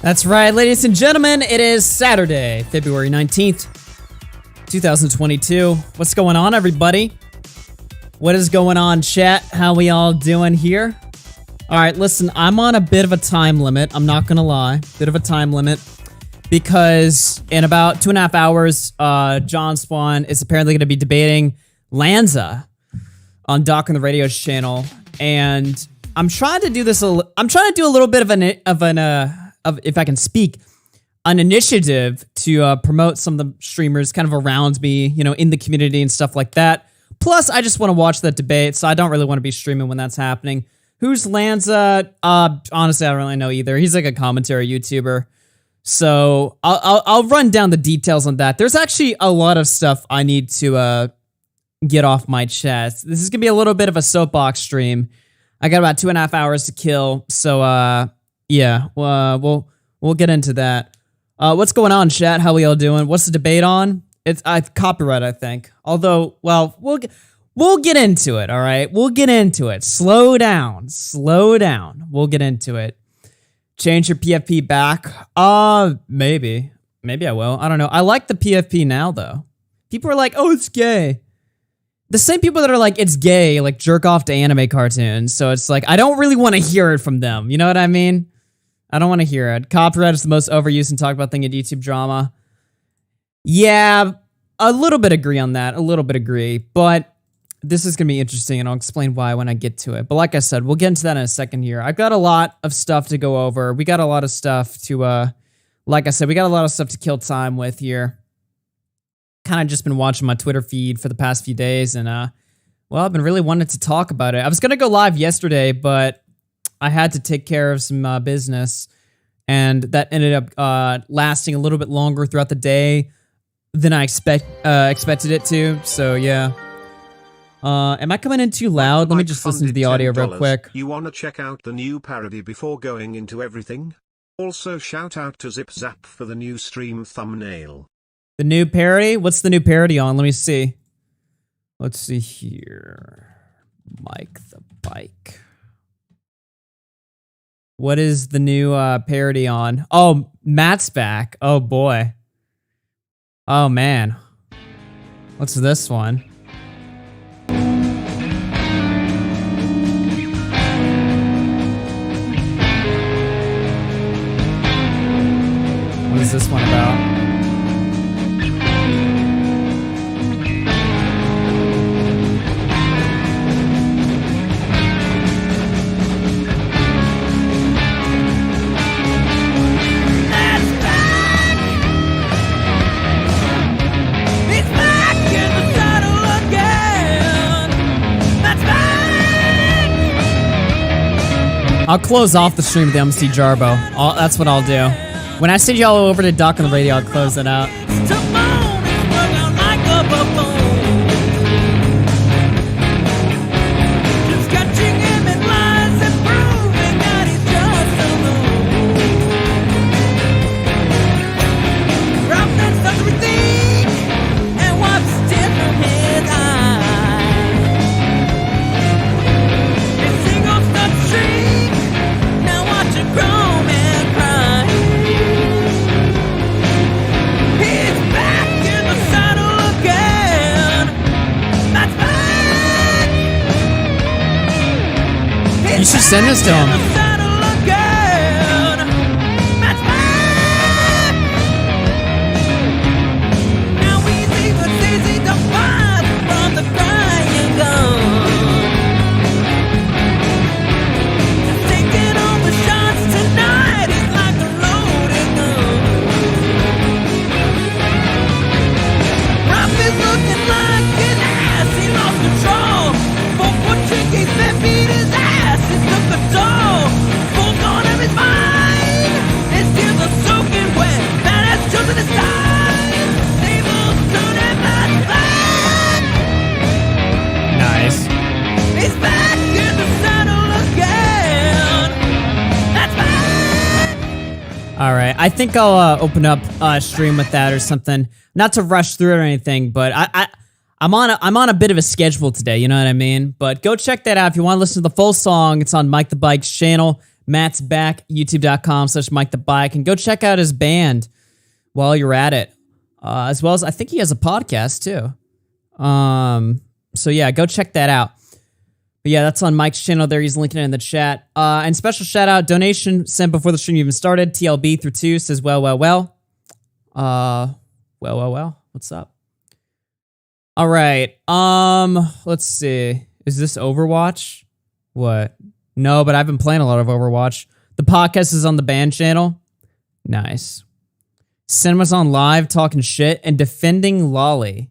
That's right, ladies and gentlemen, it is Saturday, February 19th, 2022. What's going on, everybody? What is going on, chat? How we all doing here? All right, listen, I'm on a bit of a time limit. I'm not gonna lie, bit of a time limit, because in about 2.5 hours, John Swan is apparently gonna be debating Lanza on Doc on the Radio's channel, and I'm trying to do this. I'm trying to do a little bit of if I can speak, an initiative to promote some of the streamers kind of around me, you know, in the community and stuff like that. Plus, I just want to watch that debate, so I don't really want to be streaming when that's happening. Who's Lanza? Honestly, I don't really know either. He's like a commentary YouTuber. So I'll run down the details on that. There's actually a lot of stuff I need to get off my chest. This is gonna be a little bit of a soapbox stream. I got about 2.5 hours to kill, so yeah, we'll get into that. What's going on, chat? How we all doing? What's the debate on? It's copyright, I think. Although, well, we'll get into it. All right, we'll get into it. Slow down. We'll get into it. Change your PFP back? Maybe I will. I don't know. I like the PFP now, though. People are like, "Oh, it's gay." The same people that are like, "It's gay," like jerk off to anime cartoons. So it's like, I don't really want to hear it from them. You know what I mean? I don't want to hear it. Copyright is the most overused and talked about thing in YouTube drama. Yeah, a little bit agree on that. A little bit agree. But this is going to be interesting, and I'll explain why when I get to it. But like I said, we'll get into that in a second here. I've got a lot of stuff to go over. We got a lot of stuff to, like I said, we got a lot of stuff to kill time with here. Kind of just been watching my Twitter feed for the past few days, and, well, I've been really wanting to talk about it. I was going to go live yesterday, but I had to take care of some business, and that ended up lasting a little bit longer throughout the day than I expected it to. So yeah. Am I coming in too loud? Let me just listen to the audio real quick. You wanna check out the new parody before going into everything? Also shout out to Zip Zap for the new stream thumbnail. The new parody? What's the new parody on? Let me see. Let's see here. Mike the Bike. What is the new parody on? Oh, Matt's back. Oh, boy. Oh, man. What's this one? What is this one about? I'll close off the stream with the MC Jarbo. That's what I'll do. When I send y'all over to Doc on the Radio, I'll close it out. You should send this to him. Alright, I think I'll open up a stream with that or something. Not to rush through it or anything, but I'm on a bit of a schedule today, you know what I mean? But go check that out if you want to listen to the full song. It's on Mike the Bike's channel. Matt's back, youtube.com/Mike the Bike, and go check out his band while you're at it. As well as, I think he has a podcast too. So yeah, go check that out. But yeah, that's on Mike's channel there. He's linking it in the chat. And special shout out, donation sent before the stream even started. TLB through 2 says, well. What's up? All right. Let's see. Is this Overwatch? What? No, but I've been playing a lot of Overwatch. The podcast is on the band channel. Nice. Cinema's on live talking shit and defending Lolly.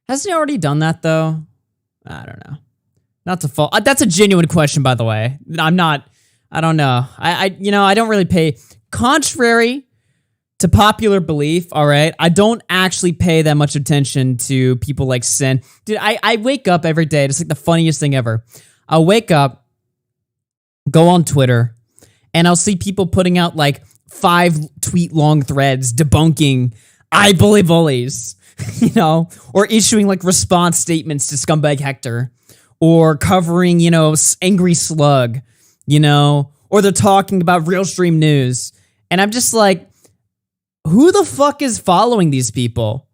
Hasn't he already done that though? I don't know. Not to fall. That's a genuine question, by the way. I don't know. I don't really pay. Contrary to popular belief, all right, I don't actually pay that much attention to people like Sin. Dude, I wake up every day. It's like the funniest thing ever. I'll wake up, go on Twitter, and I'll see people putting out like 5 tweet long threads debunking I bully bullies, or issuing like response statements to Scumbag Hector, or covering, Angry Slug, or they're talking about Real Stream News. And I'm just like, who the fuck is following these people?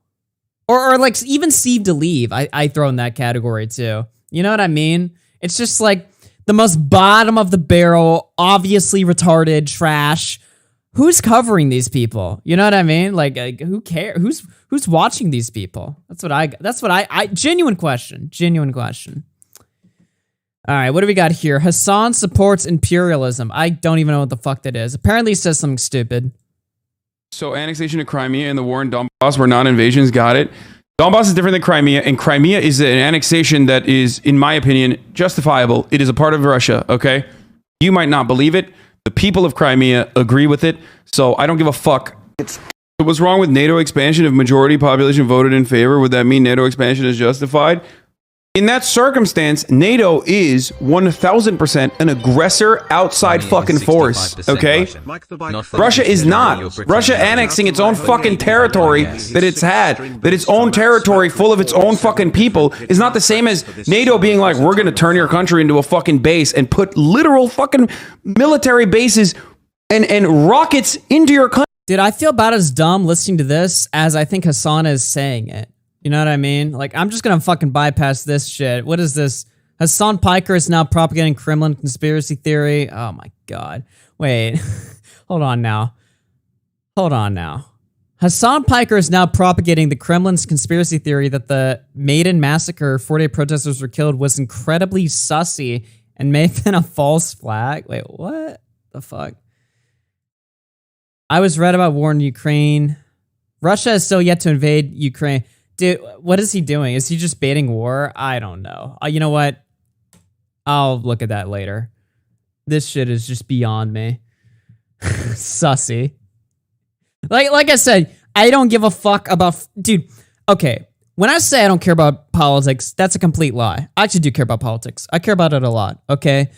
Or like even Steve DeLeave, I throw in that category too. You know what I mean? It's just like the most bottom of the barrel, obviously retarded trash. Who's covering these people? You know what I mean? Like who cares? Who's watching these people? That's what I genuine question. All right, what do we got here? Hassan supports imperialism. I don't even know what the fuck that is. Apparently he says something stupid. So annexation of Crimea and the war in Donbass were non-invasions. Got it. Donbass is different than Crimea, and Crimea is an annexation that is, in my opinion, justifiable. It is a part of Russia, okay? You might not believe it. The people of Crimea agree with it, so I don't give a fuck. What's wrong with NATO expansion? If majority population voted in favor, would that mean NATO expansion is justified? In that circumstance, NATO is 1000% an aggressor outside fucking force, okay? Russia is not. Russia annexing its own fucking territory that it's had, that its own territory full of its own fucking people is not the same as NATO being like, we're gonna turn your country into a fucking base and put literal fucking military bases and rockets into your country. Dude, I feel about as dumb listening to this as I think Hassan is saying it. You know what I mean? Like, I'm just gonna fucking bypass this shit. What is this? Hassan Piker is now propagating Kremlin conspiracy theory. Oh my god. Wait. Hold on now. Hassan Piker is now propagating the Kremlin's conspiracy theory that the Maidan massacre, 4-day protesters were killed, was incredibly sussy and may have been a false flag. Wait, what the fuck? I was read about war in Ukraine. Russia is still yet to invade Ukraine. Dude, what is he doing? Is he just baiting war? I don't know. You know what? I'll look at that later. This shit is just beyond me. Sussy. Like I said, I don't give a fuck about... Dude, okay. When I say I don't care about politics, that's a complete lie. I actually do care about politics. I care about it a lot, okay?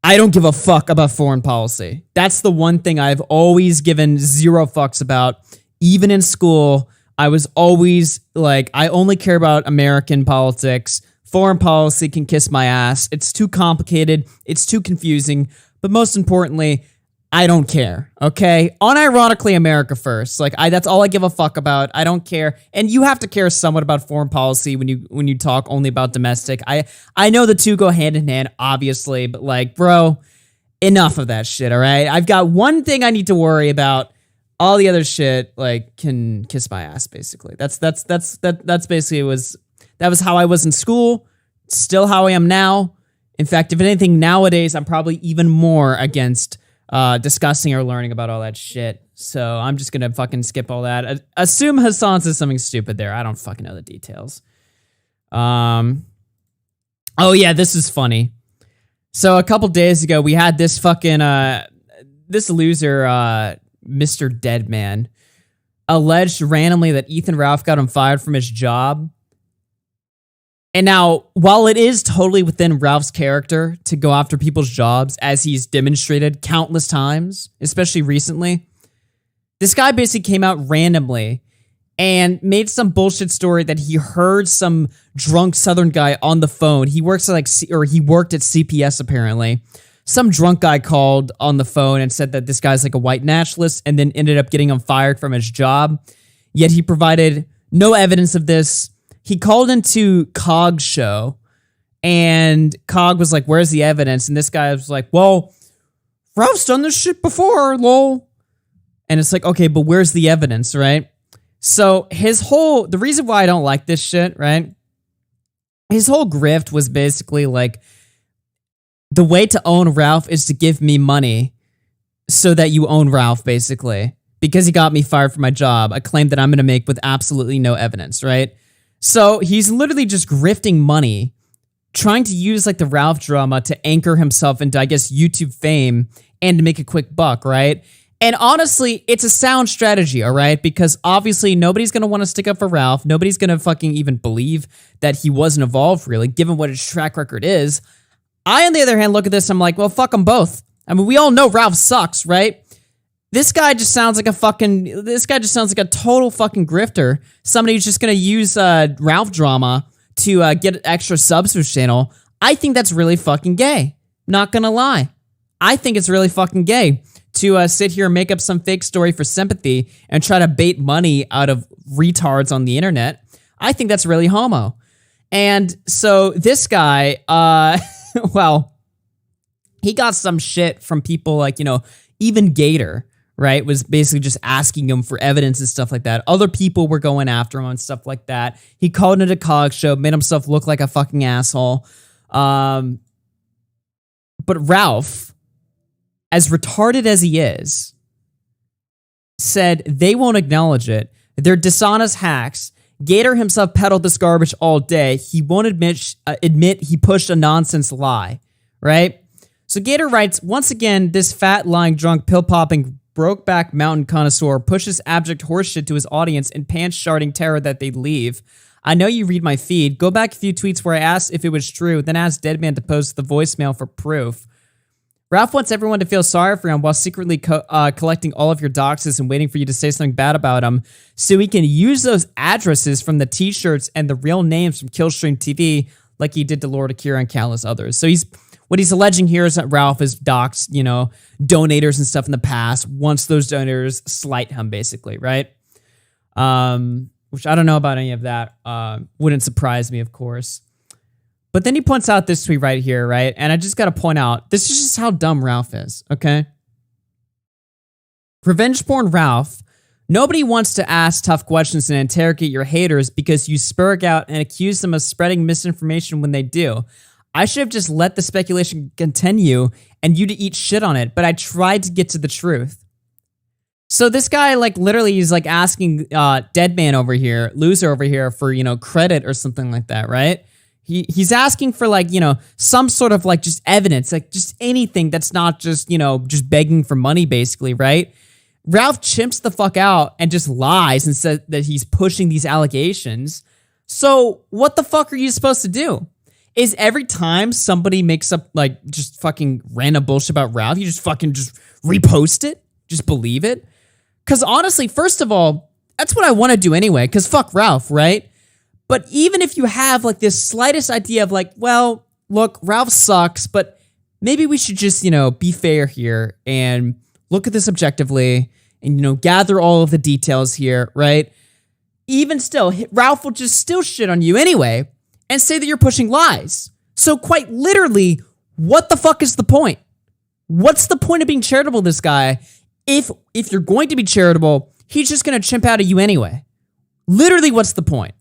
I don't give a fuck about foreign policy. That's the one thing I've always given zero fucks about. Even in school, I was always like, I only care about American politics. Foreign policy can kiss my ass. It's too complicated. It's too confusing. But most importantly, I don't care, okay? Unironically, America first. Like, that's all I give a fuck about. I don't care. And you have to care somewhat about foreign policy when you talk only about domestic. I know the two go hand in hand, obviously, but like, bro, enough of that shit, all right? I've got one thing I need to worry about. All the other shit, like, can kiss my ass, basically. That's basically that was how I was in school. Still how I am now. In fact, if anything, nowadays, I'm probably even more against discussing or learning about all that shit. So I'm just gonna fucking skip all that. Assume Hassan says something stupid there. I don't fucking know the details. Oh yeah, this is funny. So a couple days ago, we had this fucking this loser, Mr. Deadman, alleged randomly that Ethan Ralph got him fired from his job. And now, while it is totally within Ralph's character to go after people's jobs, as he's demonstrated countless times, especially recently, this guy basically came out randomly and made some bullshit story that he heard some drunk Southern guy on the phone. He works at he worked at CPS apparently, some drunk guy called on the phone and said that this guy's like a white nationalist and then ended up getting him fired from his job. Yet he provided no evidence of this. He called into Cog's show and Cog was like, where's the evidence? And this guy was like, well, Ralph's done this shit before, lol. And it's like, okay, but where's the evidence, right? So the reason why I don't like this shit, right? His whole grift was basically like, the way to own Ralph is to give me money so that you own Ralph, basically. Because he got me fired from my job, a claim that I'm going to make with absolutely no evidence, right? So he's literally just grifting money, trying to use like the Ralph drama to anchor himself into, I guess, YouTube fame and to make a quick buck, right? And honestly, it's a sound strategy, all right? Because obviously nobody's going to want to stick up for Ralph. Nobody's going to fucking even believe that he wasn't involved, really, given what his track record is. I, on the other hand, look at this, I'm like, well, fuck them both. I mean, we all know Ralph sucks, right? This guy just sounds like a total fucking grifter. Somebody who's just gonna use Ralph drama to get extra subs to his channel. I think that's really fucking gay. Not gonna lie. I think it's really fucking gay to sit here and make up some fake story for sympathy and try to bait money out of retards on the internet. I think that's really homo. And so this guy, well, he got some shit from people like, even Gator, right, was basically just asking him for evidence and stuff like that. Other people were going after him and stuff like that. He called it a Cog show, made himself look like a fucking asshole. But Ralph, as retarded as he is, said they won't acknowledge it. They're dishonest hacks. Gator himself peddled this garbage all day. He won't admit he pushed a nonsense lie, right? So Gator writes, once again, this fat, lying, drunk, pill-popping, broke-back mountain connoisseur pushes abject horseshit to his audience in pants-sharding terror that they leave. I know you read my feed. Go back a few tweets where I asked if it was true, then asked Deadman to post the voicemail for proof. Ralph wants everyone to feel sorry for him while secretly collecting all of your doxes and waiting for you to say something bad about him so he can use those addresses from the t-shirts and the real names from Killstream TV like he did to Lord Akira and countless others. So what he's alleging here is that Ralph has doxed, donators and stuff in the past once those donators slight him, basically, right? Which I don't know about any of that. Wouldn't surprise me, of course. But then he points out this tweet right here, right? And I just got to point out, this is just how dumb Ralph is, okay? Revenge porn Ralph. Nobody wants to ask tough questions and interrogate your haters because you spurg out and accuse them of spreading misinformation when they do. I should have just let the speculation continue and you to eat shit on it, but I tried to get to the truth. So this guy, literally is, asking Deadman over here, Loser over here, for, credit or something like that, right? He's asking for, some sort of, just evidence, just anything that's not just, just begging for money, basically, right? Ralph chimps the fuck out and just lies and says that he's pushing these allegations. So what the fuck are you supposed to do? Is every time somebody makes up, just fucking random bullshit about Ralph, you just fucking just repost it? Just believe it? Because honestly, first of all, that's what I want to do anyway, because fuck Ralph, right? But even if you have this slightest idea of well, look, Ralph sucks, but maybe we should just, be fair here and look at this objectively and, gather all of the details here, right? Even still, Ralph will just still shit on you anyway and say that you're pushing lies. So quite literally, what the fuck is the point? What's the point of being charitable to this guy if you're going to be charitable, he's just going to chimp out of you anyway? Literally, what's the point?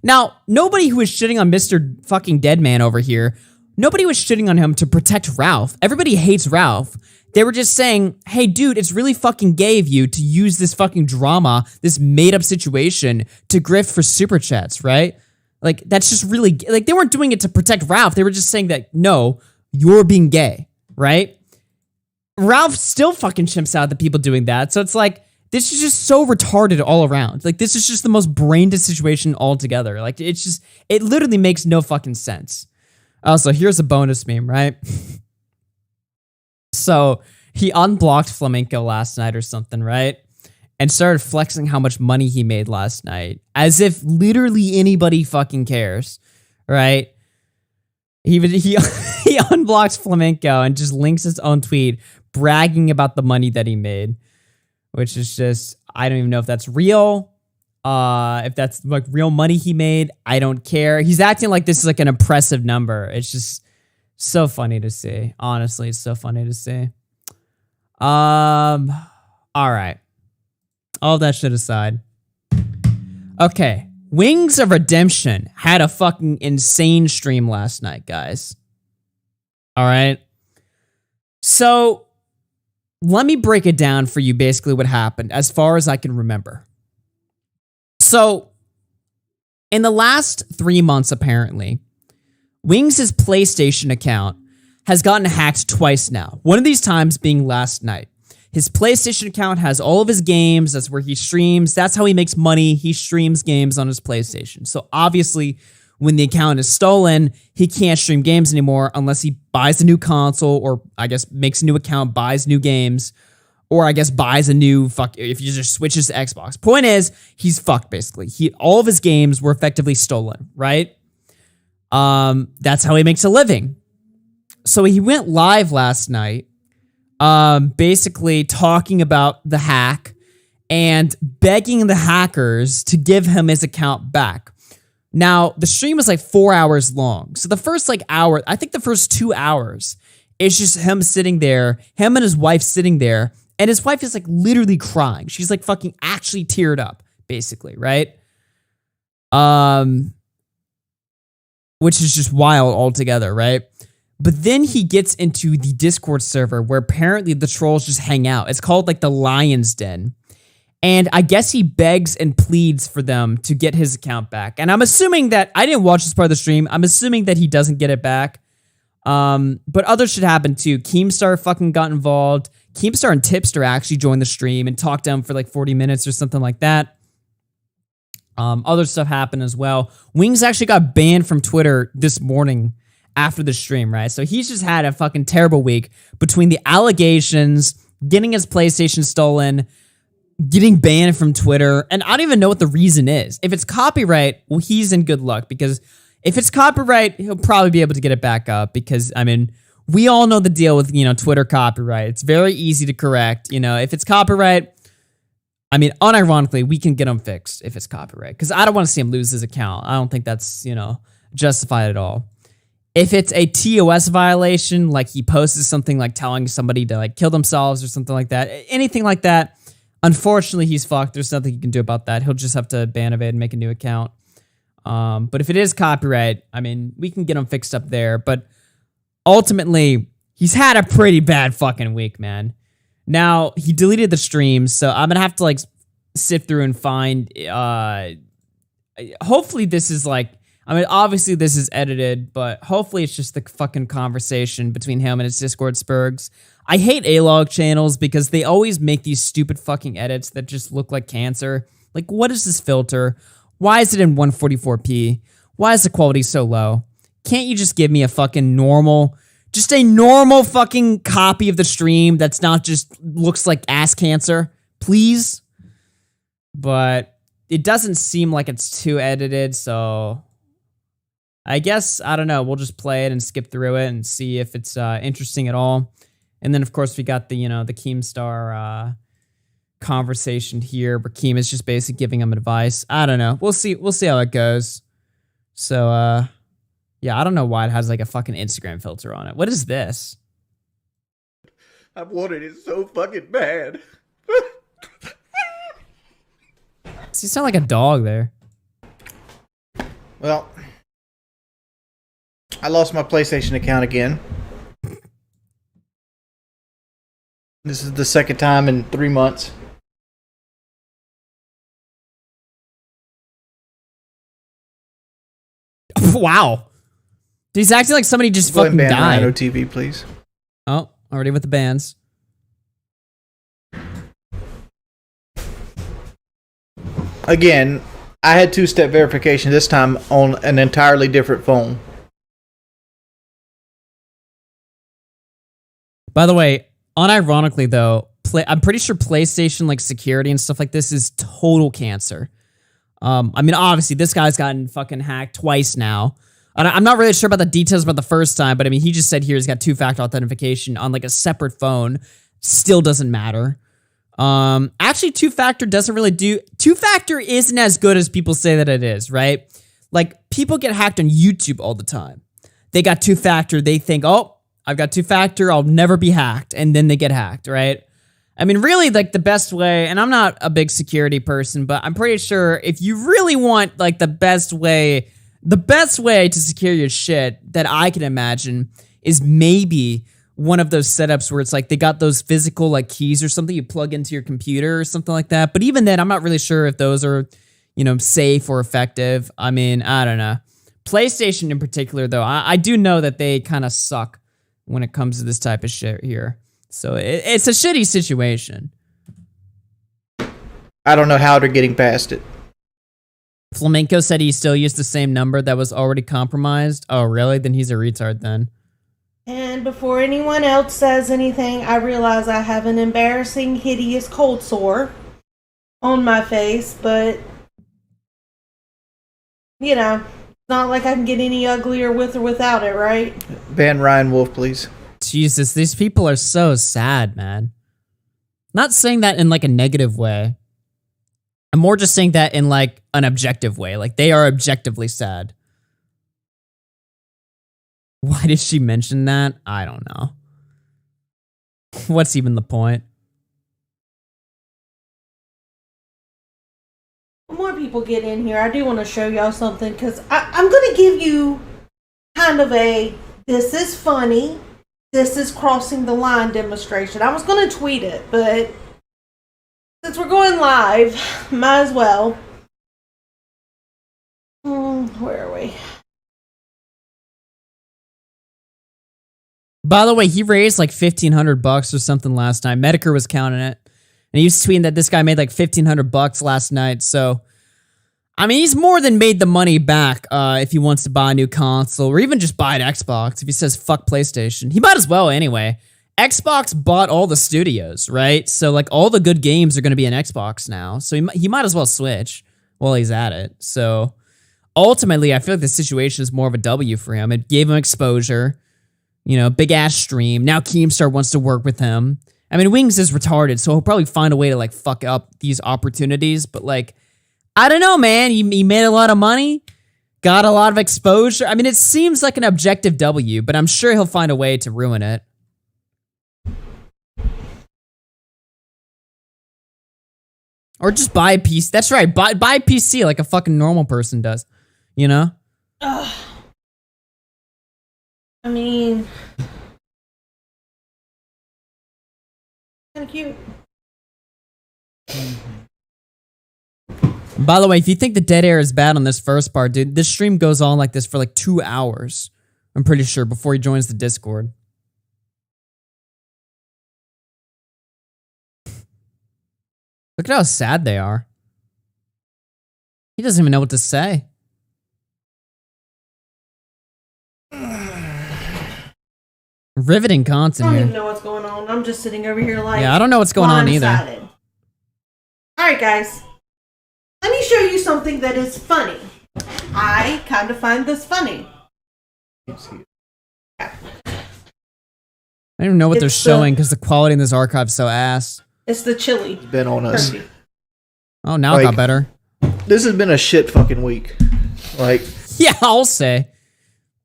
Now, nobody who is shitting on Mr. fucking Deadman over here, nobody was shitting on him to protect Ralph. Everybody hates Ralph. They were just saying, hey, dude, it's really fucking gay of you to use this fucking drama, this made-up situation, to grift for super chats, right? That's just really... they weren't doing it to protect Ralph. They were just saying that, no, you're being gay, right? Ralph still fucking chimps out the people doing that, so it's this is just so retarded all around. This is just the most brain dead situation altogether. It literally makes no fucking sense. Also, here's a bonus meme, right? So, he unblocked Flamenco last night or something, right? And started flexing how much money he made last night. As if literally anybody fucking cares, right? He unblocks Flamenco and just links his own tweet bragging about the money that he made, which is just, I don't even know if that's real. If that's like real money he made, I don't care. He's acting like this is like an impressive number. It's just so funny to see. Honestly, it's so funny to see. All right. All that shit aside. Okay. Wings of Redemption had a fucking insane stream last night, guys. All right. So let me break it down for you basically what happened as far as I can remember. So in the last 3 months, apparently, Wings' PlayStation account has gotten hacked twice now. One of these times being last night. His PlayStation account has all of his games. That's where he streams. That's how he makes money. He streams games on his PlayStation. So obviously, when the account is stolen, he can't stream games anymore unless he buys a new console or I guess makes a new account, buys new games, or I guess buys a new if he just switches to Xbox. Point is, he's fucked basically. All of his games were effectively stolen, right? That's how he makes a living. So he went live last night. Basically talking about the hack and begging the hackers to give him his account back. Now, the stream was like 4 hours long. So the first like hour, I think the first 2 hours, it's just him sitting there, him and his wife sitting there, and his wife is like literally crying. She's like fucking actually teared up, basically, right? Which is just wild altogether, right? But then he gets into the Discord server where apparently the trolls just hang out. It's called like the Lion's Den. And I guess he begs and pleads for them to get his account back. And I'm assuming that, I didn't watch this part of the stream, I'm assuming that he doesn't get it back. But others should happen too. Keemstar fucking got involved. Keemstar and Tipster actually joined the stream and talked to him for like 40 minutes or something like that. Other stuff happened as well. Wings actually got banned from Twitter this morning after the stream, right? So he's just had a fucking terrible week between the allegations, getting his PlayStation stolen, getting banned from Twitter, and I don't even know what the reason is. If it's copyright, well, he's in good luck because if it's copyright, he'll probably be able to get it back up because, I mean, we all know the deal with, Twitter copyright. It's very easy to correct. If it's copyright, I mean, unironically, we can get him fixed if it's copyright because I don't want to see him lose his account. I don't think that's, justified at all. If it's a TOS violation, like he posted something like telling somebody to like kill themselves or something like that, anything like that, unfortunately, he's fucked. There's nothing he can do about that. He'll just have to ban it and make a new account. But if it is copyright, I mean, we can get him fixed up there. But ultimately, he's had a pretty bad fucking week, man. Now, he deleted the streams, so I'm going to have to like sift through and find, hopefully this is like, I mean, obviously this is edited, but hopefully it's just the fucking conversation between him and his Discord spurgs. I hate A-log channels because they always make these stupid fucking edits that just look like cancer. Like, what is this filter? Why is it in 144p? Why is the quality so low? Can't you just give me a fucking normal fucking copy of the stream that's not just looks like ass cancer? Please? But it doesn't seem like it's too edited, so I guess, I don't know, we'll just play it and skip through it and see if it's interesting at all. And then, of course, we got the, the Keemstar conversation here where Keem is just basically giving him advice. I don't know. We'll see how it goes. So, yeah, I don't know why it has like a fucking Instagram filter on it. What is this? I've wanted it so fucking bad. You sound like a dog there. Well, I lost my PlayStation account again. This is the second time in 3 months. Wow. He's acting like somebody just fucking ban died. Rhino TV, please. Oh, already with the bans. Again, I had two-step verification this time on an entirely different phone. By the way, unironically though, I'm pretty sure PlayStation like security and stuff like this is total cancer. I mean, obviously this guy's gotten fucking hacked twice now, I'm not really sure about the details about the first time, but I mean, he just said here he's got two-factor authentication on like a separate phone. Still doesn't matter. Actually, two-factor doesn't really do... Two-factor isn't as good as people say that it is, right? Like, people get hacked on YouTube all the time. They got two-factor, they think, oh, I've got two-factor, I'll never be hacked, and then they get hacked, right? I mean, really, like, the best way, and I'm not a big security person, but I'm pretty sure if you really want, like, the best way to secure your shit that I can imagine is maybe one of those setups where it's like they got those physical like keys or something you plug into your computer or something like that. But even then, I'm not really sure if those are, you know, safe or effective. I mean, I don't know. PlayStation in particular, though, I do know that they kind of suck when it comes to this type of shit here. So it's a shitty situation. I don't know how they're getting past it. Flamenco said he still used the same number that was already compromised. Oh, really? Then he's a retard then. And before anyone else says anything, I realize I have an embarrassing, hideous cold sore on my face, but, you know, it's not like I can get any uglier with or without it, right? Ban Ryan Wolf, please. Jesus, these people are so sad, man. Not saying that in like a negative way. I'm more just saying that in like an objective way. Like they are objectively sad. Why did she mention that? I don't know. What's even the point? More people get in here. I do want to show y'all something because I'm going to give you kind of a this is funny, this is crossing the line demonstration. I was going to tweet it, but since we're going live, might as well. Where are we? By the way, he raised like $1,500 or something last night. Medicare was counting it. And he was tweeting that this guy made like $1,500 last night. So, I mean, he's more than made the money back if he wants to buy a new console or even just buy an Xbox. If he says fuck PlayStation, he might as well anyway. Xbox bought all the studios, right? So, like, all the good games are going to be in Xbox now. So, he might as well switch while he's at it. So, ultimately, I feel like the situation is more of a W for him. It gave him exposure. You know, big ass stream. Now Keemstar wants to work with him. I mean, Wings is retarded, so he'll probably find a way to like fuck up these opportunities. But like, I don't know, man. He made a lot of money, got a lot of exposure. I mean, it seems like an objective W, but I'm sure he'll find a way to ruin it. Or just buy a PC. That's right. Buy a PC like a fucking normal person does. You know? Ugh. I mean, kind of cute. By the way, if you think the dead air is bad on this first part, dude, this stream goes on like this for like 2 hours. I'm pretty sure before he joins the Discord. Look at how sad they are. He doesn't even know what to say. Riveting content I don't here. even know what's going on. I'm just sitting over here like... Yeah, I don't know what's going on either. Alright, guys. Let me show you something that is funny. I kind of find this funny. I don't even know what they're showing because the quality in this archive is so ass. It's the chili. It's been on us. Turkey. Oh, now it got better. This has been a shit fucking week. Like, yeah, I'll say.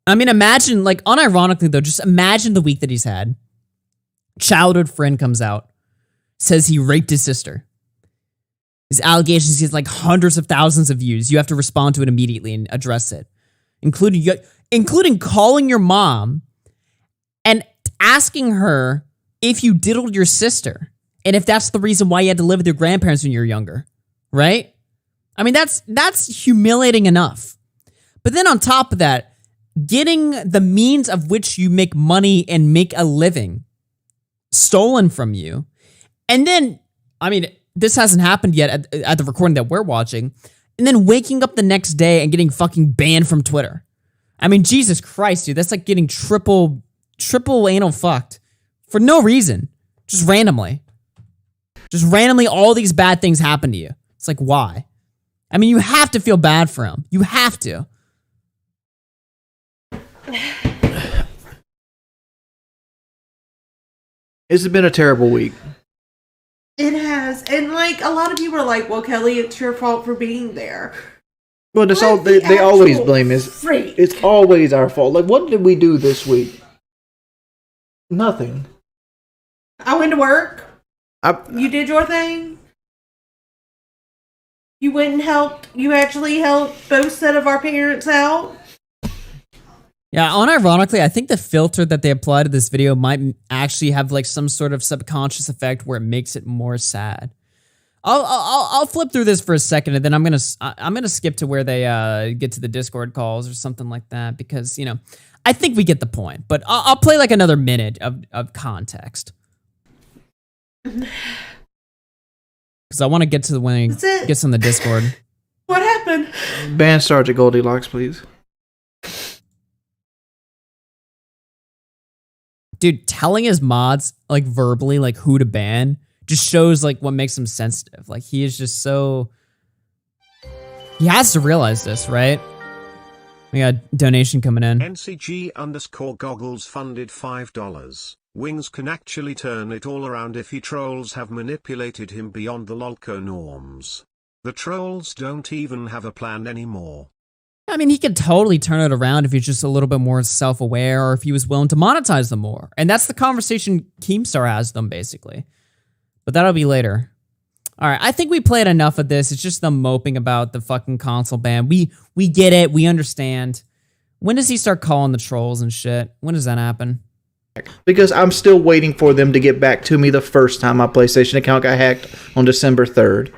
I mean, imagine, like, unironically, though, just imagine the week that he's had. Childhood friend comes out, says he raped his sister. His allegations get, like, hundreds of thousands of views. You have to respond to it immediately and address it. Including calling your mom and asking her if you diddled your sister. And if that's the reason why you had to live with your grandparents when you were younger. Right? I mean, that's humiliating enough. But then on top of that, getting the means of which you make money and make a living stolen from you. And then, I mean, this hasn't happened yet at the recording that we're watching. And then waking up the next day and getting fucking banned from Twitter. I mean, Jesus Christ, dude. That's like getting triple anal fucked for no reason. Just randomly. Just randomly all these bad things happen to you. It's like, why? I mean, you have to feel bad for him. You have to. It's been a terrible week. It has. And like a lot of people are like, well, Kelly, it's your fault for being there. Well, that's all they always blame is it's always our fault. Like, what did we do this week? Nothing. I went to work. You did your thing. You went and helped. You actually helped both set of our parents out. Yeah, unironically, I think the filter that they apply to this video might actually have like some sort of subconscious effect where it makes it more sad. I'll flip through this for a second, and then I'm gonna skip to where they get to the Discord calls or something like that, because you know I think we get the point. But I'll play like another minute of context because I want to get to when he gets on the Discord. What happened? Ban Sergeant Goldilocks, please. Dude, telling his mods like verbally like who to ban just shows like what makes him sensitive. Like he is just so, he has to realize this, right? We got a donation coming in. NCG_goggles funded $5. Wings can actually turn it all around if he trolls have manipulated him beyond the lolco norms. The trolls don't even have a plan anymore. I mean, he could totally turn it around if he's just a little bit more self-aware or if he was willing to monetize them more. And that's the conversation Keemstar has them, basically. But that'll be later. All right, I think we played enough of this. It's just them moping about the fucking console ban. We get it. We understand. When does he start calling the trolls and shit? When does that happen? Because I'm still waiting for them to get back to me the first time my PlayStation account got hacked on December 3rd.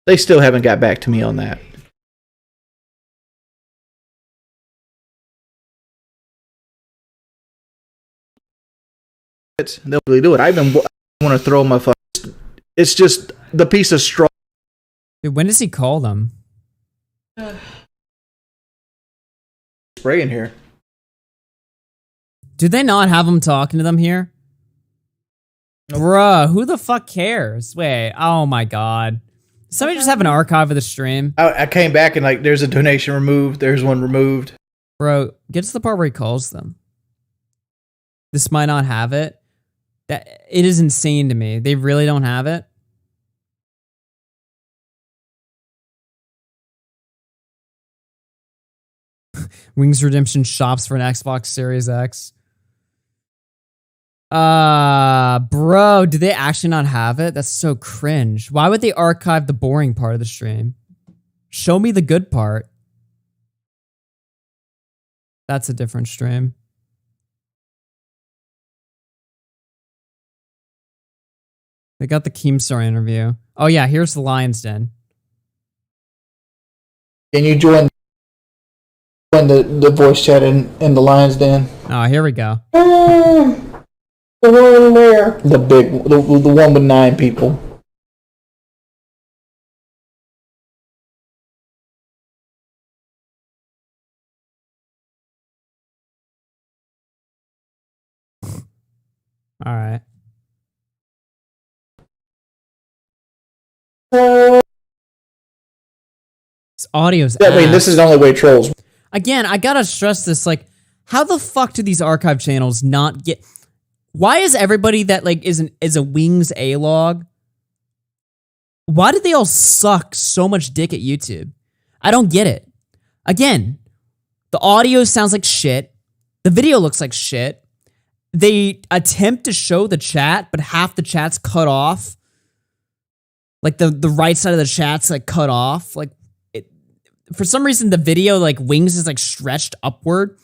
They still haven't got back to me on that. They'll really do it. I even want to throw my phone. It's just the piece of straw. Dude, when does he call them? Spray in here. Do they not have him talking to them here? Nope. Bruh, who the fuck cares? Wait, oh my god. Somebody just have an archive of the stream. I came back and like, there's a donation removed. There's one removed. Bro, get to the part where he calls them. This might not have it. It is insane to me. They really don't have it. Wings Redemption shops for an Xbox Series X. Bro, do they actually not have it? That's so cringe. Why would they archive the boring part of the stream? Show me the good part. That's a different stream. They got the Keemstar interview. Oh yeah, here's the Lion's Den. Can you join the voice chat in the Lion's Den? Oh, here we go. The one where? The one with 9 people. All right. This audio's I mean, this is the only way trolls. Again, I gotta stress this, like, how the fuck do these archive channels not get... Why is everybody that, like, is a Wings A-log, why do they all suck so much dick at YouTube? I don't get it. Again, the audio sounds like shit. The video looks like shit. They attempt to show the chat, but half the chat's cut off. Like, the right side of the chat's, like, cut off. Like, for some reason, the video, like, Wings is, like, stretched upward.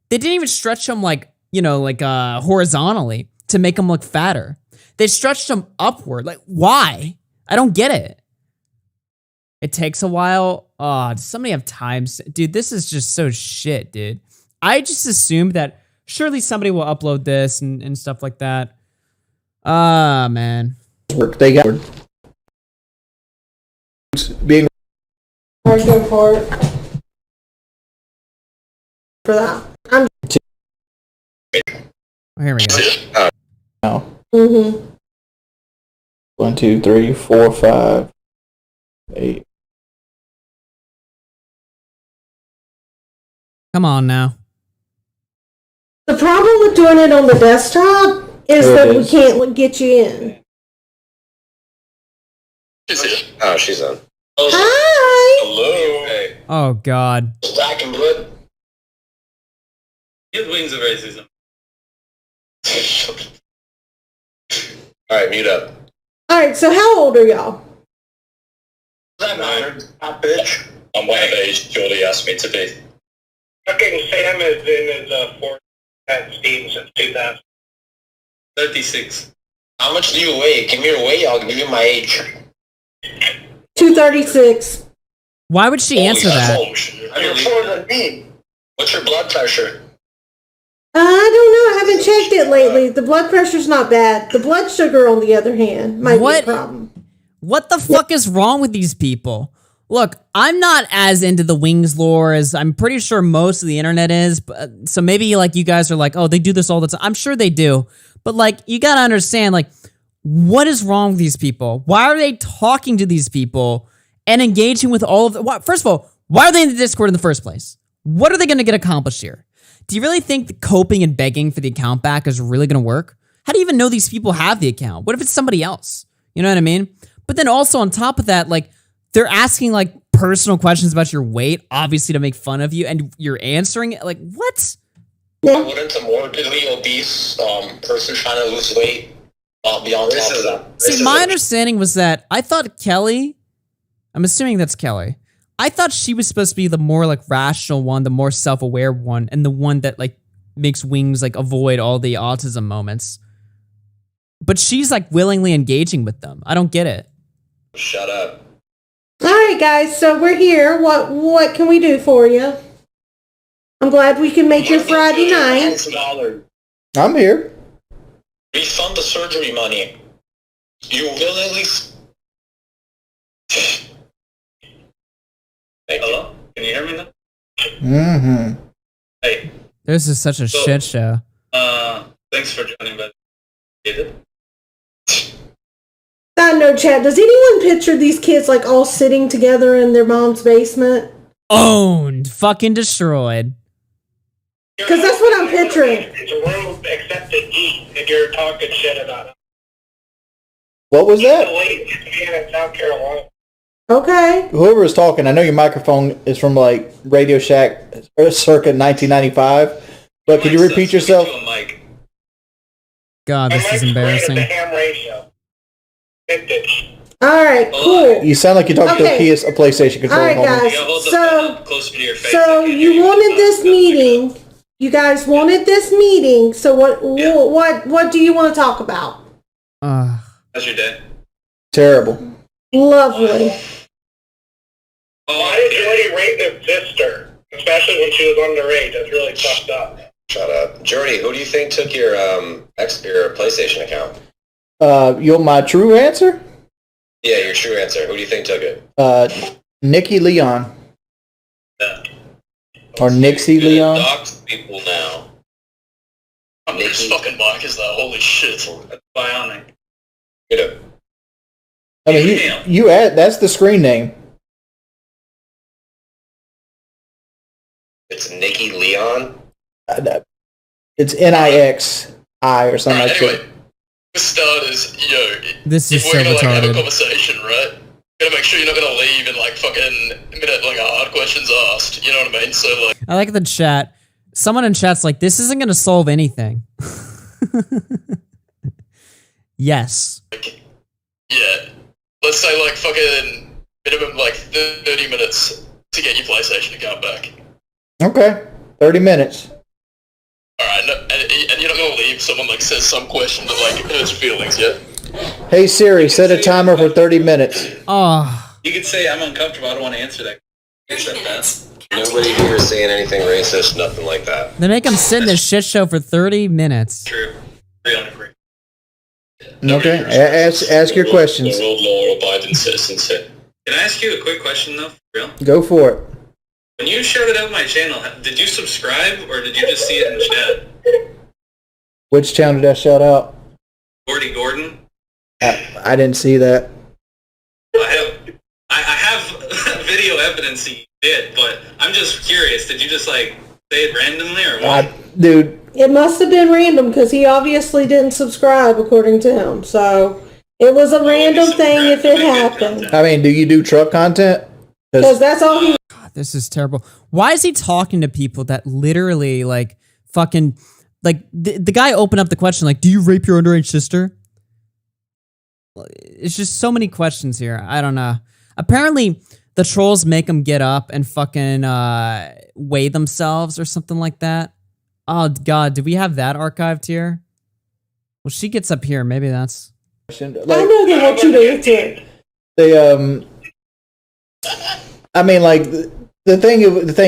They didn't even stretch them, like, you know, like, horizontally to make them look fatter. They stretched them upward. Like, why? I don't get it. It takes a while. Oh, does somebody have time? Dude, this is just so shit, dude. I just assumed that surely somebody will upload this and stuff like that. Ah, man. They got being Go for it. For that. Here we go. now. Mm-hmm. 1, 2, 3, 4, 5, 8. Come on now. The problem with doing it on the desktop is There it that we is. can't get you in. Oh, she's on. Hi. Hello. Hey. Oh God. Back in blood. His wings of racism. All right, mute up. All right. So how old are y'all? That matter, bitch. I'm whatever age Jordy asked me to be. Fucking Sam has been as fourth at Steven since 2000. 36. How much do you weigh? Give me your weight. I'll give you my age. 236. Why would she answer that? You're taller than me. What's your blood pressure? I don't know. I haven't checked it lately. The blood pressure's not bad. The blood sugar, on the other hand, might What? be a problem. What the fuck is wrong with these people? Look, I'm not as into the wings lore as I'm pretty sure most of the internet is. But, so maybe like you guys are like, oh, they do this all the time. I'm sure they do. But like, you gotta understand, like, what is wrong with these people? Why are they talking to these people and engaging with all of them? First of all, why are they in the Discord in the first place? What are they gonna get accomplished here? Do you really think that coping and begging for the account back is really gonna work? How do you even know these people have the account? What if it's somebody else? You know what I mean? But then also on top of that, like, they're asking like personal questions about your weight, obviously to make fun of you, and you're answering it. Like, what? Wouldn't a morbidly obese person trying to lose weight be on top of that? See, my understanding was that I thought Kelly, I'm assuming that's Kelly, I thought she was supposed to be the more like rational one, the more self-aware one, and the one that like makes Wings like avoid all the autism moments. But she's like willingly engaging with them. I don't get it. Shut up. All right, guys. So we're here. What can we do for you? I'm glad we can make your Friday night. $1,000. I'm here. Refund the surgery money. You willingly. Hello? Can you hear me now? Mm-hmm. Hey, This is such a shit show. thanks for joining, but get it? No, Chad. Does anyone picture these kids like all sitting together in their mom's basement? Owned. Fucking destroyed. Because that's what I'm picturing. It's a room except to eat if you're talking shit about it. What was The that? latest man in South Carolina. Okay. Whoever is talking, I know your microphone is from like Radio Shack circa 1995, but could you repeat yourself? Mike. God, My this is mic's embarrassing. rated the ham ratio. Vintage. All right. Cool. You sound like you're talking Okay. to a PlayStation controller. All right, Hold on. guys. You gotta hold the So- phone up closer to your face. So I can you hear wanted this talking. meeting. You guys wanted this meeting. So what do you want to talk about? How's your day? Terrible. Lovely. Why did Jordy rape his sister? Especially when she was underage. That's really fucked up. Shut up. Jordy, who do you think took your your PlayStation account? You want my true answer? Yeah, your true answer. Who do you think took it? Nikki Leon. Yeah. Or Nixie You're Leon. gonna dox people now. I'm Nikki. Whose fucking mic is that? Holy shit. That's bionic. Get it. I mean, you add, that's the screen name. It's Nikki Leon. It's Nixi or something like Anyway, that. for starters, This is if so we're gonna like have a retarded. conversation, right? Gotta make sure you're not gonna leave in like fucking minute like hard questions asked. You know what I mean? So like, I like the chat. Someone in chat's like, this isn't going to solve anything. Yes. yeah. Let's say like fucking minimum like 30 minutes to get your PlayStation account back. Okay, 30 minutes. Alright, no, and you're not gonna leave someone like says some question that like hurts feelings, yeah? Hey Siri, set a timer for 30 minutes. Oh, You could say I'm uncomfortable, I don't want to answer that. Accept that. Nobody here is saying anything racist, nothing like that. they make him sit in this shit show for 30 minutes. True. Agree on agree. Okay, ask your questions. The world law abiding citizens here. Can I ask you a quick question though? For real? Go for it. When you shouted out my channel, did you subscribe or did you just see it in chat? Which channel did I shout out? Gordy Gordon? I didn't see that. I have video evidence that you did, but I'm just curious. Did you just like say it randomly or what? Dude, It must have been random because he obviously didn't subscribe according to him. So it was a random thing if it happened. I mean, do you do truck content? Because that's all he. God, this is terrible. Why is he talking to people that literally like fucking like the guy opened up the question like, do you rape your underage sister? It's just so many questions here. I don't know. Apparently, the trolls make them get up and fucking weigh themselves or something like that. Oh God, do we have that archived here? Well, she gets up here. Maybe that's. I know they want you to answer. They I mean, like the thing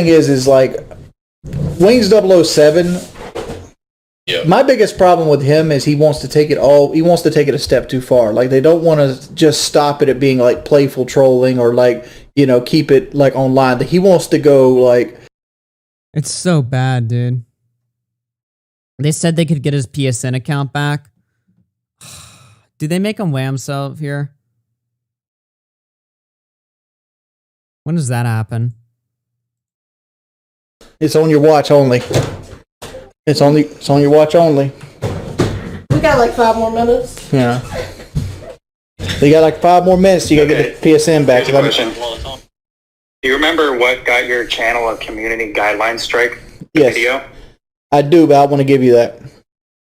is like Wings 007. Yeah. My biggest problem with him is he wants to take it a step too far. Like they don't want to just stop it at being like playful trolling or like, you know, keep it like online. He wants to go like. It's so bad, dude. They said they could get his PSN account back. Do they make him weigh himself here? When does that happen? It's on your watch only. It's on your watch only. We got like 5 more minutes. Yeah. You got like 5 more minutes. You gotta get the PSN back. Here's a question. Do you remember what got your channel a community guideline strike? Yes. Video? I do, but I want to give you that.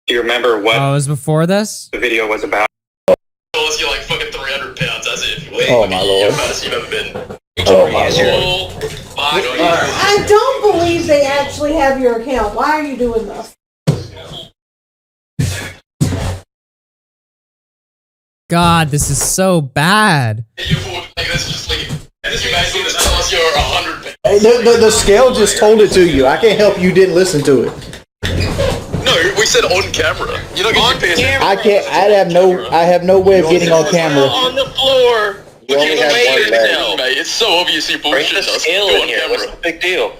Do you remember what Oh, it was before this? the video was about? Unless you're like fucking 300 pounds, that's it. If you weigh Oh, my lord. the baddest you've ever been. Oh, my Lord. I don't believe they actually have your account. Why are you doing this? God, this is so bad. This you guys need to tell us you're 100 pounds. Hey, the scale just told it to you. I can't help you didn't listen to it. No, we said on camera. You don't get your PSN. I can't. I have no way of getting on camera. On the floor. You only have one leg. Mate, it's so obvious you Bring bullshit the us. scale Go in on here. camera. What's the big deal?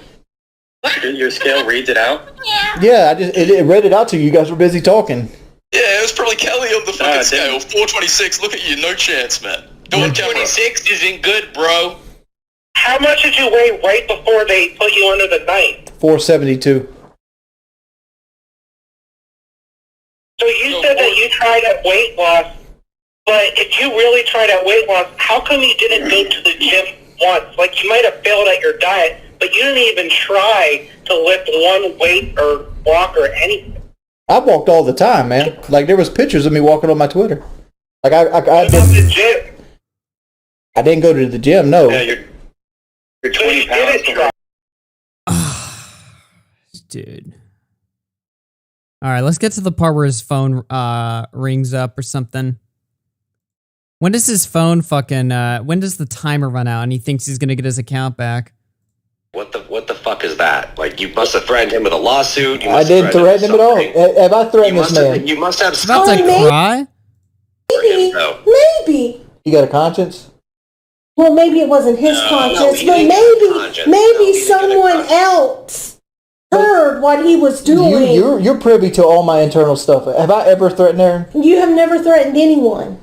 Your scale reads it out? Yeah, it read it out to you. You guys were busy talking. Yeah, it was probably Kelly on the fucking Nah, scale. 426. Look at you. No chance, man. Go on camera. 26 isn't good, bro. How much did you weigh right before they put you under the knife? 472. So you said that you tried at weight loss, but if you really tried at weight loss, how come you didn't go to the gym once? Like, you might have failed at your diet, but you didn't even try to lift one weight or walk or anything. I walked all the time, man. Like there was pictures of me walking on my Twitter. Like I What about the gym? I didn't go to the gym. No. Yeah, you're So 20 you pounds. didn't try. Dude. All right, let's get to the part where his phone rings up or something. When does his phone fucking when does the timer run out and he thinks he's gonna get his account back? What the fuck is that? Like, you must have threatened him with a lawsuit. I didn't threaten him at all. Have I threatened this man? You must have It's about to man. cry. Maybe. No. Maybe. You got a conscience? Well, maybe it wasn't his conscience, he but didn't get a conscience. No, maybe he didn't get a someone conscience. else heard what he was doing. You're privy to all my internal stuff. Have I ever threatened Aaron? You have never threatened anyone.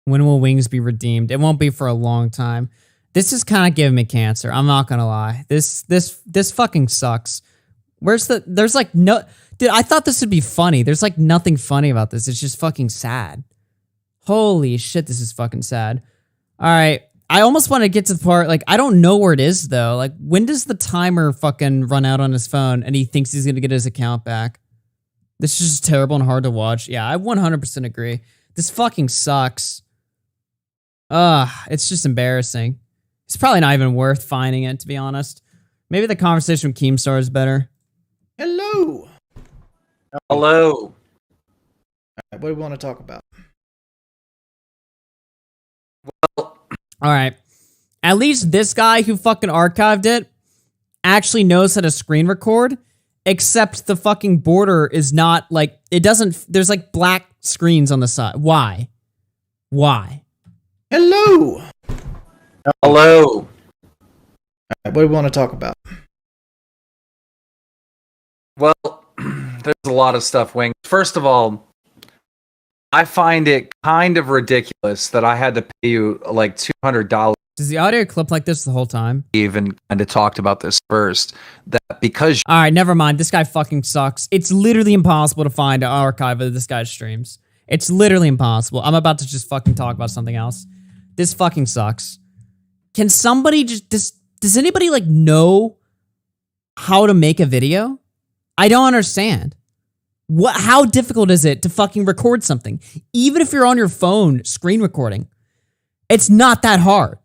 When will Wings be redeemed? It won't be for a long time. This is kind of giving me cancer. I'm not gonna lie. This fucking sucks. There's like no, dude, I thought this would be funny. There's like nothing funny about this. It's just fucking sad. Holy shit, this is fucking sad. All right. I almost want to get to the part, like, I don't know where it is though. Like, when does the timer fucking run out on his phone and he thinks he's gonna get his account back? This is just terrible and hard to watch. Yeah, I 100% agree. This fucking sucks. It's just embarrassing. It's probably not even worth finding it, to be honest. Maybe the conversation with Keemstar is better. Hello. Hello. All right, what do we want to talk about? All right. At least this guy who fucking archived it actually knows how to screen record, except the fucking border is not like, it doesn't, there's like black screens on the side. Why? Hello. Hello. All right, what do we want to talk about? Well, there's a lot of stuff, Wing. First of all, I find it kind of ridiculous that I had to pay you like $200 Does the audio clip like this the whole time? Even kind of talked about this first, that because All right, never mind. This guy fucking sucks. It's literally impossible to find an archive of this guy's streams. It's literally impossible. I'm about to just fucking talk about something else. This fucking sucks. Can somebody just... Does anybody, like, know how to make a video? I don't understand. How difficult is it to fucking record something? Even if you're on your phone screen recording. It's not that hard.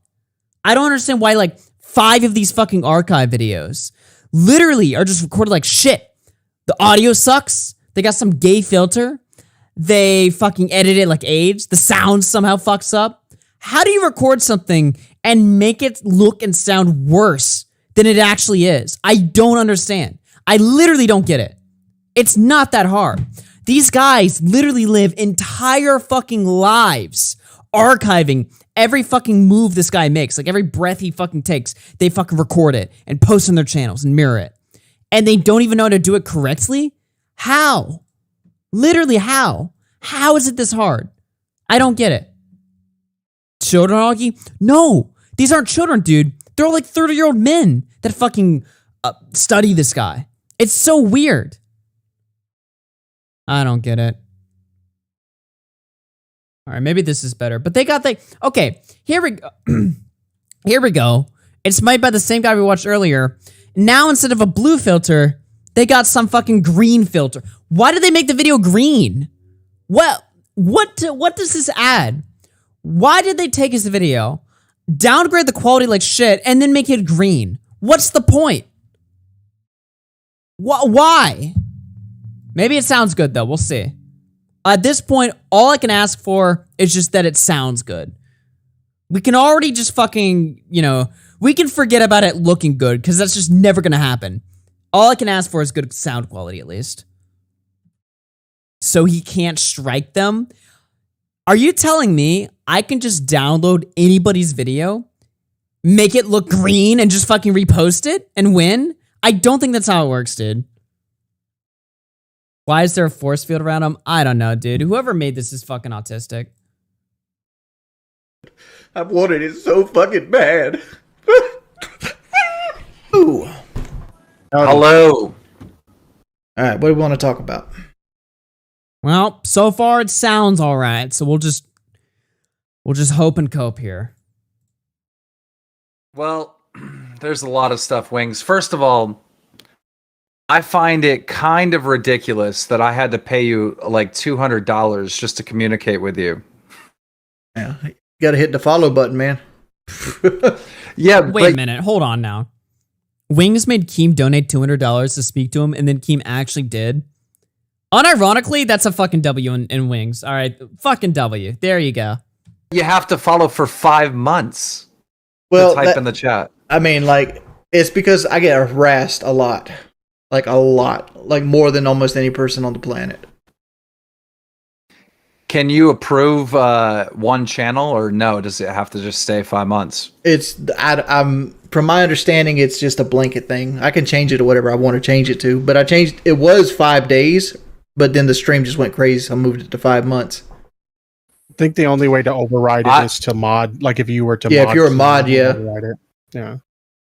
I don't understand why, like, 5 of these fucking archive videos literally are just recorded like shit. The audio sucks. They got some gay filter. They fucking edit it like AIDS. The sound somehow fucks up. How do you record something and make it look and sound worse than it actually is? I don't understand. I literally don't get it. It's not that hard. These guys literally live entire fucking lives archiving every fucking move this guy makes. Like every breath he fucking takes, they fucking record it and post on their channels and mirror it. And they don't even know how to do it correctly? How? Literally how? How is it this hard? I don't get it. Children hockey? No, these aren't children, dude. They're all like 30-year-old men that fucking study this guy. It's so weird. I don't get it. All right, maybe this is better. But they got okay, here we go. Here we go. It's made by the same guy we watched earlier. Now instead of a blue filter, they got some fucking green filter. Why did they make the video green? Well, what does this add? Why did they take his video, downgrade the quality like shit, and then make it green? What's the point? Why? Maybe it sounds good though. We'll see. At this point, all I can ask for is just that it sounds good. We can already just fucking, we can forget about it looking good because that's just never going to happen. All I can ask for is good sound quality at least. So he can't strike them? Are you telling me I can just download anybody's video, make it look green, and just fucking repost it and win? I don't think that's how it works, dude. Why is there a force field around him? I don't know, dude. Whoever made this is fucking autistic. I wanted it so fucking bad. Ooh. Hello. All right, what do we want to talk about? Well, so far it sounds all right, so we'll just hope and cope here. Well, there's a lot of stuff, Wings. First of all, I find it kind of ridiculous that I had to pay you like $200 just to communicate with you. Yeah, you gotta hit the follow button, man. Yeah, wait a minute. Hold on now. Wings made Keem donate $200 to speak to him, and then Keem actually did. Unironically, that's a fucking W in Wings. All right, fucking W. There you go. You have to follow for 5 months. Well, type in the chat. I mean, like, it's because I get harassed a lot. Like, a lot. Like, more than almost any person on the planet. Can you approve one channel, or no? Does it have to just stay 5 months? I'm from my understanding, it's just a blanket thing. I can change it to whatever I want to change it to. But I changed, it was 5 days, but then the stream just went crazy, so I moved it to 5 months. I think the only way to override it is to mod. Like if you were to mod. Yeah, if you're a mod, yeah. Override it. Yeah.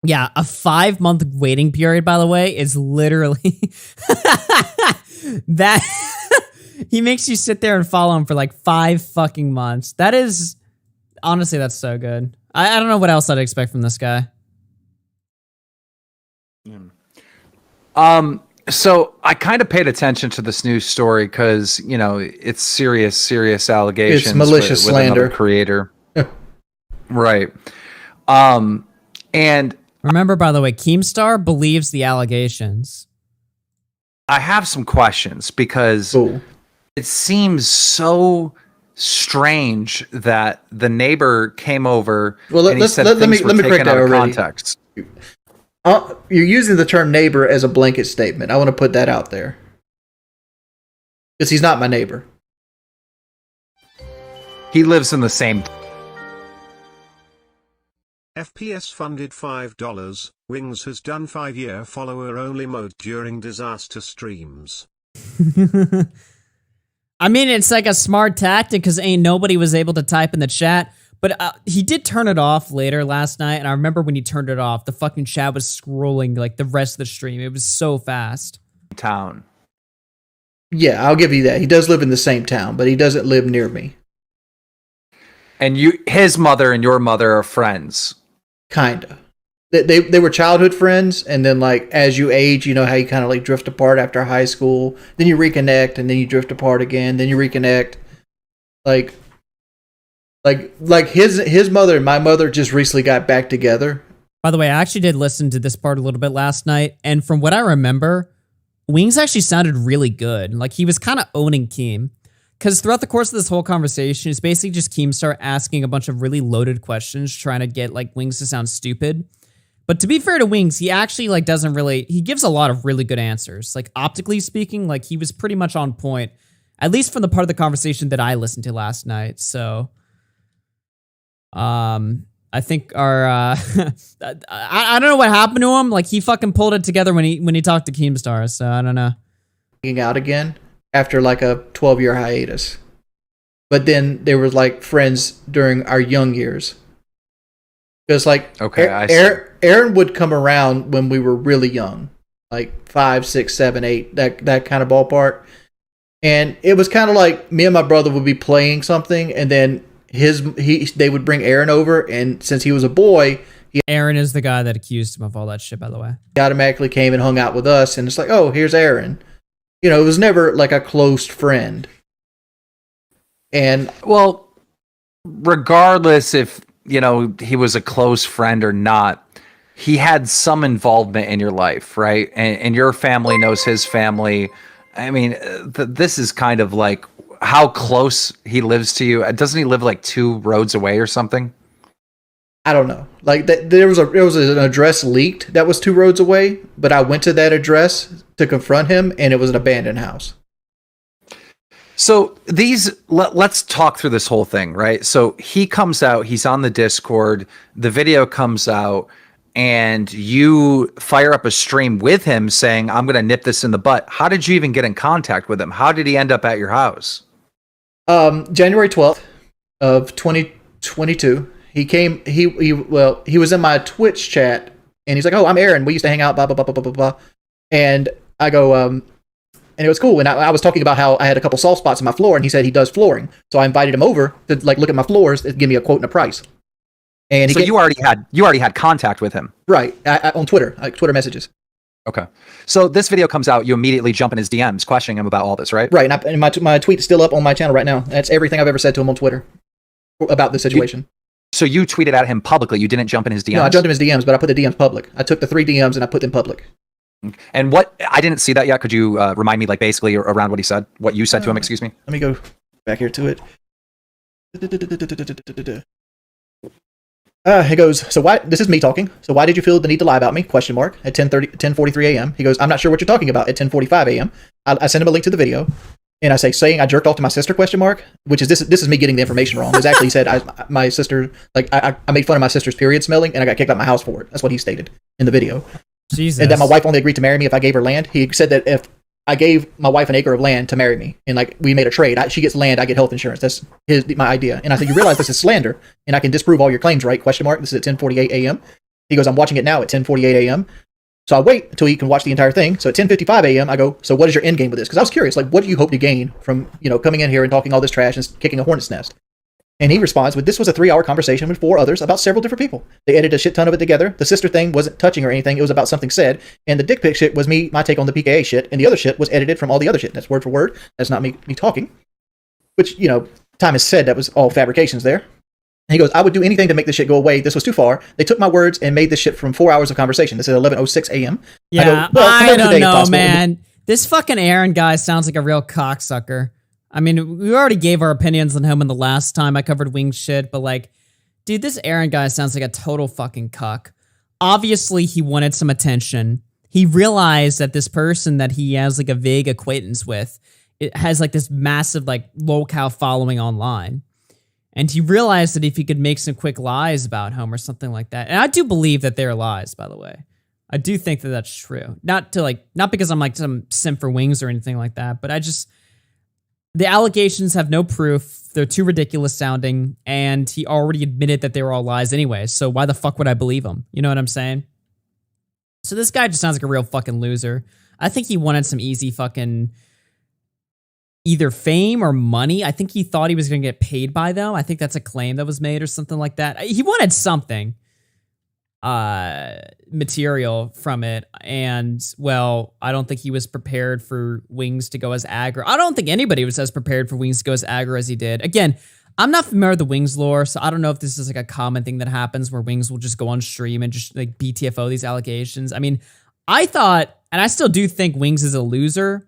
Yeah, a 5-month waiting period, by the way, is literally that he makes you sit there and follow him for like 5 fucking months. That is, honestly, that's so good. I don't know what else I'd expect from this guy. So I kind of paid attention to this news story because, it's serious allegations. It's malicious with slander. Another creator. Right. And remember, by the way, Keemstar believes the allegations. I have some questions because it seems so strange that the neighbor came over and he said things were taken out of context. You're using the term neighbor as a blanket statement. I want to put that out there. Because he's not my neighbor. He lives in the same... FPS funded $5. Wings has done 5-year follower-only mode during disaster streams. I mean, it's like a smart tactic because ain't nobody was able to type in the chat. But he did turn it off later last night, and I remember when he turned it off, the fucking chat was scrolling like the rest of the stream. It was so fast. Town. Yeah, I'll give you that. He does live in the same town, but he doesn't live near me. And his mother and your mother are friends. Kinda. They were childhood friends, and then like as you age, you know how you kind of like drift apart after high school. Then you reconnect, and then you drift apart again. Then you reconnect. Like his mother and my mother just recently got back together. By the way, I actually did listen to this part a little bit last night, and from what I remember, Wings actually sounded really good. Like he was kind of owning Keem. Because throughout the course of this whole conversation, it's basically just Keemstar asking a bunch of really loaded questions, trying to get like Wings to sound stupid. But to be fair to Wings, he actually like doesn't really, he gives a lot of really good answers. Like optically speaking, like he was pretty much on point, at least from the part of the conversation that I listened to last night. So, I think our, I don't know what happened to him. Like he fucking pulled it together when he talked to Keemstar. So I don't know. Out again after like a 12-year hiatus. But then they were like friends during our young years. Because like Aaron would come around when we were really young, like 5, 6, 7, 8, that kind of ballpark. And it was kind of like me and my brother would be playing something, and then they would bring Aaron over, and since he was a boy, Aaron is the guy that accused him of all that shit, by the way. He automatically came and hung out with us, and it's like, oh, here's Aaron. You know, it was never like a close friend. And well, regardless if you know, he was a close friend or not, he had some involvement in your life, right? And your family knows his family. I mean, this is kind of like how close he lives to you. Doesn't he live like 2 roads away or something? I don't know. Like there was an address leaked that was 2 roads away, but I went to that address to confront him, and it was an abandoned house. So let's talk through this whole thing, right? So he comes out, he's on the Discord, the video comes out, and you fire up a stream with him saying, I'm going to nip this in the butt. How did you even get in contact with him? How did he end up at your house? January 12th of 2022. He came, he was in my Twitch chat, and he's like, oh, I'm Aaron. We used to hang out, blah, blah, blah, blah, blah, blah, blah. And I go, and it was cool. And I was talking about how I had a couple soft spots in my floor, and he said he does flooring. So I invited him over to like look at my floors and give me a quote and a price. And you already had contact with him, right? On Twitter, like Twitter messages. Okay. So this video comes out, you immediately jump in his DMs, questioning him about all this, right? Right. And my tweet's still up on my channel right now. That's everything I've ever said to him on Twitter about this situation. So you tweeted at him publicly. You didn't jump in his DMs. No, I jumped in his DMs, but I put the DMs public. I took the 3 DMs and I put them public. And what, I didn't see that yet. Could you remind me, like, basically around what he said, what you said to him, excuse me? Let me go back here to it. He goes, so why, this is me talking. So why did you feel the need to lie about me? Question mark at 10:43 a.m. He goes, I'm not sure what you're talking about at 10:45 a.m. I sent him a link to the video. And I say, saying I jerked off to my sister, question mark, which is this is me getting the information wrong. It's actually said my sister, like I made fun of my sister's period smelling, and I got kicked out of my house for it. That's what he stated in the video. Jesus. And that my wife only agreed to marry me if I gave her land. He said that if I gave my wife an acre of land to marry me, and like we made a trade, she gets land, I get health insurance. That's my idea. And I said, you realize this is slander, and I can disprove all your claims, right? Question mark. This is at 10:48 a.m. He goes, I'm watching it now at 10:48 a.m. So I wait until he can watch the entire thing. So at 10:55 a.m. I go, so what is your end game with this? Because I was curious, like, what do you hope to gain from, coming in here and talking all this trash and kicking a hornet's nest? And he responds with, this was a 3-hour conversation with 4 others about several different people. They edited a shit ton of it together. The sister thing wasn't touching or anything. It was about something said. And the dick pic shit was my take on the PKA shit. And the other shit was edited from all the other shit. That's word for word. That's not me talking. Which, time has said that was all fabrications there. And he goes, I would do anything to make this shit go away. This was too far. They took my words and made this shit from 4 hours of conversation. This is 11:06 a.m. Yeah, I don't know, man. This fucking Aaron guy sounds like a real cocksucker. I mean, we already gave our opinions on him in the last time I covered wing shit, but like, dude, this Aaron guy sounds like a total fucking cuck. Obviously, he wanted some attention. He realized that this person that he has like a vague acquaintance with, it has like this massive like locale following online. And he realized that if he could make some quick lies about him or something like that, and I do believe that they're lies, by the way. I do think that that's true. Not because I'm like some simp for wings or anything like that, but the allegations have no proof. They're too ridiculous sounding, and he already admitted that they were all lies anyway. So why the fuck would I believe him? You know what I'm saying? So this guy just sounds like a real fucking loser. I think he wanted some easy fucking either fame or money. I think he thought he was going to get paid by them. I think that's a claim that was made or something like that. He wanted something material from it. And, well, I don't think he was prepared for Wings to go as aggro. I don't think anybody was as prepared for Wings to go as aggro as he did. Again, I'm not familiar with the Wings lore, so I don't know if this is like a common thing that happens where Wings will just go on stream and just like BTFO these allegations. I mean, I thought, and I still do think Wings is a loser,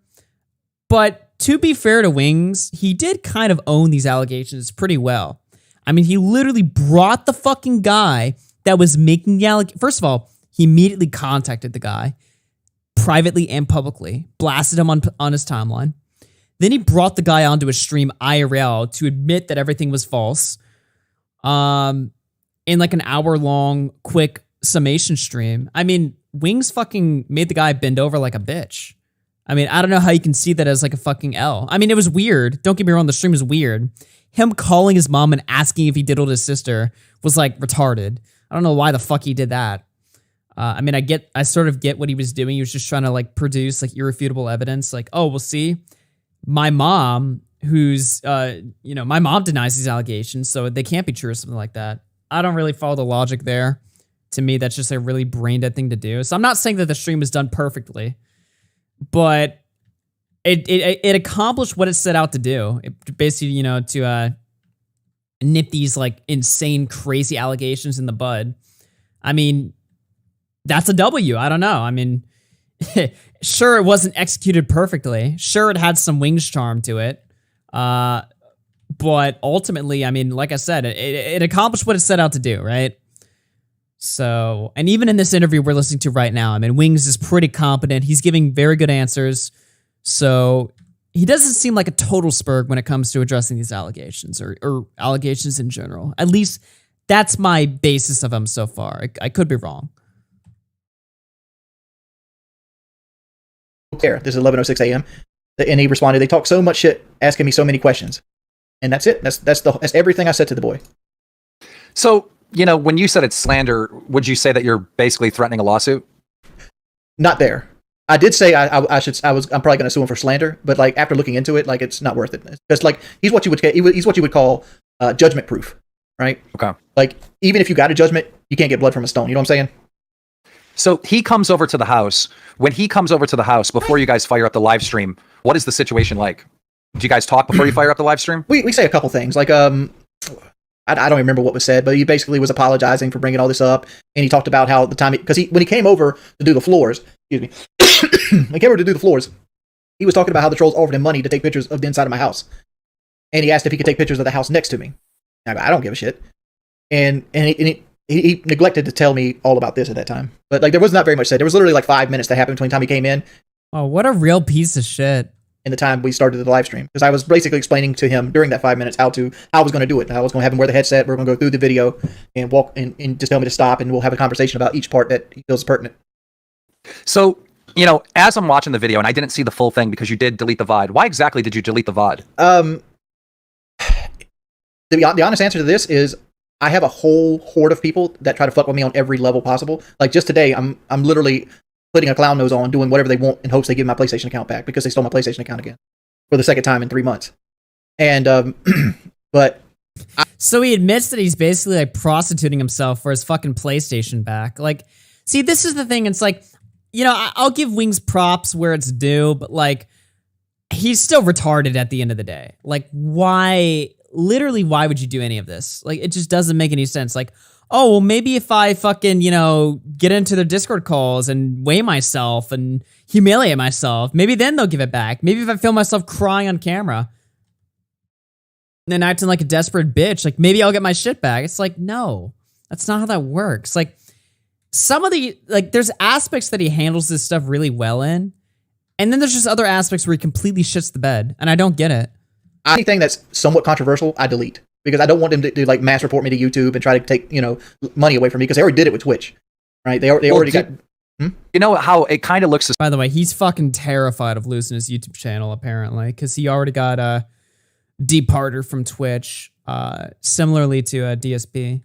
but to be fair to Wings, he did kind of own these allegations pretty well. I mean, he literally brought the fucking guy that was making the allegation. First of all, he immediately contacted the guy privately and publicly, blasted him on his timeline. Then he brought the guy onto a stream IRL to admit that everything was false. In like an hour-long, quick summation stream. I mean, Wings fucking made the guy bend over like a bitch. I mean, I don't know how you can see that as like a fucking L. I mean, it was weird. Don't get me wrong, the stream was weird. Him calling his mom and asking if he diddled his sister was like retarded. I don't know why the fuck he did that. I mean, I sort of get what he was doing. He was just trying to like produce like irrefutable evidence. Like, oh, we'll see. My mom, who's, my mom denies these allegations, so they can't be true or something like that. I don't really follow the logic there. To me, that's just a really brain dead thing to do. So I'm not saying that the stream was done perfectly, but it accomplished what it set out to do. It basically, to nip these like insane, crazy allegations in the bud. I mean, that's a W. I don't know. I mean, sure, it wasn't executed perfectly. Sure, it had some Wings charm to it. But ultimately, I mean, like I said, it accomplished what it set out to do, right? So, and even in this interview we're listening to right now, I mean, Wings is pretty competent. He's giving very good answers. So he doesn't seem like a total spurg when it comes to addressing these allegations or allegations in general. At least that's my basis of him so far. I could be wrong. Care. This is 11:06 a.m. And he responded, "They talk so much shit, asking me so many questions." And that's it. That's everything I said to the boy. So, when you said it's slander, would you say that you're basically threatening a lawsuit? Not there. I did say I'm probably going to sue him for slander, but like after looking into it, like it's not worth it. Because like he's what you would call judgment proof, right? Okay. Like even if you got a judgment, you can't get blood from a stone. You know what I'm saying? So he comes over to the house. When he comes over to the house before you guys fire up the live stream, what is the situation like? Do you guys talk before you fire up the live stream? We say a couple things. Like I don't remember what was said, but he basically was apologizing for bringing all this up, and he talked about how the time because when he came over to do the floors, he came over to do the floors, he was talking about how the trolls offered him money to take pictures of the inside of my house, and he asked if he could take pictures of the house next to me. I don't give a shit, and he neglected to tell me all about this at that time. But like there was not very much said. There was literally like 5 minutes that happened between the time he came in. Oh, what a real piece of shit. In the time we started the live stream, because I was basically explaining to him during that 5 minutes how I was going to do it. I was going to have him wear the headset. We're going to go through the video and walk and just tell me to stop, and we'll have a conversation about each part that he feels pertinent. So, as I'm watching the video, and I didn't see the full thing because you did delete the VOD. Why exactly did you delete the VOD? The honest answer to this is I have a whole horde of people that try to fuck with me on every level possible. Like just today, I'm literally putting a clown nose on, doing whatever they want in hopes they give my PlayStation account back because they stole my PlayStation account again for the second time in 3 months. And, but. So he admits that he's basically like prostituting himself for his fucking PlayStation back. Like, see, this is the thing. It's like, I'll give Wings props where it's due, but like, he's still retarded at the end of the day. Like, why would you do any of this? Like, it just doesn't make any sense. Like, oh, well, maybe if I fucking, get into their Discord calls and weigh myself and humiliate myself, maybe then they'll give it back. Maybe if I film myself crying on camera and then acting like a desperate bitch, like maybe I'll get my shit back. It's like, no, that's not how that works. Like there's aspects that he handles this stuff really well in. And then there's just other aspects where he completely shits the bed. And I don't get it. Anything that's somewhat controversial, I delete. Because I don't want them to like mass report me to YouTube and try to take, money away from me. Because they already did it with Twitch, right? They already got... You know how it kind of looks... By the way, he's fucking terrified of losing his YouTube channel, apparently. Because he already got departed from Twitch, similarly to DSP.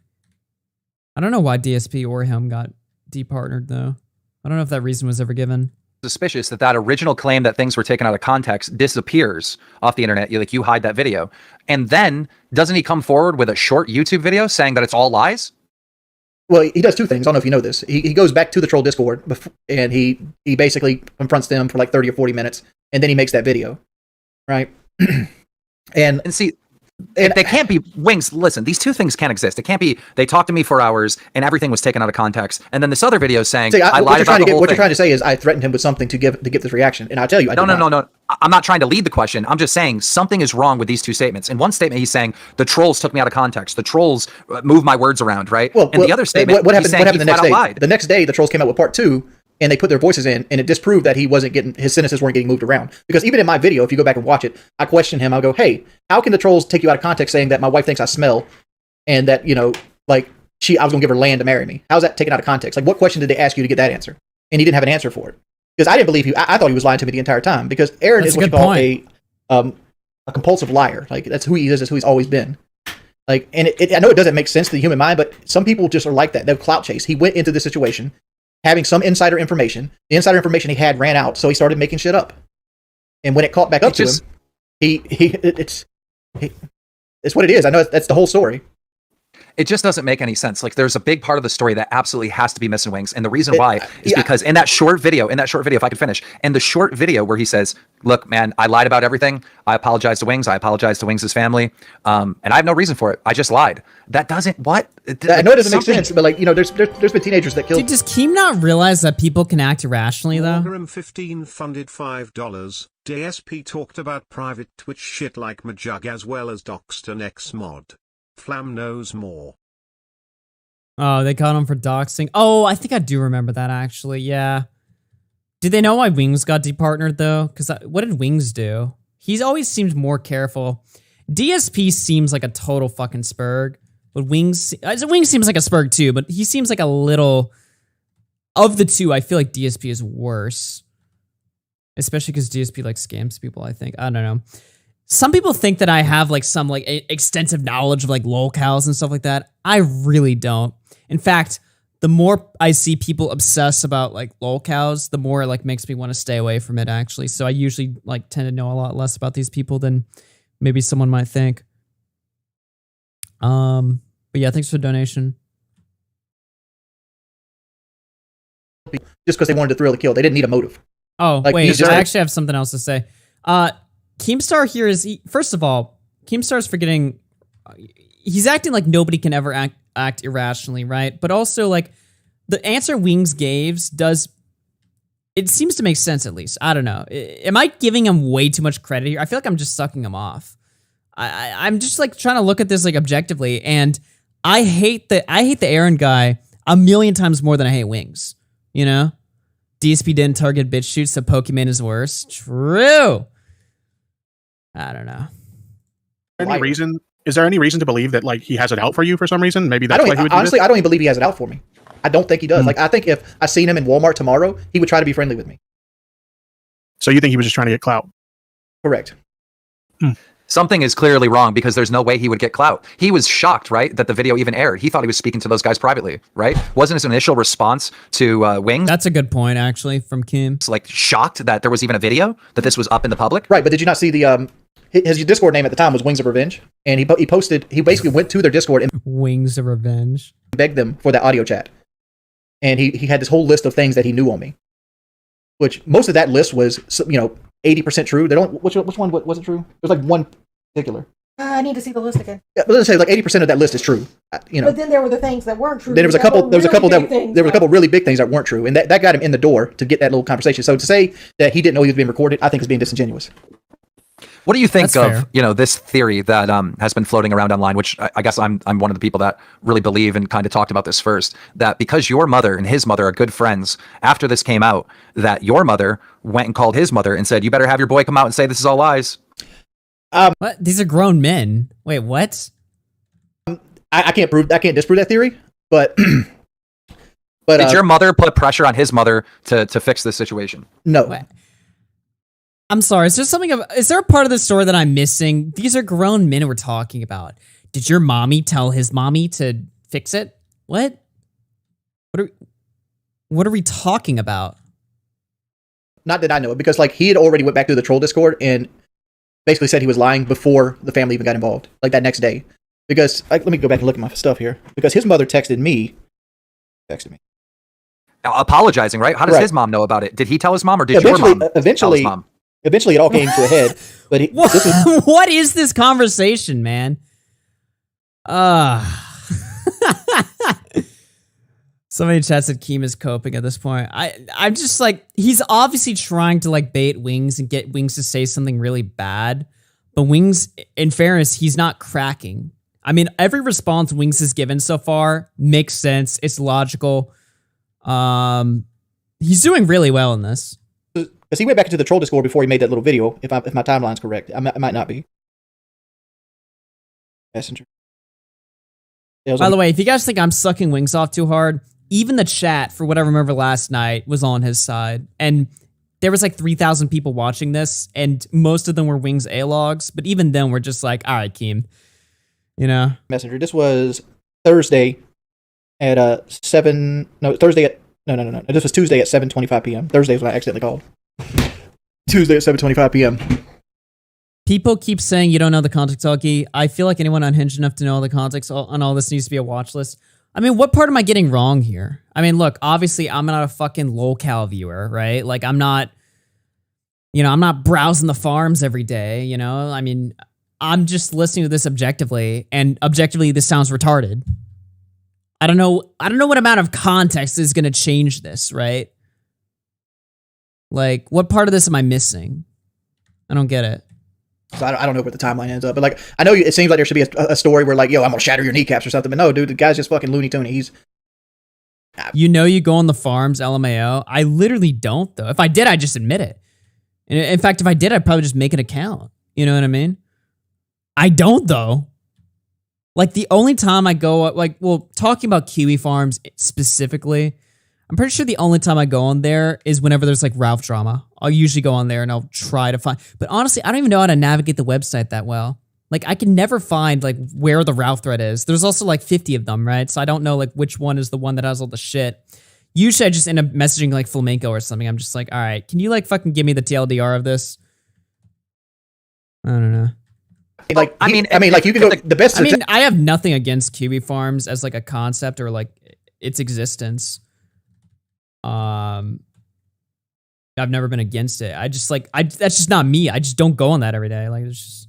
I don't know why DSP or him got departnered though. I don't know if that reason was ever given. Suspicious that original claim that things were taken out of context disappears off the internet. You hide that video, and then doesn't he come forward with a short YouTube video saying that it's all lies? Well, he does two things. I don't know if you know this. He goes back to the troll Discord and he basically confronts them for like 30 or 40 minutes, and then he makes that video, right? and see, they can't be Wings. Listen, these two things can't exist. It can't be they talked to me for hours and everything was taken out of context, and then this other video saying I lied about the whole thing. What you're trying to say is I threatened him with something to get this reaction, and I'll tell you, no. I'm not trying to lead the question. I'm just saying something is wrong with these two statements. In one statement, he's saying the trolls took me out of context. The trolls moved my words around, right? Well, the other statement, what happened the next day? The next day, the trolls came out with part 2, and they put their voices in, and it disproved that his sentences weren't getting moved around. Because even in my video, if you go back and watch it, I question him. I'll go, hey, how can the trolls take you out of context saying that my wife thinks I smell, and that, I was going to give her land to marry me? How's that taken out of context? Like, what question did they ask you to get that answer? And he didn't have an answer for it. Because I didn't believe I thought he was lying to me the entire time. Because Aaron is what you call a compulsive liar. Like, that's who he is. That's who he's always been. Like, and I know it doesn't make sense to the human mind, but some people just are like that. They'll clout chase. He went into this situation having some insider information. The insider information he had ran out, so he started making shit up. And when it caught back up to him, it's what it is. I know that's the whole story. It just doesn't make any sense. Like, there's a big part of the story that absolutely has to be missing, Wings. And the reason why is because in that short video, if I could finish, in the short video where he says, look, man, I lied about everything. I apologize to Wings. I apologize to Wings' family. And I have no reason for it. I just lied. That doesn't, what? I know it doesn't make sense, but there's been teenagers that killed. Does Keem not realize that people can act irrationally though? Wargrim15 funded $5. DSP talked about private Twitch shit like Majug as well as Doxton X mod. Flam knows more. Oh, they caught him for doxing. Oh, I think I do remember that actually. Yeah. Did they know why Wings got departnered though? Because what did Wings do? He's always seemed more careful. DSP seems like a total fucking spurg. But Wings seems like a spurg too, but he seems like a little... Of the two, I feel like DSP is worse. Especially because DSP like scams people, I think. I don't know. Some people think that I have like some like extensive knowledge of like lolcows and stuff like that. I really don't. In fact, the more I see people obsess about like lolcows, the more it like makes me want to stay away from it actually. So I usually like tend to know a lot less about these people than maybe someone might think. But yeah, thanks for the donation. Just because they wanted to thrill the kill, they didn't need a motive. Oh, like, wait, I actually have something else to say. Keemstar here is, first of all, Keemstar's forgetting, he's acting like nobody can ever act irrationally, right? But also, like, the answer Wings gave it seems to make sense at least. I don't know. Am I giving him way too much credit here? I feel like I'm just sucking him off. I'm just, like, trying to look at this, like, objectively, and I hate the Aaron guy a million times more than I hate Wings, you know? DSP didn't target bitch shoots, so Pokemon is worse. True. I don't know. Is there any reason to believe that like he has it out for you for some reason? Maybe that's why he would honestly, do this? I don't even believe he has it out for me. I don't think he does. Like, I think if I seen him in Walmart tomorrow, he would try to be friendly with me. So you think he was just trying to get clout? Correct. Something is clearly wrong because there's no way he would get clout. He was shocked, right, that the video even aired. He thought he was speaking to those guys privately, right? Wasn't his initial response to Wings? That's a good point, actually, from Kim. Like, shocked that there was even a video, that this was up in the public? Right, but did you not see the... His Discord name at the time was Wings of Revenge, and he basically went to their Discord and Wings of Revenge begged them for that audio chat, and he had this whole list of things that he knew on me, which most of that list was 80% true. They don't which one wasn't true? It was like one particular. I need to see the list again. Yeah, but let's say like 80% of that list is true. But then there were the things that weren't true. There was a couple really big things that weren't true, and that got him in the door to get that little conversation. So to say that he didn't know he was being recorded, I think is being disingenuous. What do you think of this theory that has been floating around online, which I guess I'm one of the people that really believe and kind of talked about this first, that because your mother and his mother are good friends, after this came out, that your mother went and called his mother and said, you better have your boy come out and say this is all lies? What? These are grown men. Wait, what? I can't disprove that theory, but did your mother put pressure on his mother to fix this situation? No. What? I'm sorry. Is there a part of the story that I'm missing? These are grown men we're talking about. Did your mommy tell his mommy to fix it? What? What are we talking about? Not that I know, because like he had already went back to the troll Discord and basically said he was lying before the family even got involved, like that next day. Because let me go back and look at my stuff here. Because his mother texted me. Apologizing, right? How does his mom know about it? Did he tell his mom, or did your mom tell his mom? Eventually, it all came to a head. But what is this conversation, man? Somebody in chat said Keem is coping at this point. I'm just like, he's obviously trying to like bait Wings and get Wings to say something really bad. But Wings, in fairness, he's not cracking. I mean, every response Wings has given so far makes sense. It's logical. He's doing really well in this. Because he went back into the troll Discord before he made that little video, if my timeline's correct. It might not be. Messenger. By the way, if you guys think I'm sucking Wings off too hard, even the chat, for what I remember last night, was on his side. And there was like 3,000 people watching this, and most of them were Wings A-logs, but even then we're just like, all right, Keem. You know? Messenger. This was Thursday at This was Tuesday at 7:25 p.m. Thursday is when I accidentally called. Tuesday at 7:25 p.m. People keep saying you don't know the context, Augie. I feel like anyone unhinged enough to know the context on all this needs to be a watch list. I mean, what part am I getting wrong here? I mean, look, obviously I'm not a fucking lolcow viewer, right? Like I'm not browsing the farms every day, you know? I mean, I'm just listening to this objectively, and objectively this sounds retarded. I don't know what amount of context is going to change this, right? Like, what part of this am I missing? I don't get it. So I don't know where the timeline ends up, but like I know it seems like there should be a story where like, yo, I'm gonna shatter your kneecaps or something, but no, dude, the guy's just fucking Looney Tunes. You go on the farms, LMAO. I literally don't though. If I did, I'd just admit it. And in fact, if I did, I'd probably just make an account. You know what I mean? I don't though. Like the only time I go, talking about Kiwi Farms specifically, I'm pretty sure the only time I go on there is whenever there's like Ralph drama. I'll usually go on there and I'll try to find, but honestly, I don't even know how to navigate the website that well. Like I can never find like where the Ralph thread is. There's also like 50 of them, right? So I don't know like which one is the one that has all the shit. Usually I just end up messaging like Flamenco or something. I'm just like, all right, can you like fucking give me the TLDR of this? I don't know. Like, I mean, like you can go the best. I mean, I have nothing against Kiwi Farms as like a concept or like its existence. I've never been against it. I just like, that's just not me. I just don't go on that every day. Like, it's just,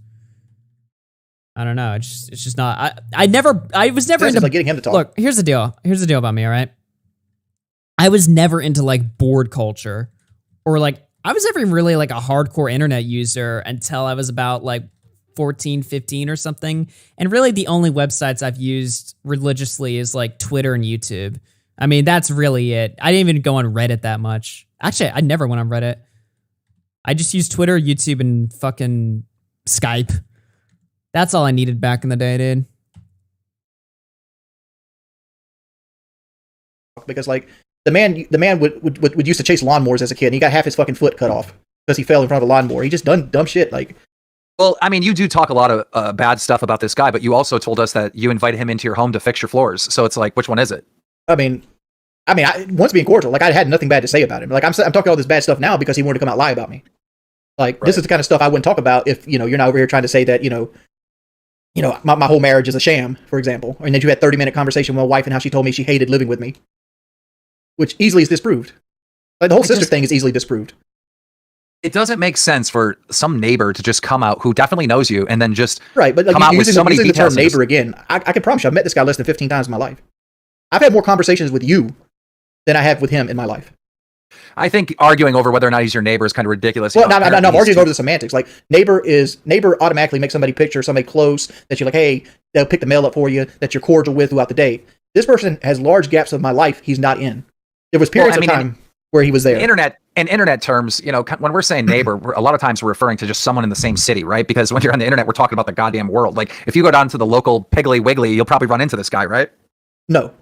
I don't know. It's just not, I was never into like getting him to talk. Look, here's the deal. Here's the deal about me, all right? I was never into like board culture or like, I was never really like a hardcore internet user until I was about like 14, 15 or something. And really the only websites I've used religiously is like Twitter and YouTube. I mean, that's really it. I didn't even go on Reddit that much. Actually, I never went on Reddit. I just used Twitter, YouTube, and fucking Skype. That's all I needed back in the day, dude. Because like the man would used to chase lawnmowers as a kid, and he got half his fucking foot cut off because he fell in front of a lawnmower. He just done dumb shit. Like, well, I mean, you do talk a lot of bad stuff about this guy, but you also told us that you invited him into your home to fix your floors. So it's like, which one is it? I mean, once being cordial, like I had nothing bad to say about him. Like I'm talking all this bad stuff now because he wanted to come out and lie about me. Like This is the kind of stuff I wouldn't talk about if you're not over here trying to say that my whole marriage is a sham, for example, and that you had 30-minute conversation with my wife and how she told me she hated living with me, which easily is disproved. Like the whole sister thing is easily disproved. It doesn't make sense for some neighbor to just come out who definitely knows you and then just right, but like, come out with so many using details. The term neighbor again, I can promise you, I've met this guy less than 15 times in my life. I've had more conversations with you than I have with him in my life. I think arguing over whether or not he's your neighbor is kind of ridiculous. Well, I'm arguing over the semantics. Like neighbor automatically makes somebody picture somebody close that you're like, hey, they'll pick the mail up for you, that you're cordial with throughout the day. This person has large gaps of my life he's not in. There was periods of time where he was there. In internet terms, when we're saying neighbor, a lot of times we're referring to just someone in the same city, right? Because when you're on the internet, we're talking about the goddamn world. Like if you go down to the local Piggly Wiggly, you'll probably run into this guy, right? No.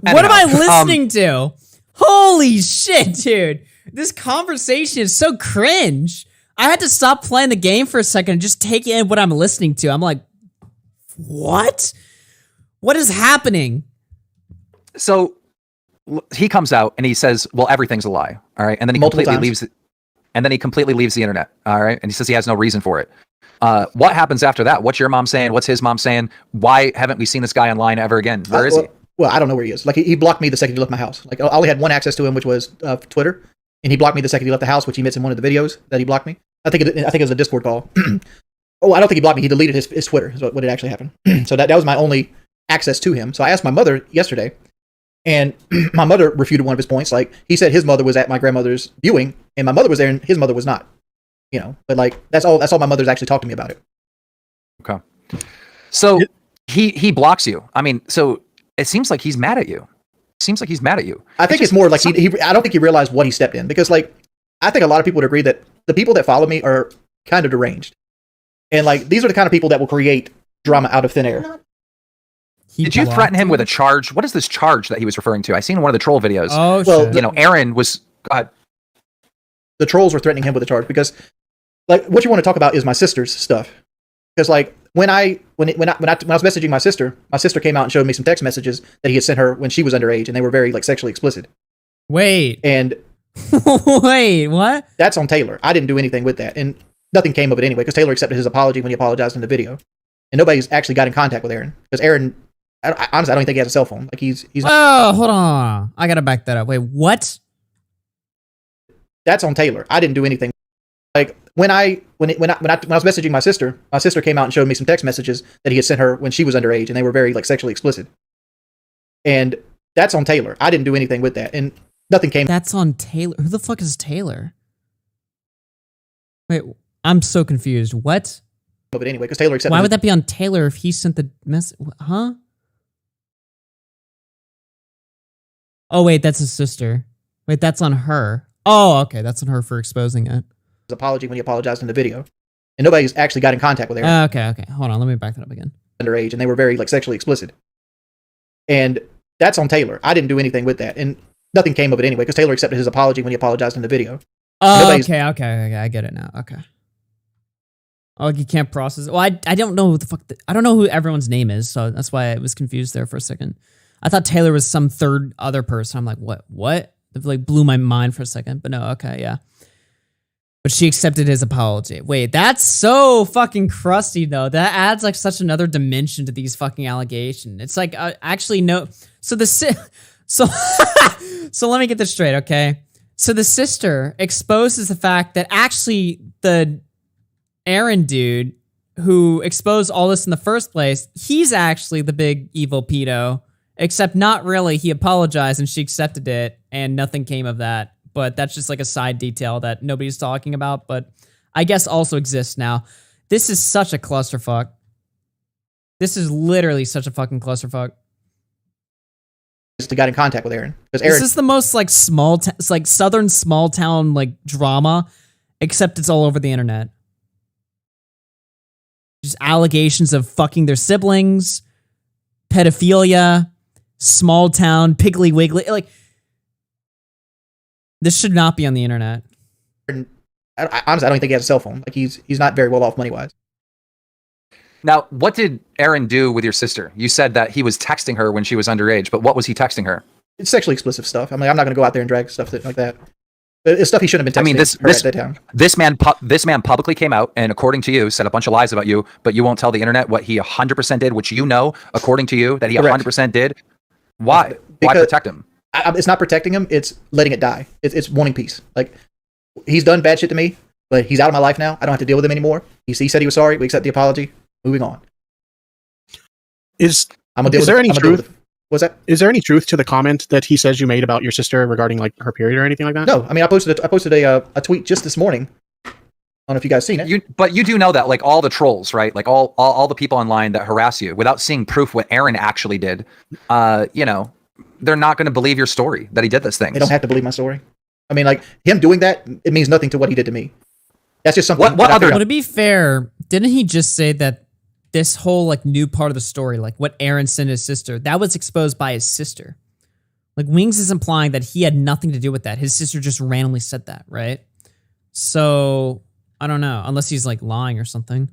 What am I listening to? Holy shit, dude. This conversation is so cringe. I had to stop playing the game for a second and just take in what I'm listening to. I'm like, what? What is happening? So he comes out and he says, well, everything's a lie. All right. And then he completely leaves the internet. All right. And he says he has no reason for it. What happens after that? What's your mom saying? What's his mom saying? Why haven't we seen this guy online ever again? Where is he? Well, I don't know where he is. Like he blocked me the second he left my house. Like I only had one access to him, which was Twitter, and he blocked me the second he left the house, which he admits in one of the videos that he blocked me. I think it was a Discord call. Oh, I don't think he blocked me. He deleted his Twitter. Is what had actually happened. So that was my only access to him. So I asked my mother yesterday, and my mother refuted one of his points. Like he said, his mother was at my grandmother's viewing, and my mother was there, and his mother was not. You know, but like that's all my mother's actually talked to me about it. Okay. So he blocks you. I mean, so it seems like he's mad at you. I think it's more like I don't think he realized what he stepped in, because like I think a lot of people would agree that the people that follow me are kind of deranged, and like these are the kind of people that will create drama out of thin air. Did you threaten him with a charge? What is this charge that he was referring to? I seen one of the troll videos. Oh, well, you know, Aaron was. The trolls were threatening him with a charge because, like, what you want to talk about is my sister's stuff. Because like when I was messaging my sister came out and showed me some text messages that he had sent her when she was underage, and they were very like sexually explicit. Wait. And wait, what? That's on Taylor. I didn't do anything with that, and nothing came of it anyway, because Taylor accepted his apology when he apologized in the video, and nobody's actually got in contact with Aaron, because Aaron, honestly, I don't think he has a cell phone. Like he's. Oh, hold on. I gotta back that up. Wait, what? That's on Taylor. I didn't do anything. Like when I was messaging my sister came out and showed me some text messages that he had sent her when she was underage, and they were very like sexually explicit. And that's on Taylor. I didn't do anything with that, and nothing came. That's on Taylor. Who the fuck is Taylor? Wait, I'm so confused. What? But anyway, because Taylor accepted. Why would that be on Taylor if he sent the message? Huh? Oh wait, that's his sister. Wait, that's on her. Oh, okay, that's on her for exposing it. His apology when he apologized in the video, and nobody's actually got in contact with Aaron. Okay. Hold on, let me back that up again. Underage, and they were very like sexually explicit. And that's on Taylor. I didn't do anything with that, and nothing came of it anyway, because Taylor accepted his apology when he apologized in the video. Oh, okay, I get it now. Okay. Oh, you can't process it. Well, I don't know who the fuck. I don't know who everyone's name is, so that's why I was confused there for a second. I thought Taylor was some third other person. I'm like, what? It like blew my mind for a second, but no, okay, yeah. But she accepted his apology. Wait, that's so fucking crusty, though. That adds like such another dimension to these fucking allegations. It's like actually no. So so let me get this straight, okay? So the sister exposes the fact that actually the Aaron dude who exposed all this in the first place, he's actually the big evil pedo. Except not really. He apologized and she accepted it, and nothing came of that. But that's just like a side detail that nobody's talking about, but I guess also exists now. This is such a clusterfuck. This is literally such a fucking clusterfuck. Just got in contact with Aaron. This is the most like it's like southern small town like drama, except it's all over the internet. Just allegations of fucking their siblings, pedophilia, small town, piggly wiggly, like. This should not be on the internet. Honestly, I don't think he has a cell phone. Like he's not very well off money wise. Now, what did Aaron do with your sister? You said that he was texting her when she was underage, but what was he texting her? It's sexually explicit stuff. I mean, I'm not going to go out there and drag stuff like that. It's stuff he shouldn't have been texting. I mean, this man publicly came out and, according to you, said a bunch of lies about you, but you won't tell the internet what he 100% did, which you know, according to you, that he 100% did. Why? Why protect him? It's not protecting him. It's letting it die. It's wanting peace. Like he's done bad shit to me, but he's out of my life now. I don't have to deal with him anymore. He said he was sorry. We accept the apology. Moving on. Is there any truth? What's that? Is there any truth to the comment that he says you made about your sister regarding like her period or anything like that? No. I mean, I posted a tweet just this morning. I don't know if you guys seen it. But you do know that like all the trolls, right? Like all the people online that harass you without seeing proof what Aaron actually did, you know. They're not going to believe your story that he did this thing. They don't have to believe my story. I mean, like him doing that, it means nothing to what he did to me. That's just something. But to be fair, didn't he just say that this whole like new part of the story, like what Aaron sent his sister, that was exposed by his sister? Like, Wings is implying that he had nothing to do with that. His sister just randomly said that, right? So, I don't know. Unless he's, like, lying or something.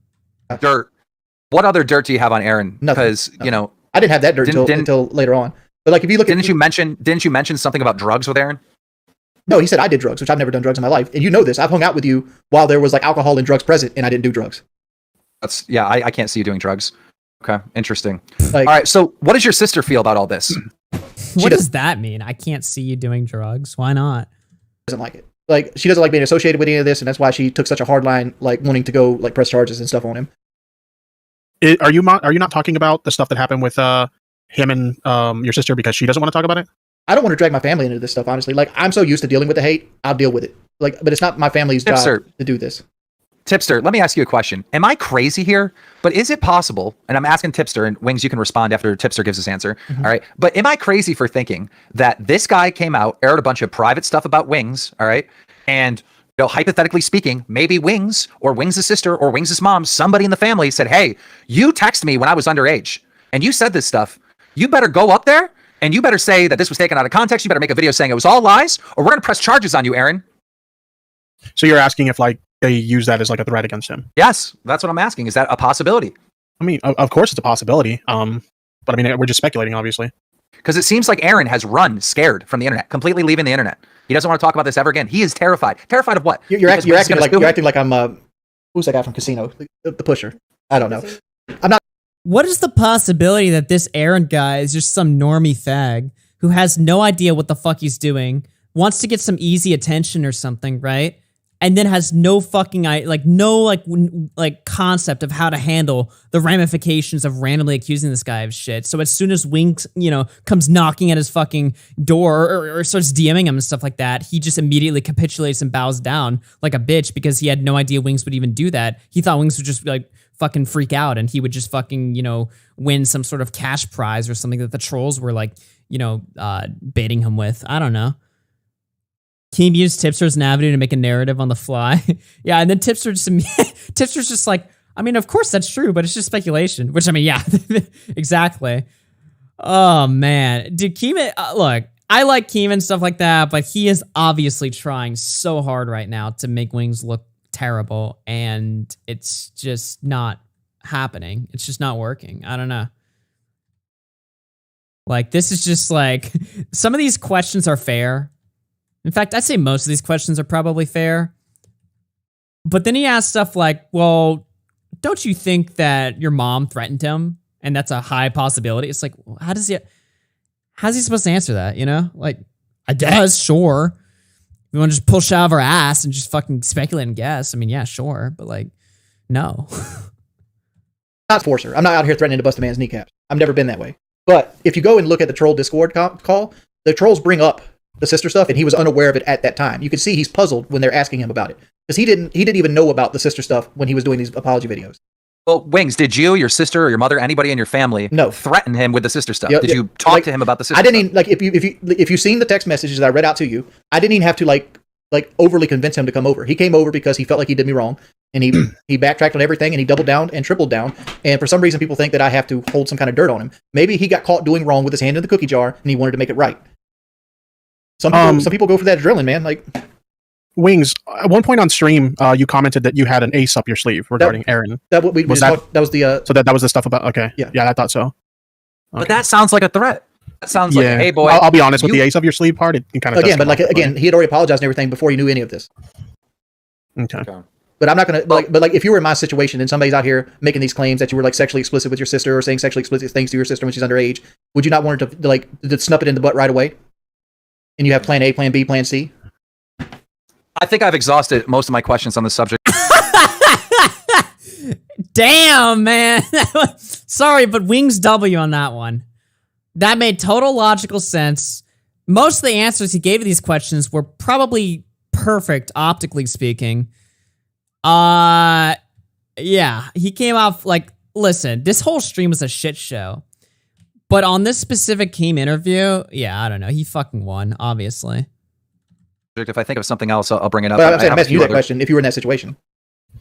Dirt. What other dirt do you have on Aaron? Because, you know... I didn't have that dirt until later on. But, like, if you look didn't you mention something about drugs with Aaron? No, he said I did drugs, which I've never done drugs in my life. And you know this. I've hung out with you while there was, like, alcohol and drugs present, and I didn't do drugs. Yeah, I can't see you doing drugs. Okay, interesting. Like, all right, so what does your sister feel about all this? What does that mean? I can't see you doing drugs. Why not? Doesn't like it. Like, she doesn't like being associated with any of this, and that's why she took such a hard line, like, wanting to go, like, press charges and stuff on him. Are you not talking about the stuff that happened with him and your sister because she doesn't want to talk about it? I don't want to drag my family into this stuff, honestly. Like, I'm so used to dealing with the hate, I'll deal with it. Like, but it's not my family's job to do this. Tipster, let me ask you a question. Am I crazy here? But is it possible, and I'm asking Tipster, and Wings, you can respond after Tipster gives his answer, all right? But am I crazy for thinking that this guy came out, aired a bunch of private stuff about Wings, all right? And, you know, hypothetically speaking, maybe Wings or Wings' sister or Wings' mom, somebody in the family said, hey, you texted me when I was underage, and you said this stuff. You better go up there, and you better say that this was taken out of context. You better make a video saying it was all lies, or we're going to press charges on you, Aaron. So you're asking if, like, they use that as, like, a threat against him? Yes, that's what I'm asking. Is that a possibility? I mean, of course it's a possibility. But I mean, we're just speculating, obviously. Because it seems like Aaron has run scared from the internet, completely leaving the internet. He doesn't want to talk about this ever again. He is terrified. Terrified of what? You're acting like I'm who's that guy from Casino? The pusher. I don't know. I'm not. What is the possibility that this Aaron guy is just some normie fag who has no idea what the fuck he's doing, wants to get some easy attention or something, right? And then has no fucking concept of how to handle the ramifications of randomly accusing this guy of shit. So as soon as Wings, comes knocking at his fucking door or starts DMing him and stuff like that, he just immediately capitulates and bows down like a bitch because he had no idea Wings would even do that. He thought Wings would just like fucking freak out and he would just fucking, win some sort of cash prize or something that the trolls were like, baiting him with. I don't know. Keem used Tipster as an avenue to make a narrative on the fly. Yeah, and then Tipster's just like, I mean, of course that's true, but it's just speculation. Which, I mean, yeah, exactly. Oh, man. Dude, Keeman, look, I like Keeman and stuff like that, but he is obviously trying so hard right now to make Wings look terrible, and it's just not happening. It's just not working. I don't know. Like, this is just like, some of these questions are fair. In fact, I'd say most of these questions are probably fair. But then he asks stuff like, well, don't you think that your mom threatened him? And that's a high possibility. It's like, well, how's he supposed to answer that, Like, I guess, sure. We want to just pull shit out of our ass and just fucking speculate and guess. I mean, yeah, sure. But, like, no. Not force her. I'm not out here threatening to bust a man's kneecaps. I've never been that way. But if you go and look at the troll Discord call, the trolls bring up the sister stuff, and he was unaware of it at that time. You can see he's puzzled when they're asking him about it because he didn't even know about the sister stuff when he was doing these apology videos. Well, Wings, did you, your sister, or your mother, anybody in your family, threaten him with the sister stuff? Did you talk to him about the sister? I didn't even, like, if you've seen the text messages that I read out to you, I didn't even have to like overly convince him to come over. He came over because he felt like he did me wrong, and he backtracked on everything, and he doubled down and tripled down. And for some reason, people think that I have to hold some kind of dirt on him. Maybe he got caught doing wrong with his hand in the cookie jar, and he wanted to make it right. Some people go for that adrenaline, man. Like, Wings, at one point on stream, you commented that you had an ace up your sleeve regarding Aaron. That was the so that was the stuff about. Okay, yeah, I thought so. Okay. But that sounds like a threat. That sounds like, hey boy. I'll be honest with the ace of your sleeve part. It kind of again, he had already apologized and everything before he knew any of this. Okay. But I'm not gonna but if you were in my situation and somebody's out here making these claims that you were like sexually explicit with your sister or saying sexually explicit things to your sister when she's underage, would you not want her to snuff it in the butt right away? And you have plan A, plan B, plan C? I think I've exhausted most of my questions on the subject. Damn, man. Sorry, but Wings W on that one. That made total logical sense. Most of the answers he gave to these questions were probably perfect, optically speaking. Yeah, he came off like, listen, this whole stream was a shit show. But on this specific Keem interview, yeah, I don't know. He fucking won, obviously. If I think of something else, I'll bring it up. I'm asking you that question if you were in that situation.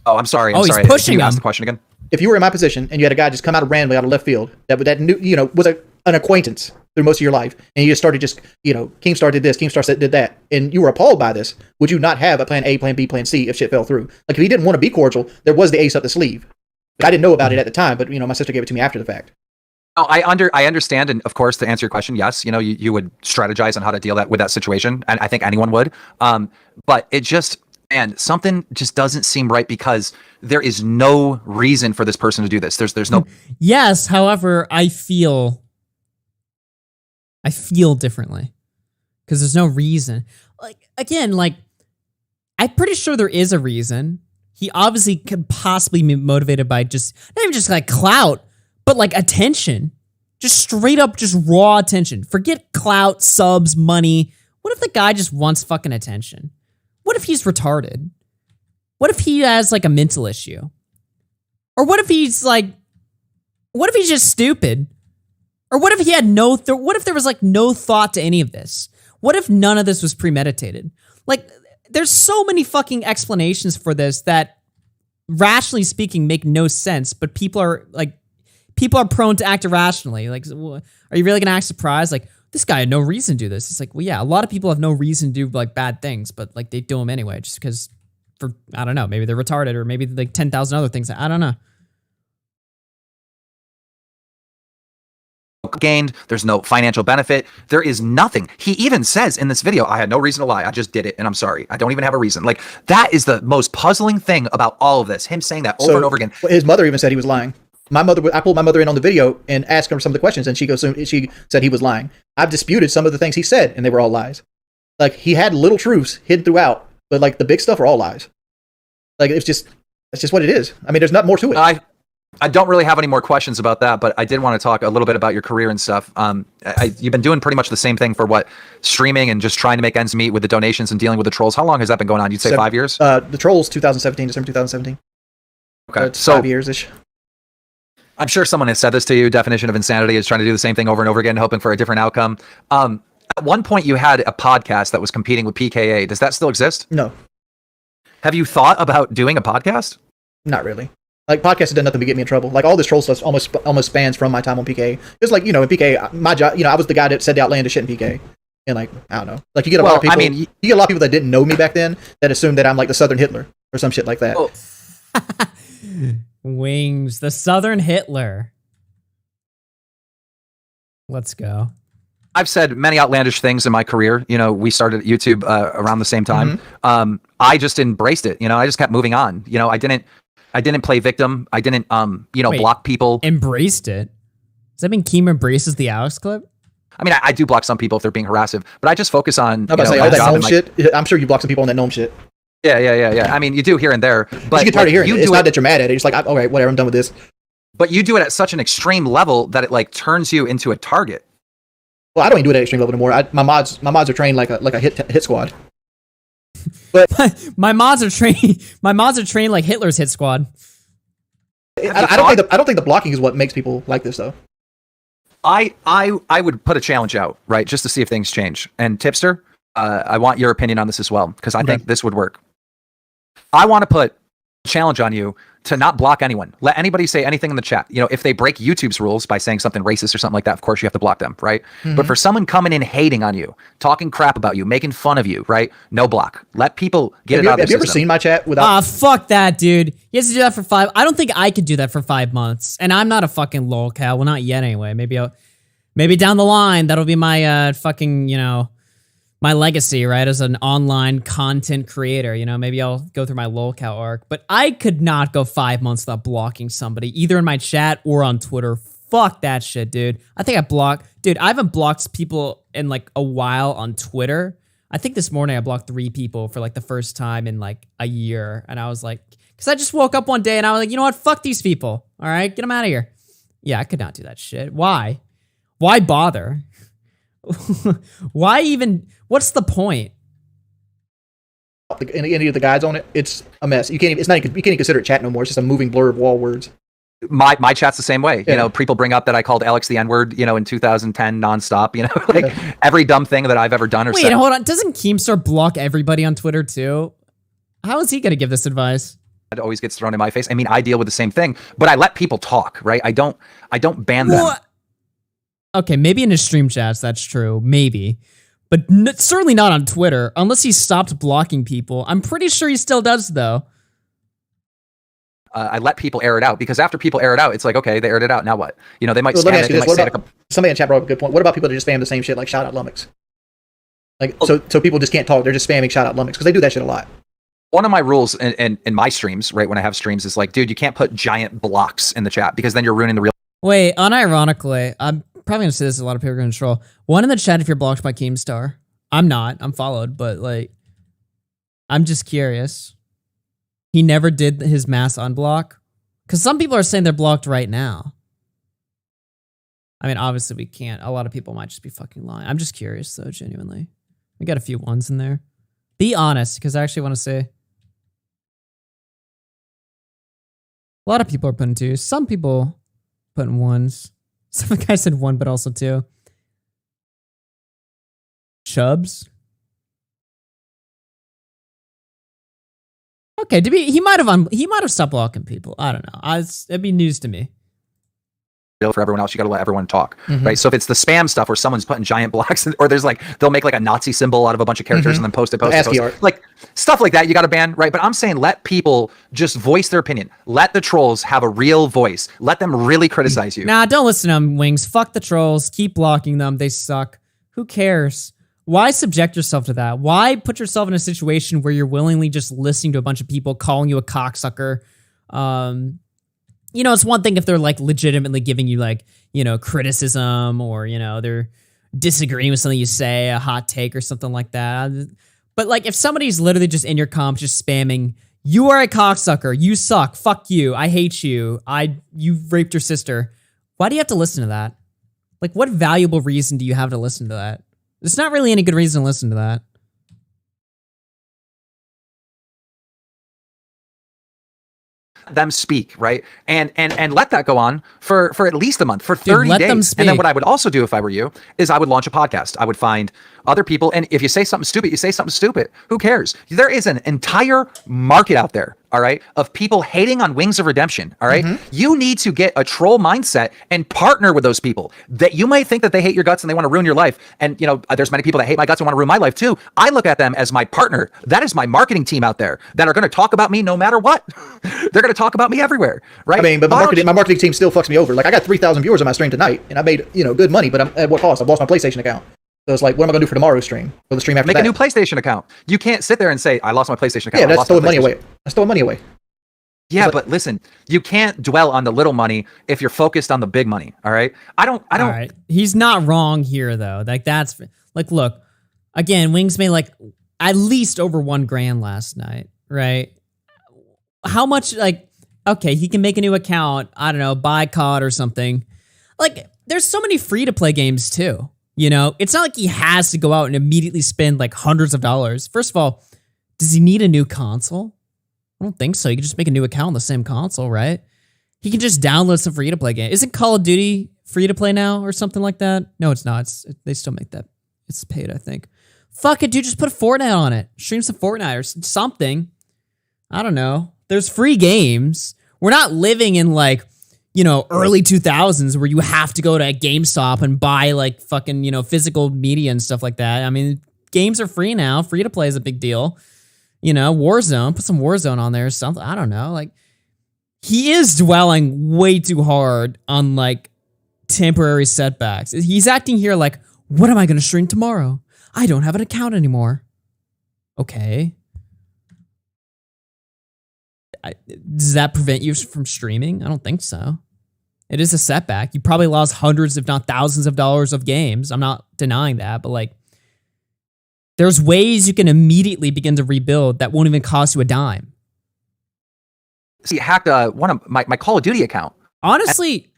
Oh, I'm sorry. He's pushing him. Ask the question again. If you were in my position and you had a guy just come out randomly out of left field that was an acquaintance, through most of your life, and you just started Keemstar did this, Keemstar did that, and you were appalled by this, would you not have a plan A, plan B, plan C if shit fell through? Like, if he didn't want to be cordial, there was the ace up the sleeve. But I didn't know about it at the time, but, my sister gave it to me after the fact. Oh, I understand, and of course, to answer your question, yes, you would strategize on how to deal with that situation, and I think anyone would. But it just, man, something just doesn't seem right because there is no reason for this person to do this. There's no. Yes, however, I feel differently because there's no reason. Like, again, like, I'm pretty sure there is a reason. He obviously could possibly be motivated by just not even just like clout, but like attention, just straight up, just raw attention. Forget clout, subs, money. What if the guy just wants fucking attention? What if he's retarded? What if he has like a mental issue? Or what if he's just stupid? Or what if he had what if there was like no thought to any of this? What if none of this was premeditated? Like, there's so many fucking explanations for this that, rationally speaking, make no sense, but people are prone to act irrationally. Like, are you really gonna act surprised? Like, this guy had no reason to do this. It's like, well, yeah, a lot of people have no reason to do like bad things, but like they do them anyway, just because I don't know, maybe they're retarded or maybe like 10,000 other things. I don't know. Gained, there's no financial benefit, there is nothing. He even says in this video, I had no reason to lie, I just did it and I'm sorry, I don't even have a reason. Like, that is the most puzzling thing about all of this, him saying that over and over again. His mother even said he was lying. I pulled my mother in on the video and asked her some of the questions, and she said he was lying. I've disputed some of the things he said, and they were all lies. Like, he had little truths hidden throughout, but like the big stuff are all lies. Like, that's just what it is. I mean, there's not more to it. I don't really have any more questions about that, but I did want to talk a little bit about your career and stuff. You've been doing pretty much the same thing for streaming and just trying to make ends meet with the donations and dealing with the trolls. How long has that been going on? You'd say 5 years? The trolls, 2017, December 2017. Okay, so 5 years-ish. I'm sure someone has said this to you. Definition of insanity is trying to do the same thing over and over again, hoping for a different outcome. At one point, you had a podcast that was competing with PKA. Does that still exist? No. Have you thought about doing a podcast? Not really. Like, podcasts have done nothing to get me in trouble. Like, all this troll stuff almost spans from my time on PK. It's like, in PK, my job, I was the guy that said the outlandish shit in PK. And like, I don't know. Like, you get a lot of people. You get a lot of people that didn't know me back then that assume that I'm like the Southern Hitler or some shit like that. Oh. Wings, the Southern Hitler. Let's go. I've said many outlandish things in my career. We started YouTube around the same time. Mm-hmm. I just embraced it. I just kept moving on. I didn't play victim. I didn't, Wait, block people. Embraced it? Does that mean Keem embraces the Alex clip? I mean, I do block some people if they're being harassive, but I just focus on. I'm about to say, all that gnome shit. I'm sure you block some people on that gnome shit. Yeah. I mean, you do here and there, but you get tired of hearing it. It's not that you're mad at it. It's like, all right, whatever, I'm done with this. But you do it at such an extreme level that it like turns you into a target. Well, I don't even do it at extreme level anymore. My mods are trained like a hit squad. But my mods are trained like Hitler's hit squad. I don't think the blocking is what makes people like this though. I would put a challenge out, right, just to see if things change. And Tipster, I want your opinion on this as well, because I think this would work. I want to put a challenge on you to not block anyone. Let anybody say anything in the chat. If they break YouTube's rules by saying something racist or something like that, of course you have to block them, right? Mm-hmm. But for someone coming in hating on you, talking crap about you, making fun of you, right? No block. Let people get it out of their system. Have you ever seen my chat without... fuck that, dude. He has to do that for 5... I don't think I could do that for 5 months. And I'm not a fucking lolcow. Well, not yet anyway. Maybe down the line, that'll be my fucking, my legacy, right, as an online content creator. Maybe I'll go through my lolcow arc, but I could not go 5 months without blocking somebody, either in my chat or on Twitter. Fuck that shit, dude. I haven't blocked people in like a while on Twitter. I think this morning I blocked 3 people for like the first time in like a year, and I was like, because I just woke up one day and I was like, you know what, fuck these people. All right, get them out of here. Yeah, I could not do that shit. Why bother? Why even? What's the point? Any of the guides on it, it's a mess. You can't even consider it chat no more. It's just a moving blur of wall words. My chat's the same way. Yeah. People bring up that I called Alex the N-word, in 2010 nonstop. Every dumb thing that I've ever done or said. Wait, hold on. Doesn't Keemstar block everybody on Twitter too? How is he going to give this advice? It always gets thrown in my face. I mean, I deal with the same thing, but I let people talk, right? I don't ban them. Okay, maybe in his stream chats, that's true. Maybe. But certainly not on Twitter, unless he stopped blocking people. I'm pretty sure he still does, though. I let people air it out, because after people air it out, it's like, okay, they aired it out. Now what? You know, they might. Well, let me ask you this: somebody in chat brought up a good point. What about people that just spam the same shit like shout out Lummox? Like, so people just can't talk. They're just spamming shout out Lummox because they do that shit a lot. One of my rules in my streams, right, when I have streams, is like, dude, you can't put giant blocks in the chat because then you're ruining the real. Wait, unironically, I'm probably gonna say this. A lot of people are gonna troll. One in the chat if you're blocked by Keemstar. I'm not. I'm followed, but like, I'm just curious. He never did his mass unblock. Because some people are saying they're blocked right now. I mean, obviously we can't. A lot of people might just be fucking lying. I'm just curious, though, genuinely. We got a few ones in there. Be honest, because I actually want to say... A lot of people are putting 2s. Some people putting 1s. Some guys said 1, but also 2. Chubbs. Okay, he might have stopped blocking people. I don't know. It'd be news to me. For everyone else, you got to let everyone talk, right? So if it's the spam stuff where someone's putting giant blocks, or there's like they'll make like a Nazi symbol out of a bunch of characters and then post it, like stuff like that, you got to ban, right? But I'm saying let people just voice their opinion. Let the trolls have a real voice. Let them really criticize you. Nah, don't listen to them, Wings. Fuck the trolls. Keep blocking them. They suck. Who cares? Why subject yourself to that? Why put yourself in a situation where you're willingly just listening to a bunch of people calling you a cocksucker? You know, it's one thing if they're like legitimately giving you like, you know, criticism or, you know, they're disagreeing with something you say, a hot take or something like that. But like if somebody's literally just in your comms just spamming, you are a cocksucker, you suck, fuck you, I hate you, you raped your sister. Why do you have to listen to that? Like what valuable reason do you have to listen to that? There's not really any good reason to listen to that. Them speak, right? And let that go on for at least a month, for 30 days. And then what I would also do if I were you is I would launch a podcast. I would find other people, and if you say something stupid, you say something stupid. Who cares? There is an entire market out there, all right, of people hating on Wings of Redemption, all right? You need to get a troll mindset and partner with those people that you might think that they hate your guts and they want to ruin your life. And, you know, there's many people that hate my guts and want to ruin my life too. I look at them as my partner. That is my marketing team out there that are going to talk about me no matter what. They're going to talk about me everywhere, right? I mean, but my marketing team still fucks me over. Like I got 3,000 viewers on my stream tonight and I made, you know, good money, but at what cost? I've lost my PlayStation account. So it's like, what am I going to do for tomorrow's stream? Or the stream after that? Make a new PlayStation account. You can't sit there and say, I lost my PlayStation account. Yeah, that's throwing money away. That's throwing money away. Yeah, but listen, you can't dwell on the little money if you're focused on the big money, all right? I don't. All right. He's not wrong here, though. Like, that's, like, look, again, Wings made, like, at least over $1,000 last night, right? How much, like, okay, he can make a new account, I don't know, buy COD or something. Like, there's so many free-to-play games, too. You know, it's not like he has to go out and immediately spend like hundreds of dollars. First of all, does he need a new console? I don't think so. You can just make a new account on the same console, right? He can just download some free-to-play game. Isn't Call of Duty free-to-play now or something like that? No, it's not. They still make that. It's paid, I think. Fuck it, dude. Just put Fortnite on it. Stream some Fortnite or something. I don't know. There's free games. We're not living in like, you know, early 2000s where you have to go to a GameStop and buy like fucking, you know, physical media and stuff like that. I mean, games are free now. Free to play is a big deal. You know, Warzone, put some Warzone on there or something. I don't know. Like, he is dwelling way too hard on like temporary setbacks. He's acting here like, what am I going to stream tomorrow? I don't have an account anymore. Okay. Does that prevent you from streaming? I don't think so. It is a setback. You probably lost hundreds, if not thousands of dollars of games. I'm not denying that, but like, there's ways you can immediately begin to rebuild that won't even cost you a dime. See, hacked one of my Call of Duty account. Honestly,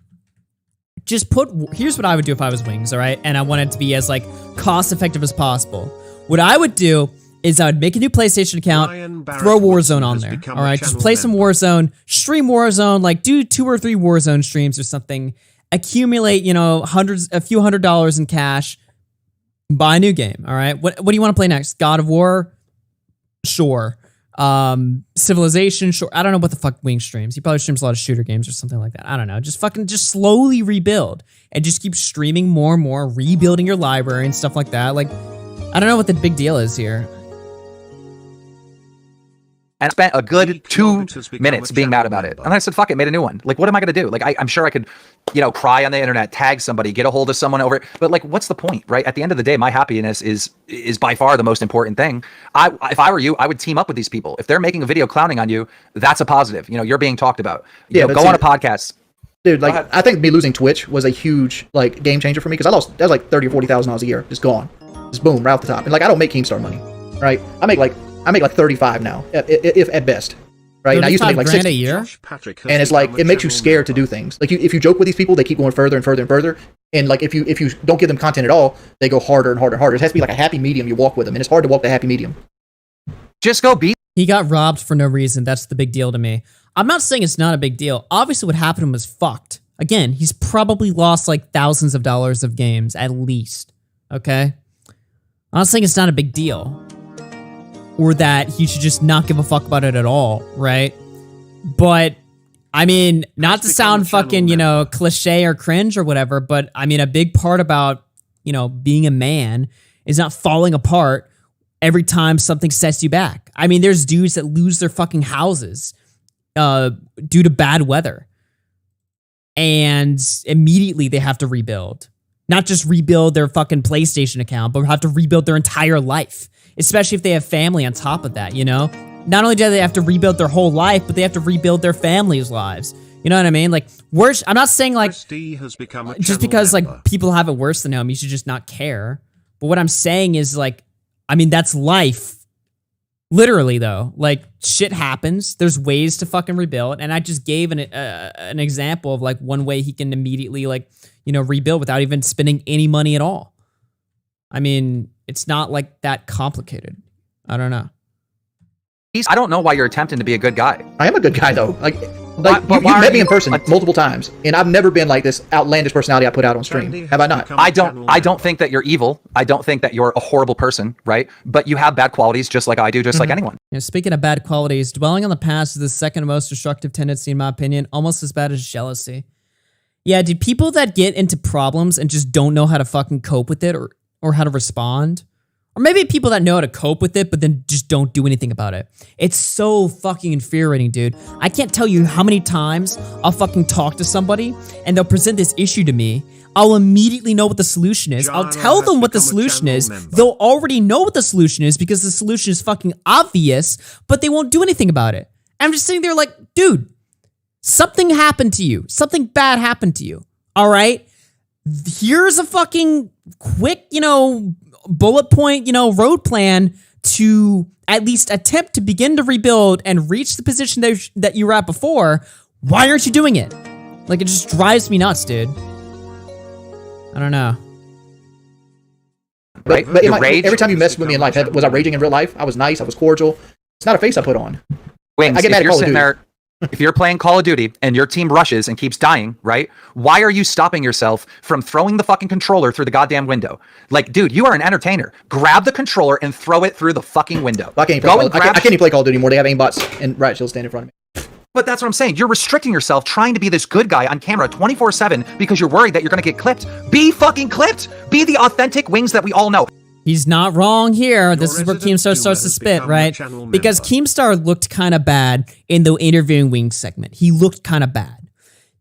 just here's what I would do if I was Wings, all right? And I want it to be as like cost effective as possible. What I would do is I would make a new PlayStation account, throw Warzone on there, all right? Just play some Warzone, stream Warzone, like do 2 or 3 Warzone streams or something, accumulate, you know, a few $100s in cash, buy a new game, all right? What do you want to play next? God of War? Sure. Civilization. I don't know what the fuck Wing streams. He probably streams a lot of shooter games or something like that. I don't know. Just slowly rebuild and just keep streaming more and more, rebuilding your library and stuff like that. Like, I don't know what the big deal is here. And I spent a good 2 minutes being mad about it. And I said, fuck it, made a new one. Like, what am I going to do? Like, I'm sure I could, cry on the internet, tag somebody, get a hold of someone over it. But like, what's the point, right? At the end of the day, my happiness is by far the most important thing. If I were you, I would team up with these people. If they're making a video clowning on you, that's a positive. You're being talked about. Go on a podcast. Dude, like, I think me losing Twitch was a huge, like, game changer for me, because that was like $30,000 or $40,000 a year. Just gone. Just boom, right off the top. And like, I don't make Keemstar money, right? I make like 35 now, if at best, right? And I used to make like 60 a year. And it's like, it makes you scared to do things. Like, if you joke with these people, they keep going further and further and further. And like, if you don't give them content at all, they go harder and harder and harder. It has to be like a happy medium you walk with them, and it's hard to walk the happy medium. Just go beat. He got robbed for no reason. That's the big deal to me. I'm not saying it's not a big deal. Obviously, what happened was fucked. Again, he's probably lost like thousands of dollars of games, at least. Okay? I'm not saying it's not a big deal. Or that he should just not give a fuck about it at all, right? But, I mean, not to sound fucking, cliche or cringe or whatever, but, I mean, a big part about, being a man is not falling apart every time something sets you back. I mean, there's dudes that lose their fucking houses due to bad weather. And immediately they have to rebuild. Not just rebuild their fucking PlayStation account, but have to rebuild their entire life. Especially if they have family on top of that, Not only do they have to rebuild their whole life, but they have to rebuild their family's lives. You know what I mean? Like, I'm not saying like, just because like people have it worse than him, you should just not care. But what I'm saying is like, I mean, that's life. Literally though, like shit happens. There's ways to fucking rebuild. And I just gave an example of like one way he can immediately like, rebuild without even spending any money at all. I mean, it's not like that complicated. I don't know. I don't know why you're attempting to be a good guy. I am a good guy though. You've met me in person multiple times, and I've never been like this outlandish personality I put out on stream. Have I not? I don't think that you're evil. I don't think that you're a horrible person, right? But you have bad qualities just like I do, just like anyone. Speaking of bad qualities, dwelling on the past is the second most destructive tendency in my opinion, almost as bad as jealousy. Yeah, dude, people that get into problems and just don't know how to fucking cope with it or how to respond. Or maybe people that know how to cope with it, but then just don't do anything about it. It's so fucking infuriating, dude. I can't tell you how many times I'll fucking talk to somebody and they'll present this issue to me. I'll immediately know what the solution is. I'll tell them what the solution is. They'll already know what the solution is because the solution is fucking obvious, but they won't do anything about it. I'm just sitting there like, dude, something happened to you. Something bad happened to you. All right? Here's a fucking quick, bullet point, road plan to at least attempt to begin to rebuild and reach the position that you were at before. Why aren't you doing it? Like, it just drives me nuts, dude. I don't know. But every time you messed with me in life, was I raging in real life? I was nice. I was cordial. It's not a face I put on. Wings, I get mad at Call of Duty. If you're playing Call of Duty and your team rushes and keeps dying, right? Why are you stopping yourself from throwing the fucking controller through the goddamn window? Like, dude, you are an entertainer. Grab the controller and throw it through the fucking window. I can't even play Call of Duty anymore. They have aimbots and riot shields standing in front of me. But that's what I'm saying. You're restricting yourself trying to be this good guy on camera 24/7 because you're worried that you're going to get clipped. Be fucking clipped. Be the authentic Wings that we all know. He's not wrong here. This is where Keemstar starts to spit, right? Because Keemstar looked kind of bad in the interviewing Wings segment. He looked kind of bad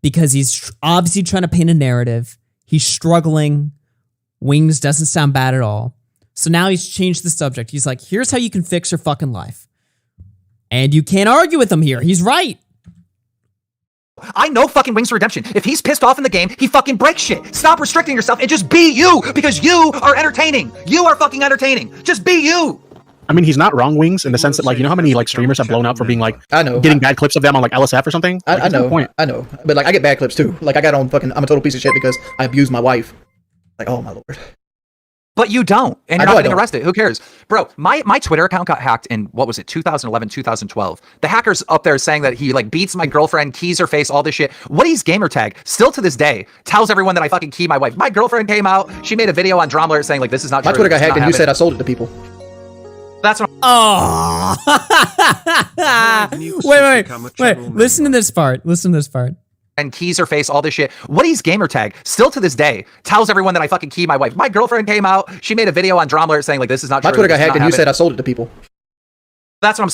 because he's obviously trying to paint a narrative. He's struggling. Wings doesn't sound bad at all. So now he's changed the subject. He's like, here's how you can fix your fucking life. And you can't argue with him here. He's right. I know fucking Wings for Redemption. If he's pissed off in the game, he fucking breaks shit. Stop restricting yourself and just be you, because you are entertaining. You are fucking entertaining. Just be you. I mean, he's not wrong, Wings, in the sense that, like, you know how many like streamers have blown up for being like, getting bad clips of them on like LSF or something? Like, I know, but like I get bad clips too. Like I got on fucking, I'm a total piece of shit because I abused my wife. Like, oh my lord. But you don't, and you're not getting arrested. Who cares? Bro, my Twitter account got hacked in, 2011, 2012. The hacker's up there saying that he, like, beats my girlfriend, keys her face, all this shit. Woody's gamer tag, still to this day, tells everyone that I fucking key my wife. My girlfriend came out, she made a video on Drama Alert saying, like, this is not true. My Twitter got hacked and you said I sold it to people. That's what. Oh. wait. Listen to this part. And keys her face, all this shit. Woody's gamer tag, still to this day, tells everyone that I fucking key my wife. My girlfriend came out. She made a video on Drama Alert saying like, this is not true. My Twitter got hacked and you said I sold it to people. That's what I'm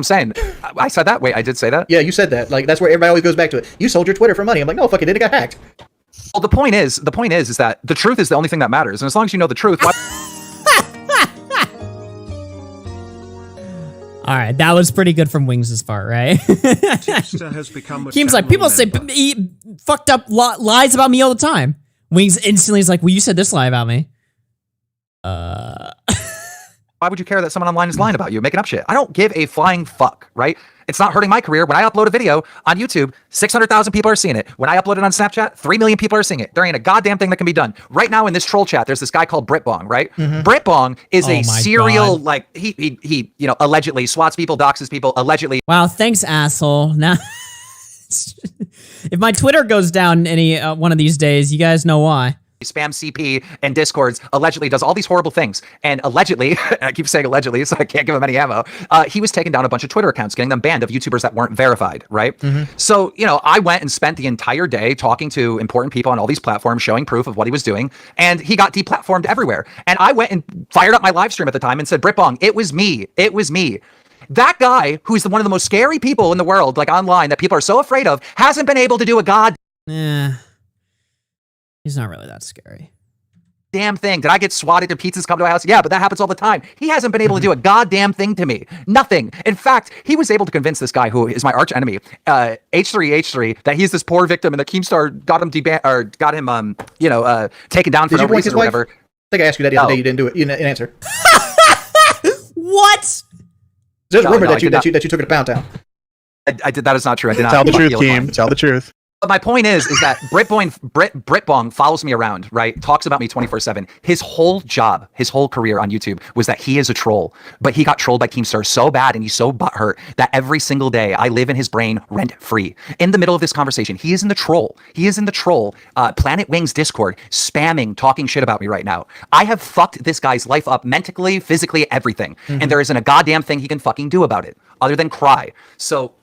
saying. I said that. Wait, I did say that? Yeah, you said that. Like, that's where everybody always goes back to it. You sold your Twitter for money. I'm like, no, fuck it, it got hacked. Well, the point is that the truth is the only thing that matters. And as long as you know the truth. All right, that was pretty good from Wings' part, right? Keem's like, people say fucked up lies about me all the time. Wings instantly is like, well, you said this lie about me. Why would you care that someone online is lying about you, making up shit? I don't give a flying fuck, right? It's not hurting my career. When I upload a video on YouTube, 600,000 people are seeing it. When I upload it on Snapchat, 3 million people are seeing it. There ain't a goddamn thing that can be done. Right now in this troll chat, there's this guy called Britbong, right? Britbong is a serial, like, he allegedly swats people, doxes people, allegedly. Wow, thanks, asshole. Now, if my Twitter goes down any one of these days, you guys know why. Spam CP and Discords, allegedly does all these horrible things. And allegedly, I keep saying allegedly, so I can't give him any ammo, he was taking down a bunch of Twitter accounts, getting them banned of YouTubers that weren't verified, right? So, I went and spent the entire day talking to important people on all these platforms, showing proof of what he was doing, and he got deplatformed everywhere. And I went and fired up my live stream at the time and said, Britbong, it was me. That guy, who's one of the most scary people in the world, like online, that people are so afraid of, hasn't been able to do a he's not really that scary. Damn thing. Did I get swatted and pizzas come to my house? Yeah, but that happens all the time. He hasn't been able to do a goddamn thing to me. Nothing. In fact, he was able to convince this guy who is my arch enemy, H3, that he's this poor victim and that Keemstar got him taken down for no reason or whatever. I think I asked you that the other day. You didn't do it. You didn't answer. What? There's a rumor that you took it to Pound Town. I did. That is not true. I did not. Tell the truth, Keem. Tell the truth. But my point is that Britbong follows me around, right? Talks about me 24/7. His whole job, his whole career on YouTube was that he is a troll. But he got trolled by Keemstar so bad and he's so butthurt that every single day I live in his brain rent free. In the middle of this conversation, he is in the troll. Planet Wings Discord, spamming, talking shit about me right now. I have fucked this guy's life up mentally, physically, everything. And there isn't a goddamn thing he can fucking do about it other than cry. So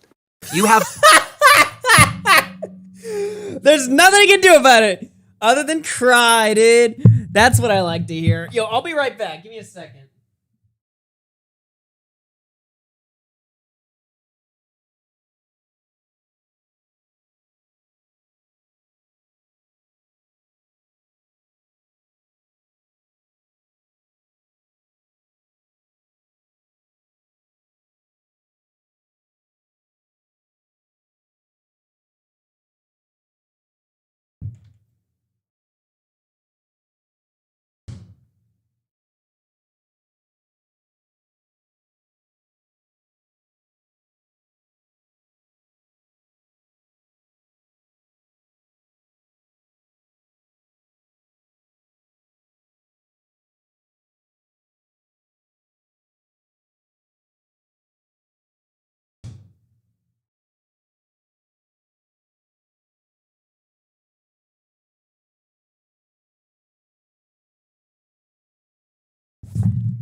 you have... There's nothing you can do about it other than cry, dude. That's what I like to hear. Yo, I'll be right back. Give me a second.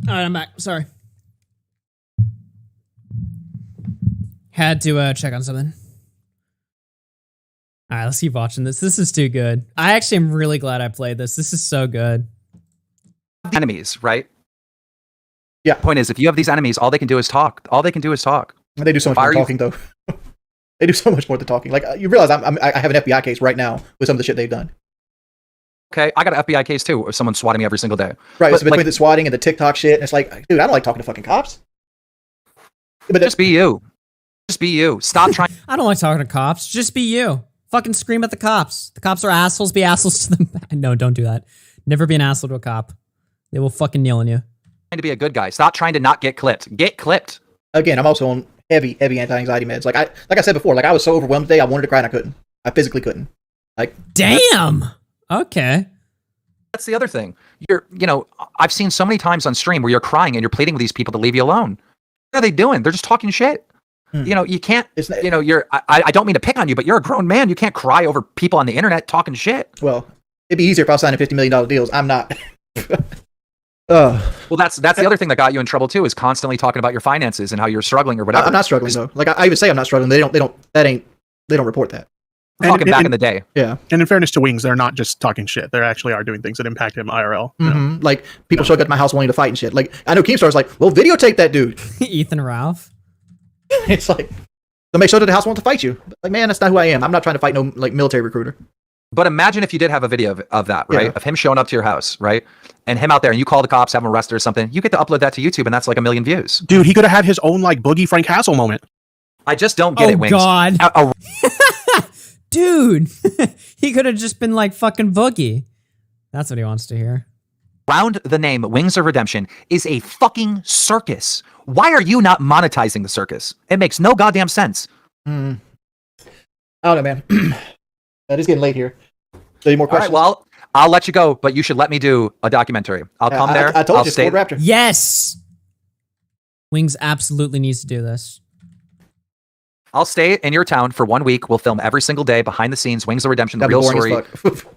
All right, I'm back. Sorry. Had to check on something. All right, let's keep watching this. This is too good. I actually am really glad I played this. This is so good. Enemies, right? Yeah. Point is, if you have these enemies, all they can do is talk. They do so much more talking, though. They do so much more than talking. Like, you realize I have an FBI case right now with some of the shit they've done. Okay, I got an FBI case too, of someone swatting me every single day. Right, it's between the swatting and the TikTok shit, and it's like, dude, I don't like talking to fucking cops. But just be you. Just be you. Stop trying. I don't like talking to cops. Just be you. Fucking scream at the cops. The cops are assholes. Be assholes to them. No, don't do that. Never be an asshole to a cop. They will fucking kneel on you. Trying to be a good guy. Stop trying to not get clipped. Get clipped. Again, I'm also on heavy anti-anxiety meds. Like I said before, like I was so overwhelmed today, I wanted to cry and I couldn't. I physically couldn't. Like, damn. Okay. That's the other thing. I've seen so many times on stream where you're crying and you're pleading with these people to leave you alone. What are they doing? They're just talking shit. You can't, I don't mean to pick on you, but you're a grown man. You can't cry over people on the internet talking shit. Well, it'd be easier if I was signing $50 million deals. I'm not. Well, that's the other thing that got you in trouble too, is constantly talking about your finances and how you're struggling or whatever. I'm not struggling though. Like I even say I'm not struggling. They don't report that. I'm talking back in the day. Yeah. And in fairness to Wings, they're not just talking shit. They actually are doing things that impact him IRL. Mm-hmm. Like people showing up at my house wanting to fight and shit. Like I know Keemstar's like, well, videotape that dude. Ethan Ralph. It's like somebody showed up at the house wanting to fight you. Like, man, that's not who I am. I'm not trying to fight no like military recruiter. But imagine if you did have a video of that, right? Yeah. Of him showing up to your house, right? And him out there, and you call the cops, have him arrested or something. You get to upload that to YouTube, and that's like 1 million views. Dude, he could have had his own like Boogie Frank Castle moment. I just don't get it, Wings. God. Dude, he could have just been like fucking Boogie. That's what he wants to hear. Around the name Wings of Redemption is a fucking circus. Why are you not monetizing the circus? It makes no goddamn sense. I don't know, man. It is getting late here. So any more questions? All right, well, I'll let you go, but you should let me do a documentary. I'll come there. I told I'll you, stay. Raptor. Yes. Wings absolutely needs to do this. I'll stay in your town for 1 week. We'll film every single day behind the scenes. Wings of Redemption, the That'd be real boring story. as fuck.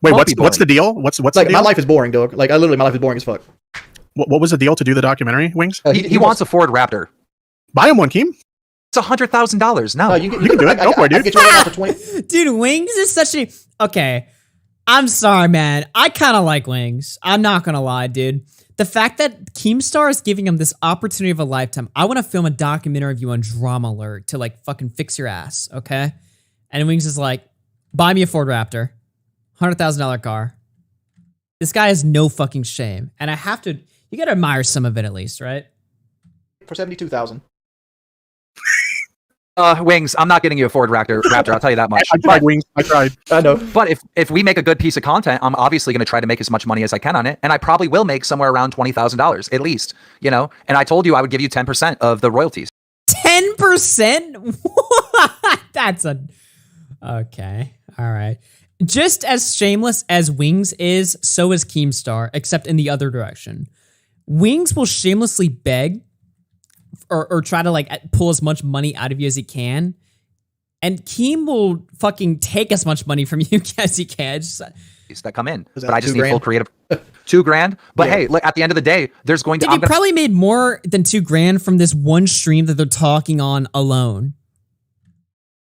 Wait, what's the deal? What's like the deal? my life is boring, dog. Like my life is boring as fuck. What was the deal to do the documentary, Wings? He wants a Ford Raptor. Buy him one, Keem. It's $100,000. No, you can do it. Go for it, dude. I get you right now for 20. Dude, Wings is such a... Okay. I'm sorry, man. I kind of like Wings. I'm not going to lie, dude. The fact that Keemstar is giving him this opportunity of a lifetime. I want to film a documentary of you on Drama Alert to like fucking fix your ass, okay? And Wings is like, buy me a Ford Raptor. $100,000 car. This guy has no fucking shame. And I have to... You got to admire some of it at least, right? For $72,000. Wings, I'm not getting you a Ford Raptor. I'll tell you that much. I tried, Wings. I tried. I know. But if we make a good piece of content, I'm obviously going to try to make as much money as I can on it, and I probably will make somewhere around $20,000 at least. You know, and I told you I would give you 10% of the royalties. 10%? That's a... Okay. All right. Just as shameless as Wings is, so is Keemstar, except in the other direction. Wings will shamelessly beg or try to like pull as much money out of you as he can. And Keem will fucking take as much money from you as he can. That come in. Was But that I just need $2,000? full creative. $2,000. But Yeah. hey, look, at the end of the day, there's going to... Dude, you probably made more than $2,000 from this one stream that they're talking on alone.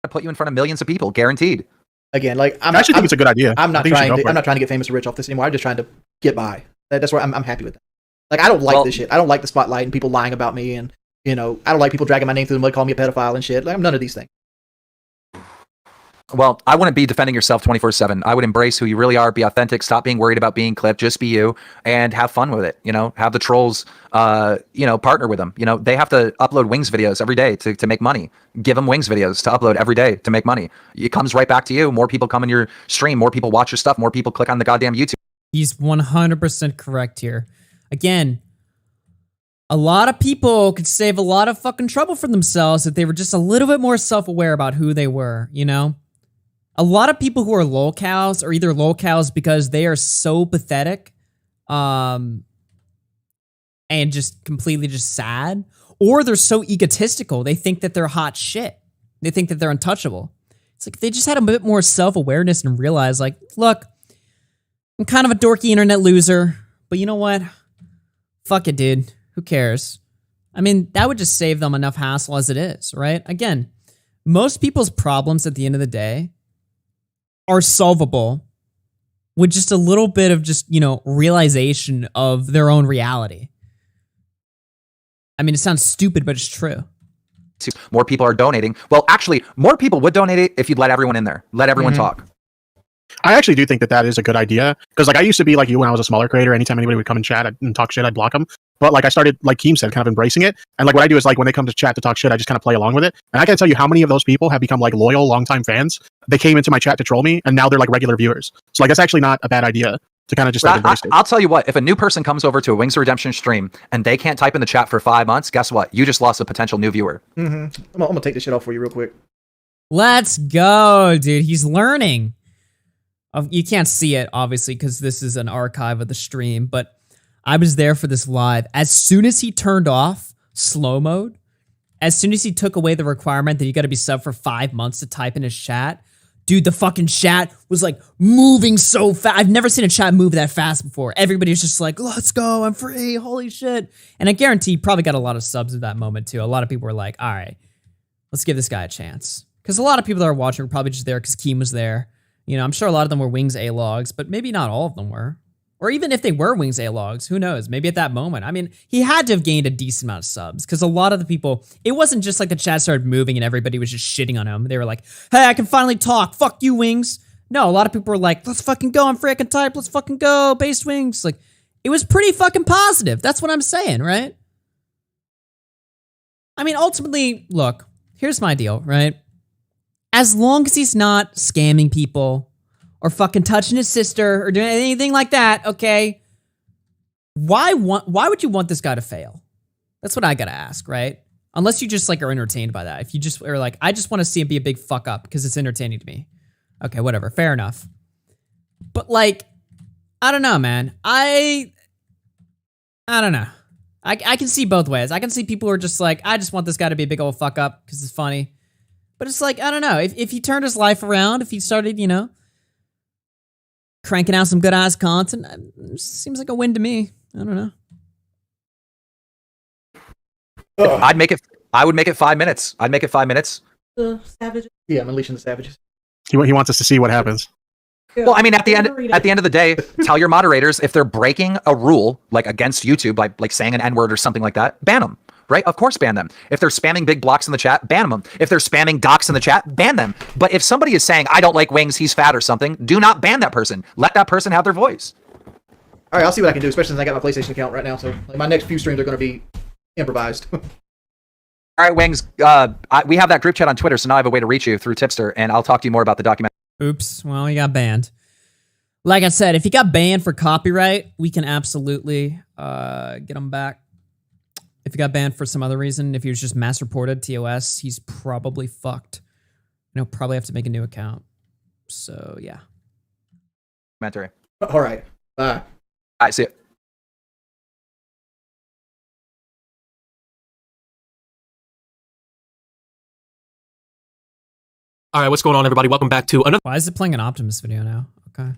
put you in front of millions of people, guaranteed. Again, like I actually think it's a good idea. I'm not I think you should trying. go To, for I'm it. not trying to get famous or rich off this anymore. I'm just trying to get by. That's where I'm happy with that. Like I don't like this shit. I don't like the spotlight and people lying about me, and I don't like people dragging my name through the mud, calling me a pedophile and shit. Like I'm none of these things. Well, I wouldn't be defending yourself 24/7. I would embrace who you really are, be authentic, stop being worried about being clipped, just be you, and have fun with it. Have the trolls, partner with them. They have to upload Wings videos every day to make money. Give them Wings videos to upload every day to make money. It comes right back to you. More people come in your stream, more people watch your stuff, more people click on the goddamn YouTube. He's 100% correct here. Again, a lot of people could save a lot of fucking trouble for themselves if they were just a little bit more self-aware about who they were, A lot of people who are lolcows are either lolcows because they are so pathetic and just completely just sad, or they're so egotistical. They think that they're hot shit. They think that they're untouchable. It's like they just had a bit more self-awareness and realized, like, look, I'm kind of a dorky internet loser, but you know what? Fuck it, dude. Who cares? I mean, that would just save them enough hassle as it is, right? Again, most people's problems at the end of the day are solvable with just a little bit of just, realization of their own reality. I mean, it sounds stupid, but it's true. More people are donating. Well, actually, more people would donate it if you'd let everyone in there. Let everyone talk. I actually do think that is a good idea, because I used to be like you when I was a smaller creator. Anytime anybody would come and chat and talk shit, I'd block them. But I started, like Keem said, kind of embracing it. And what I do is when they come to chat to talk shit, I just kind of play along with it. And I can tell you how many of those people have become loyal, longtime fans. They came into my chat to troll me, and now they're regular viewers. So that's actually not a bad idea to kind of just embrace it. I'll tell you what, if a new person comes over to a Wings of Redemption stream and they can't type in the chat for 5 months, guess what? You just lost a potential new viewer. Mm-hmm. I'm gonna take this shit off for you real quick. Let's go, dude. He's learning. You can't see it, obviously, because this is an archive of the stream, but I was there for this live. As soon as he turned off slow mode, as soon as he took away the requirement that you got to be sub for 5 months to type in his chat, Dude, the fucking chat was like moving so fast. I've never seen a chat move that fast before. Everybody's just like, let's go, I'm free, holy shit. And I guarantee you probably got a lot of subs at that moment too. A lot of people were like, all right, let's give this guy a chance. Because a lot of people that are watching were probably just there because Keem was there. You know, I'm sure a lot of them were Wings A-logs, but maybe not all of them were. Or even if they were Wings A-logs, who knows? Maybe at that moment. I mean, he had to have gained a decent amount of subs because a lot of the people, it wasn't just like the chat started moving and everybody was just shitting on him. They were like, hey, I can finally talk. Fuck you, Wings. No, a lot of people were like, let's fucking go. I'm free. I can type. Let's fucking go. Based Wings. Like, it was pretty fucking positive. That's what I'm saying, right? I mean, ultimately, look, here's my deal, right? As long as he's not scamming people or fucking touching his sister or doing anything like that, okay? Why would you want this guy to fail? That's what I gotta ask, right? Unless you just like are entertained by that. If you just are like, I just want to see him be a big fuck up because it's entertaining to me. Okay, whatever, fair enough. But like, I don't know, man. I don't know. I can see both ways. I can see people who are just like, I just want this guy to be a big old fuck up because it's funny. But it's like, I don't know. If he turned his life around, if he started, you know, cranking out some good ass content, it seems like a win to me. I don't know. I would make it 5 minutes. I'd make it 5 minutes. The savages. Yeah, I'm unleashing the savages. He wants us to see what happens. Well, I mean, at the end of the day, tell your moderators if they're breaking a rule, like against YouTube, like saying an N-word or something like that, ban them. Right? Of course, ban them. If they're spamming big blocks in the chat, ban them. If they're spamming docs in the chat, ban them. But if somebody is saying, I don't like Wings, he's fat or something, do not ban that person. Let that person have their voice. All right, I'll see what I can do, especially since I got my PlayStation account right now. So like, my next few streams are going to be improvised. All right, Wings, we have that group chat on Twitter, so now I have a way to reach you through Tipster, and I'll talk to you more about the documentary. Oops, well, he got banned. Like I said, if he got banned for copyright, we can absolutely get him back. If he got banned for some other reason, if he was just mass reported TOS, he's probably fucked. And he'll probably have to make a new account. So, yeah. Documentary. All right. Bye. I see it. All right, what's going on, everybody? Welcome back to another. Why is it playing an Optimus video now? Okay.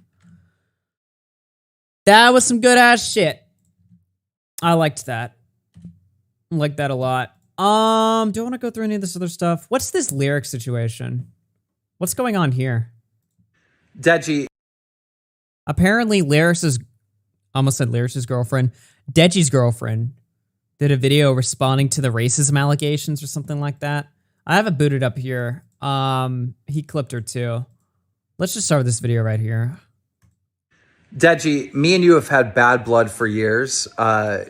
That was some good ass shit. I liked that. I like that a lot. Do I want to go through any of this other stuff? What's this lyric situation? What's going on here? Deji. Apparently, almost said Lyris's girlfriend, Deji's girlfriend, did a video responding to the racism allegations or something like that. I have it booted up here. He clipped her too. Let's just start with this video right here. Deji, me and you have had bad blood for years.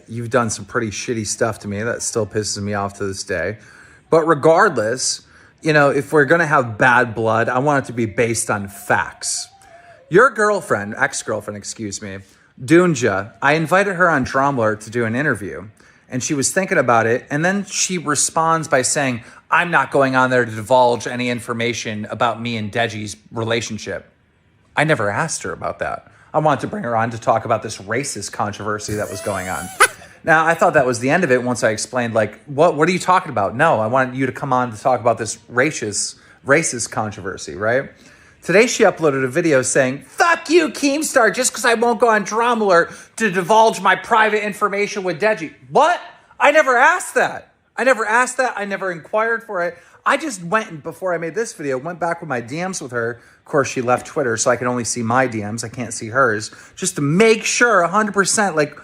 You've done some pretty shitty stuff to me that still pisses me off to this day. But regardless, you know, if we're going to have bad blood, I want it to be based on facts. Your girlfriend, ex-girlfriend, excuse me, Dunja, I invited her on Drumler to do an interview, and she was thinking about it, and then she responds by saying, I'm not going on there to divulge any information about me and Deji's relationship. I never asked her about that. I wanted to bring her on to talk about this racist controversy that was going on. Now, I thought that was the end of it once I explained, like, what are you talking about? No, I wanted you to come on to talk about this racist controversy, right? Today, she uploaded a video saying, fuck you, Keemstar, just because I won't go on Drumler to divulge my private information with Deji. What? I never asked that. I never inquired for it. I just went, and before I made this video, went back with my DMs with her. Of course, she left Twitter, so I can only see my DMs. I can't see hers. Just to make sure 100%, like,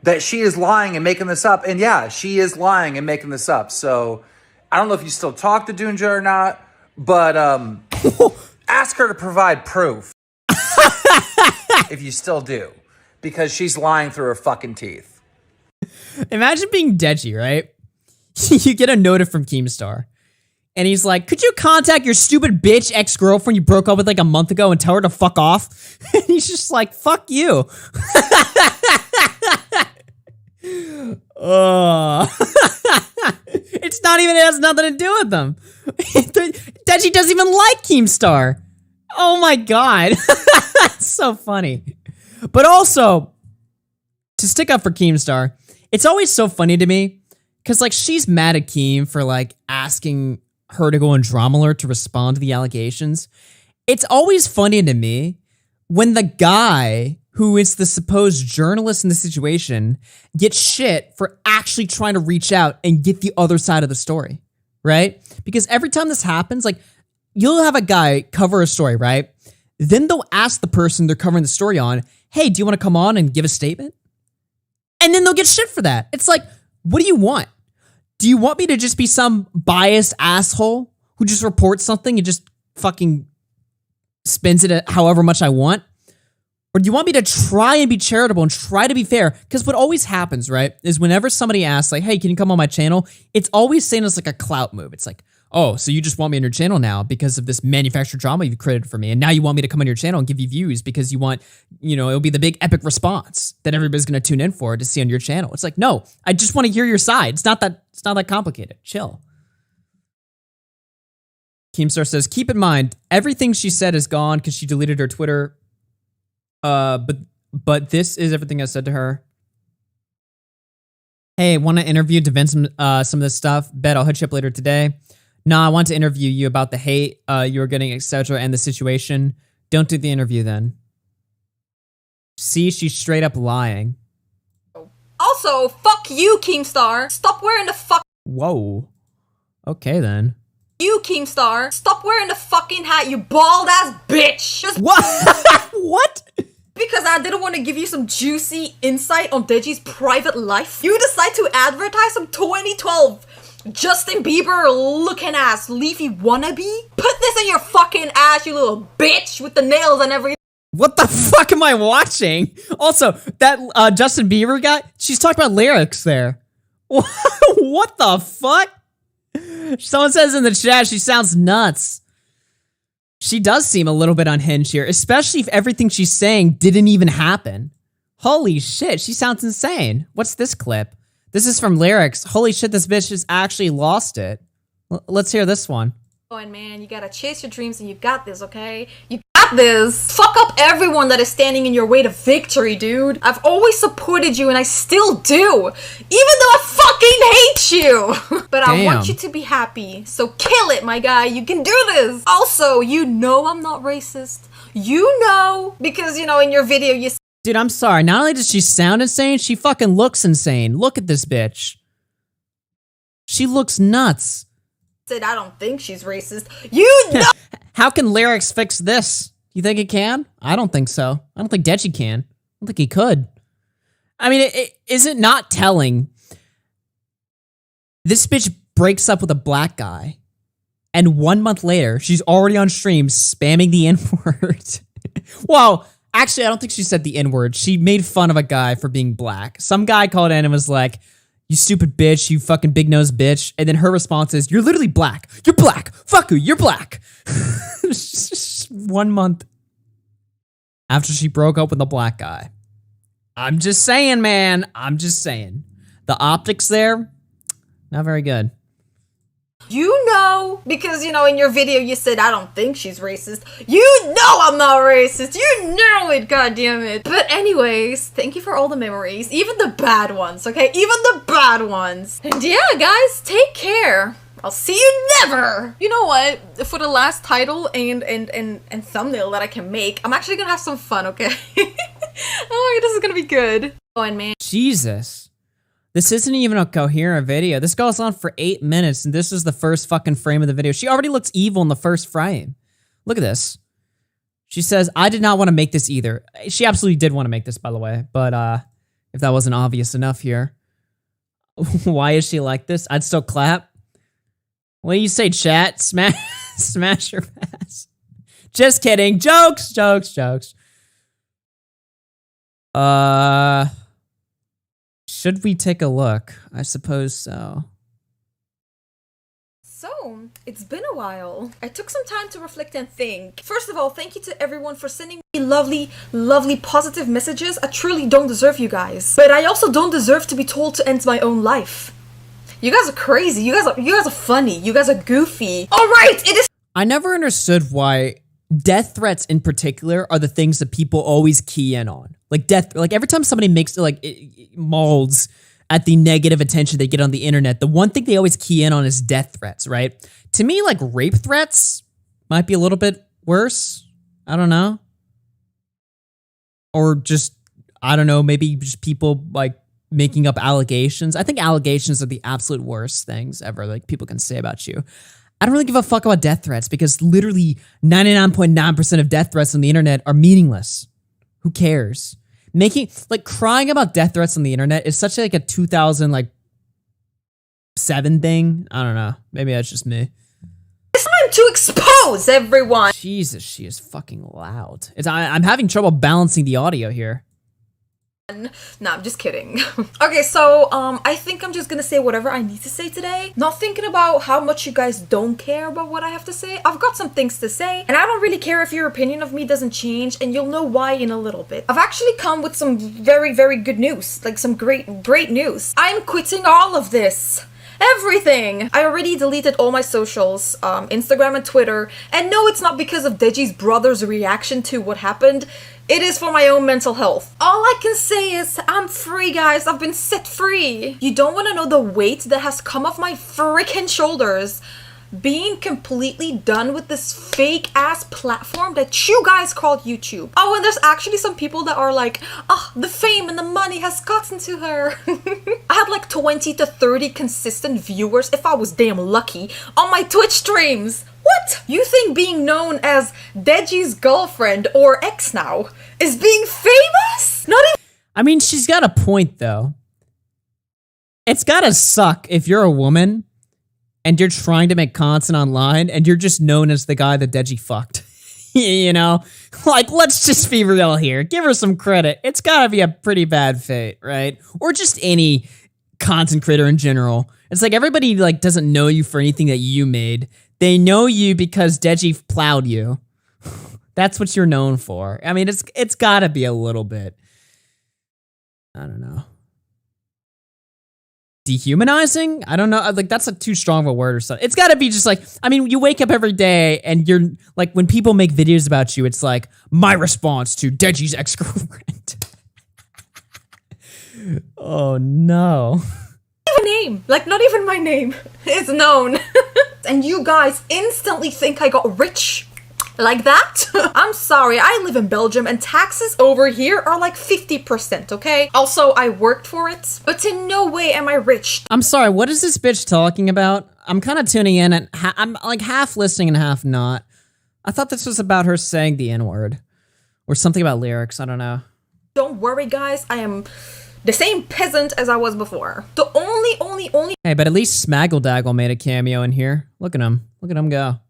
that she is lying and making this up. And yeah, she is lying and making this up. So I don't know if you still talk to Dunja or not, but ask her to provide proof. If you still do. Because she's lying through her fucking teeth. Imagine being Deji, right? You get a note from Keemstar. And he's like, could you contact your stupid bitch ex-girlfriend you broke up with like a month ago and tell her to fuck off? And he's just like, fuck you. It's not even, it has nothing to do with them. Deji doesn't even like Keemstar. Oh my God. That's so funny. But also, to stick up for Keemstar, it's always so funny to me because like she's mad at Keem for like asking her to go on Drama Alert to respond to the allegations. It's always funny to me when the guy who is the supposed journalist in the situation gets shit for actually trying to reach out and get the other side of the story, right? Because every time this happens, like, you'll have a guy cover a story, right? Then they'll ask the person they're covering the story on, hey, do you want to come on and give a statement? And then they'll get shit for that. It's like, what do you want? Do you want me to just be some biased asshole who just reports something and just fucking spins it however much I want? Or do you want me to try and be charitable and try to be fair? Because what always happens, right, is whenever somebody asks, like, hey, can you come on my channel? It's always saying it's like a clout move. It's like, oh, so you just want me on your channel now because of this manufactured drama you've created for me. And now you want me to come on your channel and give you views because you want, it'll be the big epic response that everybody's going to tune in for to see on your channel. It's like, no, I just want to hear your side. It's not that complicated. Chill. Keemstar says, keep in mind, everything she said is gone because she deleted her Twitter. But this is everything I said to her. Hey, want to interview to vent some of this stuff? Bet I'll hit you up later today. Nah, I want to interview you about the hate you're getting, etc., and the situation. Don't do the interview then. See, she's straight up lying. Also, fuck you, Keemstar. Stop wearing the fuck. Whoa. Okay then. You, Keemstar. Stop wearing the fucking hat, you bald ass bitch. Just what? What? Because I didn't want to give you some juicy insight on Deji's private life. You decide to advertise some 2012 Justin Bieber looking ass leafy wannabe? Put this in your fucking ass, you little bitch, with the nails and everything. What the fuck am I watching? Also, that Justin Bieber guy, she's talking about lyrics there. What the fuck? Someone says in the chat she sounds nuts. She does seem a little bit unhinged here, especially if everything she's saying didn't even happen. Holy shit, she sounds insane. What's this clip? This is from lyrics. Holy shit, this bitch has actually lost it. Let's hear this one. And man, you gotta chase your dreams and you got this, okay? You got this. Fuck up everyone that is standing in your way to victory, dude. I've always supported you and I still do. Even though I fucking hate you. But I want you to be happy. So kill it, my guy. You can do this. Also, you know I'm not racist. You know, because, in your video you... Dude, I'm sorry. Not only does she sound insane, she fucking looks insane. Look at this bitch. She looks nuts. Said I don't think she's racist. You know. How can lyrics fix this? You think it can? I don't think so. I don't think Deji can. I don't think he could. I mean, is it not telling? This bitch breaks up with a black guy, and 1 month later, she's already on stream spamming the N-word. Well, actually, I don't think she said the N-word. She made fun of a guy for being black. Some guy called in and was like, you stupid bitch, you fucking big nose bitch. And then her response is, you're literally black. You're black. Fuck you, you're black. 1 month after she broke up with a black guy. I'm just saying, man. I'm just saying. The optics there, not very good. You know, because, in your video you said, I don't think she's racist. You know I'm not racist. You know it, goddammit. But anyways, thank you for all the memories. Even the bad ones, okay? Even the bad ones. And yeah, guys, take care. I'll see you never. You know what? For the last title and thumbnail that I can make, I'm actually gonna have some fun, okay? Oh my god, this is gonna be good. Oh, and man. Jesus. This isn't even a coherent video. This goes on for 8 minutes, and this is the first fucking frame of the video. She already looks evil in the first frame. Look at this. She says, I did not want to make this either. She absolutely did want to make this, by the way, but if that wasn't obvious enough here. Why is she like this? I'd still clap. What do you say, chat? Smash your ass. Just kidding. Jokes. Should we take a look? I suppose so. So, it's been a while. I took some time to reflect and think. First of all, thank you to everyone for sending me lovely, lovely positive messages. I truly don't deserve you guys. But I also don't deserve to be told to end my own life. You guys are crazy. You guys are funny. You guys are goofy. Alright, it is— I never understood why death threats in particular are the things that people always key in on. Like every time somebody makes molds at the negative attention they get on the internet, the one thing they always key in on is death threats, right? To me, like rape threats might be a little bit worse? I don't know. Or just, I don't know, maybe just people like making up allegations. I think allegations are the absolute worst things ever, like people can say about you. I don't really give a fuck about death threats because literally 99.9% of death threats on the internet are meaningless. Who cares? Crying about death threats on the internet is such like a 2007 thing. I don't know. Maybe that's just me. It's time to expose everyone. Jesus, she is fucking loud. I'm having trouble balancing the audio here. No, I'm just kidding. Okay, so I think I'm just gonna say whatever I need to say today. Not thinking about how much you guys don't care about what I have to say. I've got some things to say, and I don't really care if your opinion of me doesn't change, and you'll know why in a little bit. I've actually come with some very, very good news. Like some great news. I'm quitting all of this. Everything! I already deleted all my socials, Instagram and Twitter, and no, it's not because of Deji's brother's reaction to what happened. It is for my own mental health. All I can say is, I'm free, guys. I've been set free. You don't want to know the weight that has come off my freaking shoulders. Being completely done with this fake-ass platform that you guys call YouTube. Oh, and there's actually some people that are like, oh, the fame and the money has gotten to her. I had like 20 to 30 consistent viewers, if I was damn lucky, on my Twitch streams. What? You think being known as Deji's girlfriend, or ex now, is being famous? Not even— I mean, she's got a point, though. It's gotta suck if you're a woman and you're trying to make content online and you're just known as the guy that Deji fucked. You know? Like, let's just be real here. Give her some credit. It's gotta be a pretty bad fate, right? Or just any content creator in general. It's like everybody like doesn't know you for anything that you made. They know you because Deji plowed you. That's what you're known for. I mean, it's gotta be a little bit, I don't know, dehumanizing? I don't know. Like, that's too strong of a word or something. It's gotta be just like, I mean, you wake up every day and you're like, when people make videos about you, it's like, my response to Deji's ex-girlfriend. Oh no. name. Like, not even my name is known. And you guys instantly think I got rich like that? I'm sorry, I live in Belgium and taxes over here are like 50%, okay? Also, I worked for it, but in no way am I rich. I'm sorry, what is this bitch talking about? I'm kind of tuning in and I'm like half listening and half not. I thought this was about her saying the N-word. Or something about lyrics, I don't know. Don't worry, guys, I am the same peasant as I was before. The only Hey, but at least Smaggle made a cameo in here. Look at him go.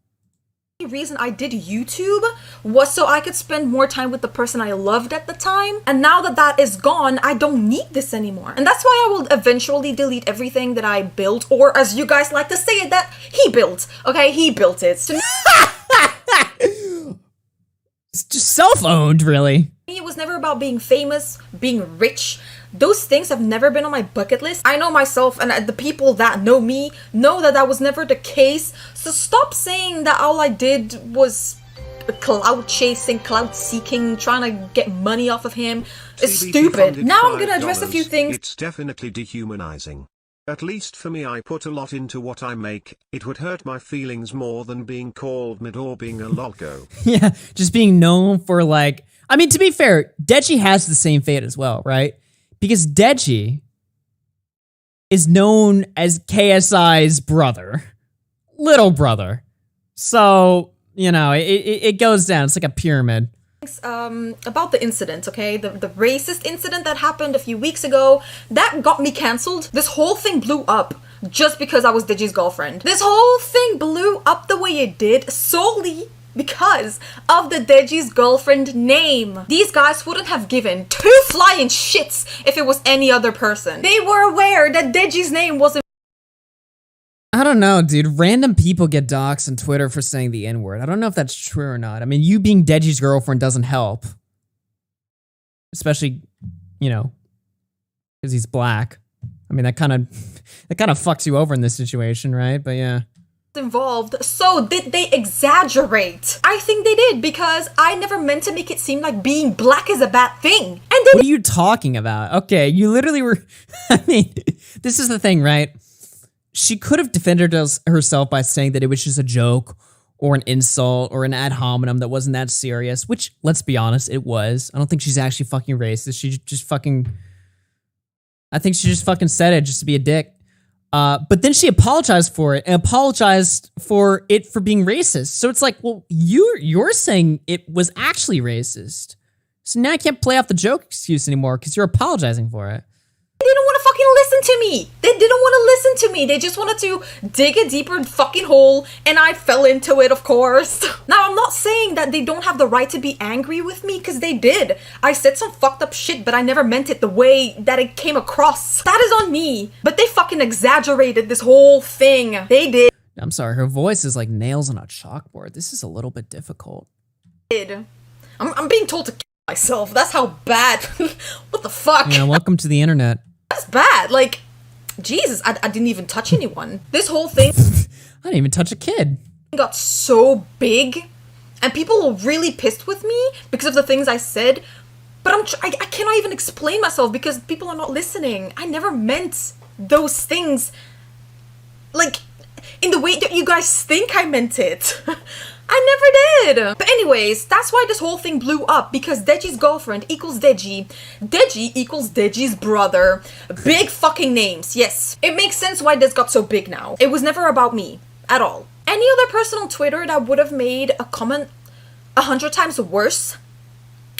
reason I did YouTube was so I could spend more time with the person I loved at the time. And now that that is gone, I don't need this anymore. And that's why I will eventually delete everything that I built, or as you guys like to say it, that he built. Okay, he built it. So it's just self-owned, really. it was never about being famous, being rich. Those things have never been on my bucket list. I know myself, and the people that know me know that that was never the case. So stop saying that all I did was clout chasing, clout seeking, trying to get money off of him. It's stupid. Now I'm gonna address a few things. It's definitely dehumanizing. At least for me, I put a lot into what I make. It would hurt my feelings more than being called mid or being a lolko. Yeah, just being known for like... I mean, to be fair, Deji has the same fate as well, right? Because Deji is known as KSI's brother. Little brother. So, you know, it goes down. It's like a pyramid. About the incident, okay? The racist incident that happened a few weeks ago, that got me cancelled. This whole thing blew up just because I was Deji's girlfriend. This whole thing blew up the way it did solely because of the Deji's girlfriend name. These guys wouldn't have given two flying shits if it was any other person. They were aware that Deji's name wasn't. I don't know, dude. Random people get doxxed on Twitter for saying the N-word. I don't know if that's true or not. I mean, you being Deji's girlfriend doesn't help. Especially, you know, because he's black. I mean, that kind of fucks you over in this situation, right? But yeah. Involved. So did they exaggerate? I think they did, because I never meant to make it seem like being black is a bad thing. And they— what are you talking about? Okay, you literally were... I mean, this is the thing, right? She could have defended herself by saying that it was just a joke, or an insult or an ad hominem that wasn't that serious, which, let's be honest, it was. I don't think she's actually fucking racist. I think she just fucking said it just to be a dick. But then she apologized for it and apologized for it for being racist. So it's like, well, you're saying it was actually racist. So now I can't play off the joke excuse anymore because you're apologizing for it. They didn't want to fucking listen to me. They didn't want to listen to me. They just wanted to dig a deeper fucking hole, and I fell into it, of course. Now, I'm not saying that they don't have the right to be angry with me, because they did. I said some fucked up shit, but I never meant it the way that it came across. That is on me. But they fucking exaggerated this whole thing. They did. I'm sorry, her voice is like nails on a chalkboard. This is a little bit difficult. I'm being told to kill myself. That's how bad. What the fuck? Yeah, welcome to the internet. That's bad. Like, Jesus, I didn't even touch anyone. This whole thing... I didn't even touch a kid. ...got so big, and people were really pissed with me because of the things I said, but I cannot even explain myself because people are not listening. I never meant those things, like, in the way that you guys think I meant it. I never did. But anyways, that's why this whole thing blew up, because Deji's girlfriend equals Deji. Deji equals Deji's brother. Big fucking names, yes. It makes sense why this got so big now. It was never about me, at all. Any other person on Twitter that would have made a comment 100 times worse?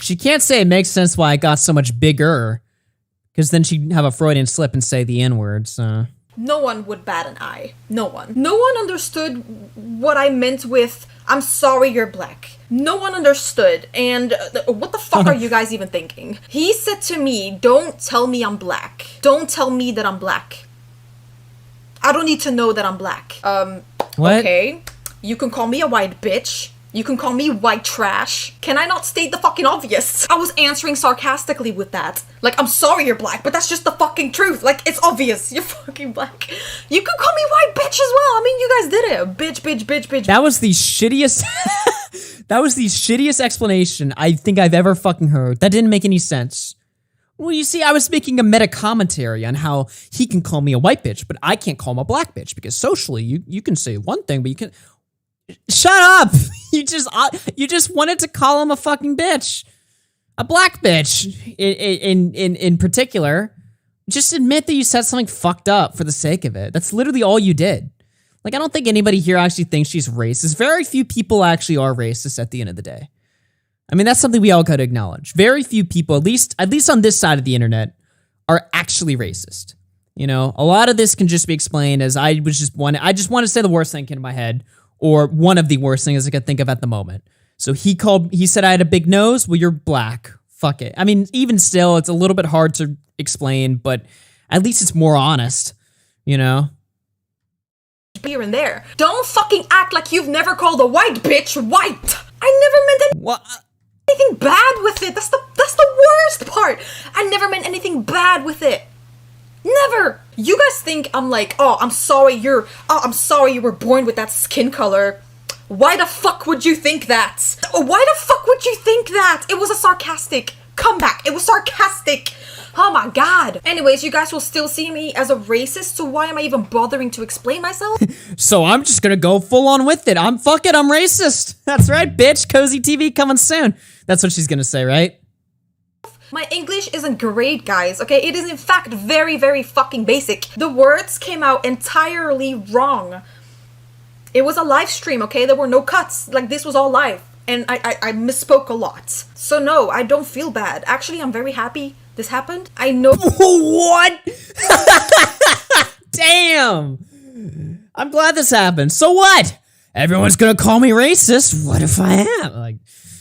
She can't say it makes sense why it got so much bigger, because then she'd have a Freudian slip and say the N-word, so... No one would bat an eye. No one. No one understood what I meant with, I'm sorry you're black. No one understood, and what the fuck are you guys even thinking? He said to me, don't tell me I'm black. Don't tell me that I'm black. I don't need to know that I'm black. What? Okay. You can call me a white bitch. You can call me white trash. Can I not state the fucking obvious? I was answering sarcastically with that. Like, I'm sorry you're black, but that's just the fucking truth. Like, it's obvious. You're fucking black. You can call me white bitch as well. I mean, you guys did it. Bitch, bitch, bitch, bitch. That was the shittiest... that was the shittiest explanation I think I've ever fucking heard. That didn't make any sense. Well, you see, I was making a meta commentary on how he can call me a white bitch, but I can't call him a black bitch, because socially, you can say one thing, but you can... Shut up! You just wanted to call him a fucking bitch. A black bitch, in particular. Just admit that you said something fucked up for the sake of it. That's literally all you did. Like, I don't think anybody here actually thinks she's racist. Very few people actually are racist at the end of the day. I mean, that's something we all gotta acknowledge. Very few people, at least on this side of the internet, are actually racist. You know, a lot of this can just be explained as I just want to say the worst thing in my head, or one of the worst things I could think of at the moment. So he said I had a big nose. Well, you're black. Fuck it. I mean, even still, it's a little bit hard to explain, but at least it's more honest, you know? Here and there. Don't fucking act like you've never called a white bitch white. I never meant anything bad with it. That's the worst part. I never meant anything bad with it. Never! You guys think I'm like, I'm sorry you were born with that skin color. Why the fuck would you think that? Why the fuck would you think that? It was a sarcastic comeback. It was sarcastic. Oh my god. Anyways, you guys will still see me as a racist, so why am I even bothering to explain myself? So I'm just gonna go full on with it. I'm racist. That's right, bitch. Cozy TV coming soon. That's what she's gonna say, right? My English isn't great, guys, okay? It is in fact very, very fucking basic. The words came out entirely wrong. It was a live stream, okay? There were no cuts. Like, this was all live. And I misspoke a lot. So no, I don't feel bad. Actually, I'm very happy this happened. I know- What? Damn! I'm glad this happened. So what? Everyone's gonna call me racist. What if I am? Like...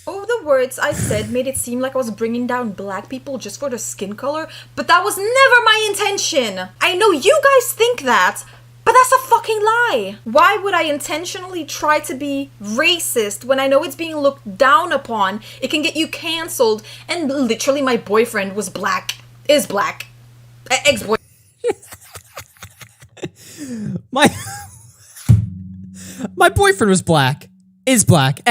Oh, the words I said made it seem like I was bringing down black people just for their skin color, but that was never my intention. I know you guys think that, but that's a fucking lie. Why would I intentionally try to be racist when I know it's being looked down upon? It can get you canceled, and literally my boyfriend was black. Is black. Ex-boyfriend. My boyfriend was black. Is black.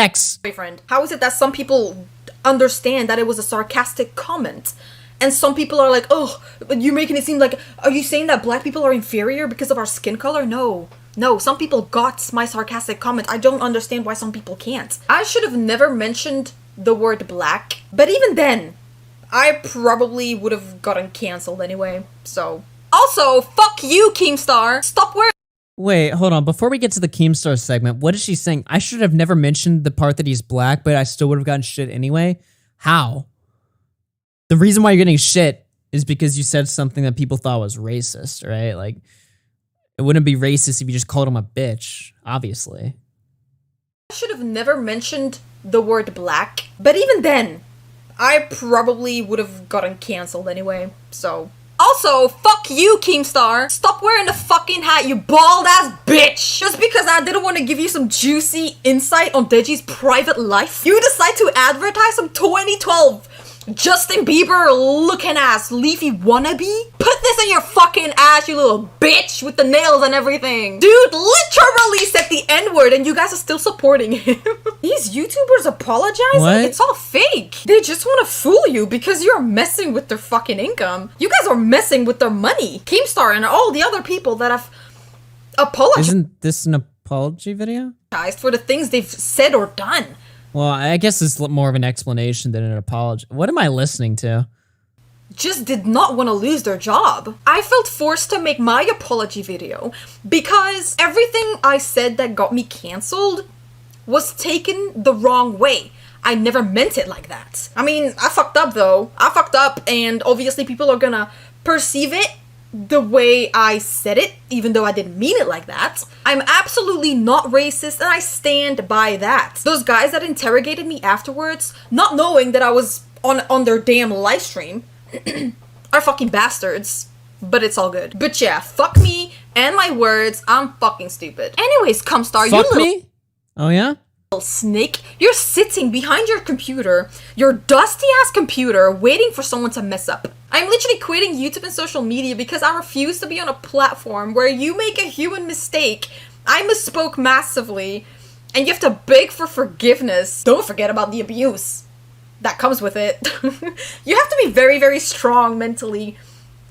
Boyfriend. How is it that some people understand that it was a sarcastic comment, and some people are like, oh, you're making it seem like, are you saying that black people are inferior because of our skin color? No. No, some people got my sarcastic comment. I don't understand why some people can't. I should have never mentioned the word black, but even then, I probably would have gotten cancelled anyway, so. Also, fuck you, Keemstar! Stop wearing— Wait, hold on. Before we get to the Keemstar segment, what is she saying? I should have never mentioned the part that he's black, but I still would have gotten shit anyway? How? The reason why you're getting shit is because you said something that people thought was racist, right? Like, it wouldn't be racist if you just called him a bitch, obviously. I should have never mentioned the word black, but even then, I probably would have gotten cancelled anyway, so. Also, fuck you, Keemstar! Stop wearing the fucking hat, you bald-ass bitch! Just because I didn't want to give you some juicy insight on Deji's private life, you decide to advertise some 2012 Justin Bieber looking ass leafy wannabe? Put this in your fucking ass, you little bitch, with the nails and everything. Dude literally said the N-word and you guys are still supporting him. These YouTubers apologizing? What? It's all fake. They just want to fool you because you're messing with their fucking income. You guys are messing with their money. Keemstar and all the other people that have apologized. Isn't this an apology video? For the things they've said or done. Well, I guess it's more of an explanation than an apology. What am I listening to? Just did not want to lose their job. I felt forced to make my apology video because everything I said that got me cancelled was taken the wrong way. I never meant it like that. I mean, I fucked up though. I fucked up and obviously people are gonna perceive it the way I said it, even though I didn't mean it like that. I'm absolutely not racist and I stand by that. Those guys that interrogated me afterwards, not knowing that I was on their damn live stream, are fucking bastards. But it's all good. But yeah, fuck me and my words. I'm fucking stupid. Anyways, Cumstar, you little— me? Oh yeah? Little snake, you're sitting behind your computer, your dusty ass computer, waiting for someone to mess up. I'm literally quitting YouTube and social media because I refuse to be on a platform where you make a human mistake. I misspoke massively, and you have to beg for forgiveness. Don't forget about the abuse that comes with it. You have to be very, very strong mentally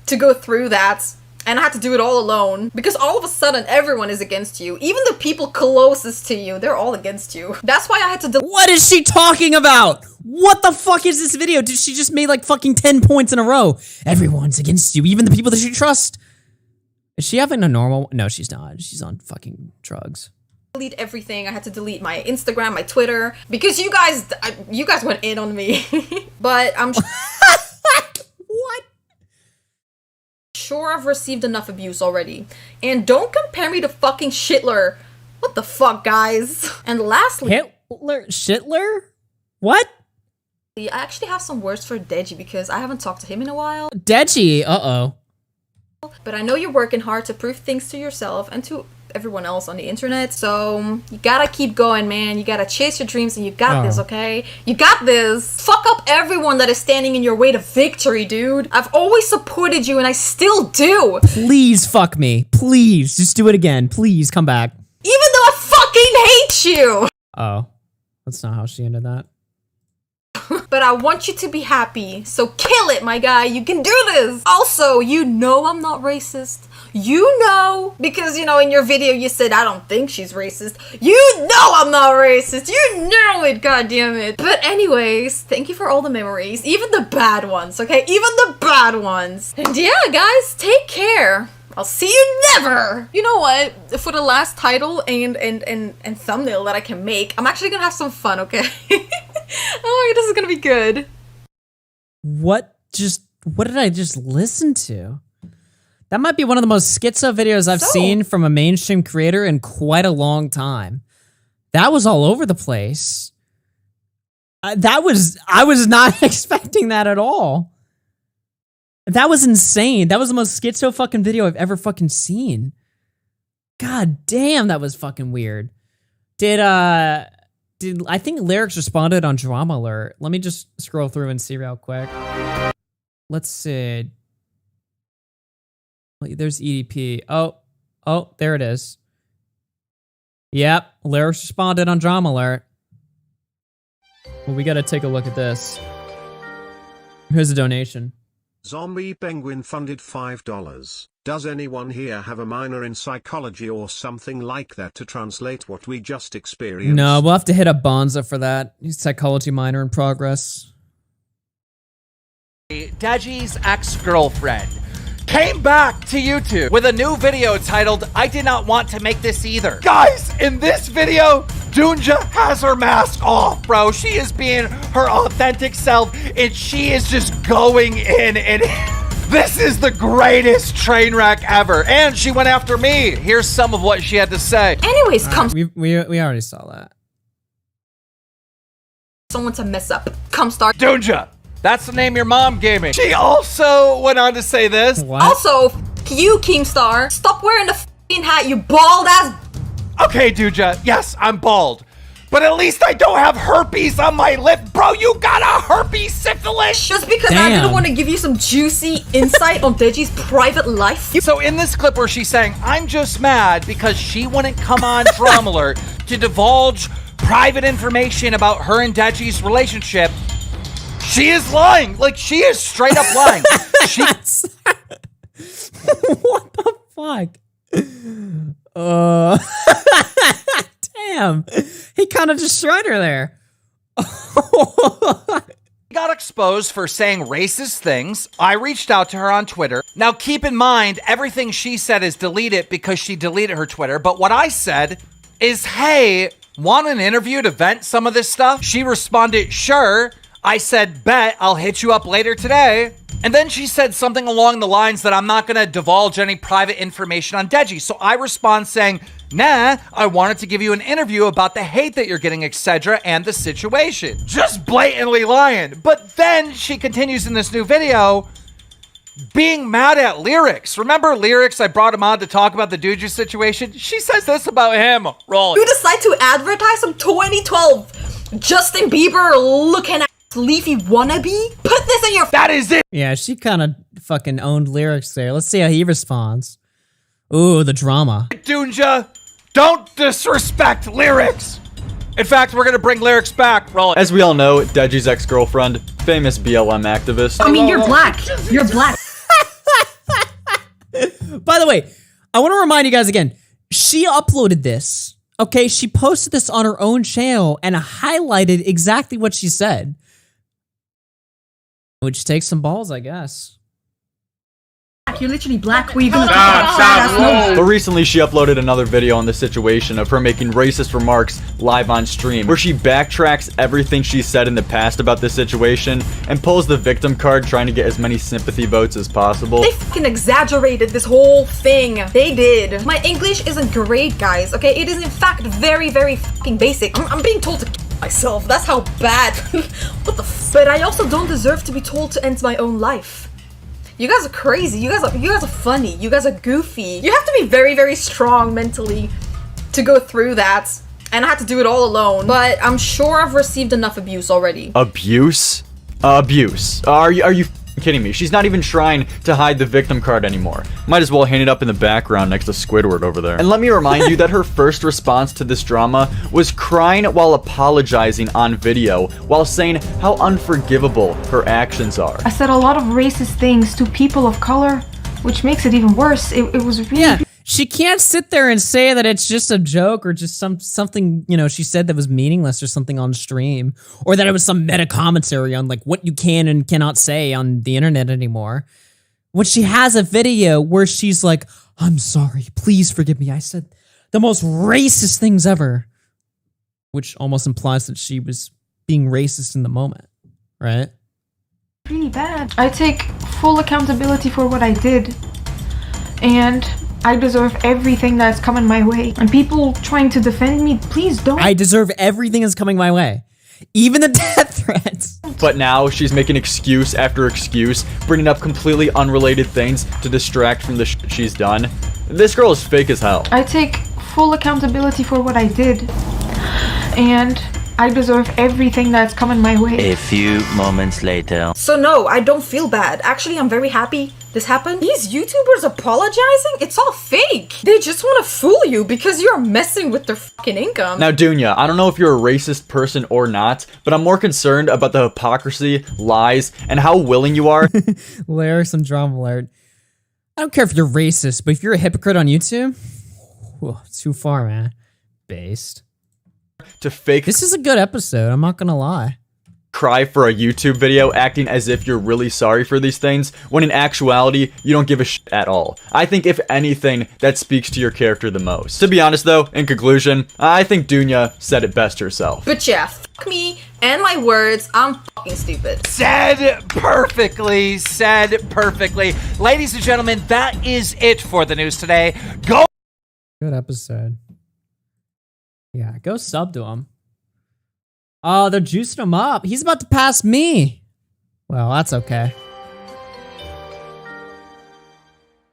to go through that. And I had to do it all alone because all of a sudden everyone is against you. Even the people closest to you, they're all against you. That's why I had to What is she talking about? What the fuck is this video? Did she just made like fucking 10 points in a row? Everyone's against you, even the people that you trust. Is she having a normal? No, she's not. She's on fucking drugs. delete everything. I had to delete my Instagram, my Twitter, because you guys went in on me. But I'm what? Sure I've received enough abuse already. And don't compare me to fucking Shitler. What the fuck, guys? And lastly, Shitler? What? I actually have some words for Deji because I haven't talked to him in a while. Deji, uh-oh. But I know you're working hard to prove things to yourself and to everyone else on the internet, so you gotta keep going, man. You gotta chase your dreams and you got this, okay? You got this. Fuck up everyone that is standing in your way to victory, dude. I've always supported you and I still do. Please fuck me. Please, just do it again. Please, come back. Even though I fucking hate you! Oh, that's not how she ended that. But I want you to be happy, so kill it, my guy. You can do this. Also, you know I'm not racist. You know, because, you know, in your video you said I don't think she's racist. You know I'm not racist. You know it, goddammit. But anyways, thank you for all the memories. Even the bad ones, okay? Even the bad ones. And yeah, guys, take care. I'll see you never! You know what? For the last title and thumbnail that I can make, I'm actually gonna have some fun, okay? Oh, this is gonna be good. What did I just listen to? That might be one of the most schizo videos I've seen from a mainstream creator in quite a long time. That was all over the place. I was not expecting that at all. That was insane. That was the most schizo fucking video I've ever fucking seen. God damn, that was fucking weird. Did I think Lyrics responded on Drama Alert? Let me just scroll through and see real quick. Let's see. There's EDP. Oh, there it is. Yep, Lyrics responded on Drama Alert. Well, we gotta take a look at this. Here's a donation. Zombie Penguin funded $5. Does anyone here have a minor in psychology or something like that to translate what we just experienced? No, we'll have to hit up Bonza for that. He's psychology minor in progress. Deji's ex-girlfriend came back to YouTube with a new video titled, "I did not want to make this either." Guys, in this video, Dunja has her mask off, bro. She is being her authentic self, and she is just going in, and this is the greatest train wreck ever. And she went after me. Here's some of what she had to say. Anyways, come. We already saw that. Someone to mess up. Come start. Dunja. That's the name your mom gave me. She also went on to say this. What? Also, you, Keemstar, stop wearing the f***ing hat, you bald ass. Okay, Dunja, yes, I'm bald. But at least I don't have herpes on my lip. Bro, you got a herpes syphilis. Just because I didn't want to give you some juicy insight on Deji's private life. So in this clip where she's saying, I'm just mad because she wouldn't come on Drama Alert to divulge private information about her and Deji's relationship, she is lying. Like, she is straight up lying. What the fuck? Damn. He kind of destroyed her there. Got exposed for saying racist things. I reached out to her on Twitter. Now, keep in mind, everything she said is deleted because she deleted her Twitter. But what I said is, hey, want an interview to vent some of this stuff? She responded, sure. I said, bet, I'll hit you up later today. And then she said something along the lines that I'm not going to divulge any private information on Deji. So I respond saying, nah, I wanted to give you an interview about the hate that you're getting, etc. and the situation. Just blatantly lying. But then she continues in this new video being mad at Lyrics. Remember Lyrics? I brought him on to talk about the Dunja situation. She says this about him. Roll. You decide to advertise some 2012 Justin Bieber looking at Leafy wannabe? Put this in your— That is it! Yeah, she kind of fucking owned Lyrics there. Let's see how he responds. Ooh, the drama. Dunja, don't disrespect Lyrics! In fact, we're gonna bring Lyrics back. Roll it. As we all know, Deji's ex-girlfriend, famous BLM activist. I mean, you're black. You're black. By the way, I want to remind you guys again, she uploaded this, okay? She posted this on her own channel and highlighted exactly what she said. Which takes some balls, I guess. You're literally black. Were you gonna talk about But recently she uploaded another video on the situation of her making racist remarks live on stream, where she backtracks everything she said in the past about this situation and pulls the victim card, trying to get as many sympathy votes as possible. They fucking exaggerated this whole thing. They did. My English isn't great, guys, okay? It is in fact very, very fucking basic. I'm being told to kill myself. That's how bad. What the f— But I also don't deserve to be told to end my own life. You guys are crazy. You guys are funny. You guys are goofy. You have to be very, very strong mentally to go through that. And I had to do it all alone. But I'm sure I've received enough abuse already. Abuse? Abuse. Are you kidding me? She's not even trying to hide the victim card anymore. Might as well hang it up in the background next to Squidward over there. And let me remind you that her first response to this drama was crying while apologizing on video, while saying how unforgivable her actions are. I said a lot of racist things to people of color, which makes it even worse. It was really— Yeah, she can't sit there and say that it's just a joke or just something, you know, she said that was meaningless or something on stream, or that it was some meta commentary on like what you can and cannot say on the internet anymore. When she has a video where she's like, I'm sorry, please forgive me, I said the most racist things ever, which almost implies that she was being racist in the moment, right? really bad. I take full accountability for what I did, and I deserve everything that's coming my way. And people trying to defend me, please don't. I deserve everything that's coming my way. Even the death threats. But now she's making excuse after excuse, bringing up completely unrelated things to distract from the shit she's done. This girl is fake as hell. I take full accountability for what I did, and I deserve everything that's coming my way. A few moments later. So no, I don't feel bad. Actually, I'm very happy this happened. These YouTubers apologizing? It's all fake. They just want to fool you because you're messing with their fucking income. Now, Dunya, I don't know if you're a racist person or not, but I'm more concerned about the hypocrisy, lies, and how willing you are. Layer some drama alert. I don't care if you're racist, but if you're a hypocrite on YouTube, whew, too far, man. Based. To fake. This is a good episode, I'm not gonna lie. Cry for a YouTube video acting as if you're really sorry for these things, when in actuality, you don't give a shit at all. I think if anything, that speaks to your character the most. To be honest though, in conclusion, I think Dunya said it best herself. But yeah, fuck me and my words, I'm fucking stupid. Said perfectly, said perfectly. Ladies and gentlemen, that is it for the news today. Go. Good episode. Yeah, go sub to him. Oh, they're juicing him up. He's about to pass me. Well, that's okay.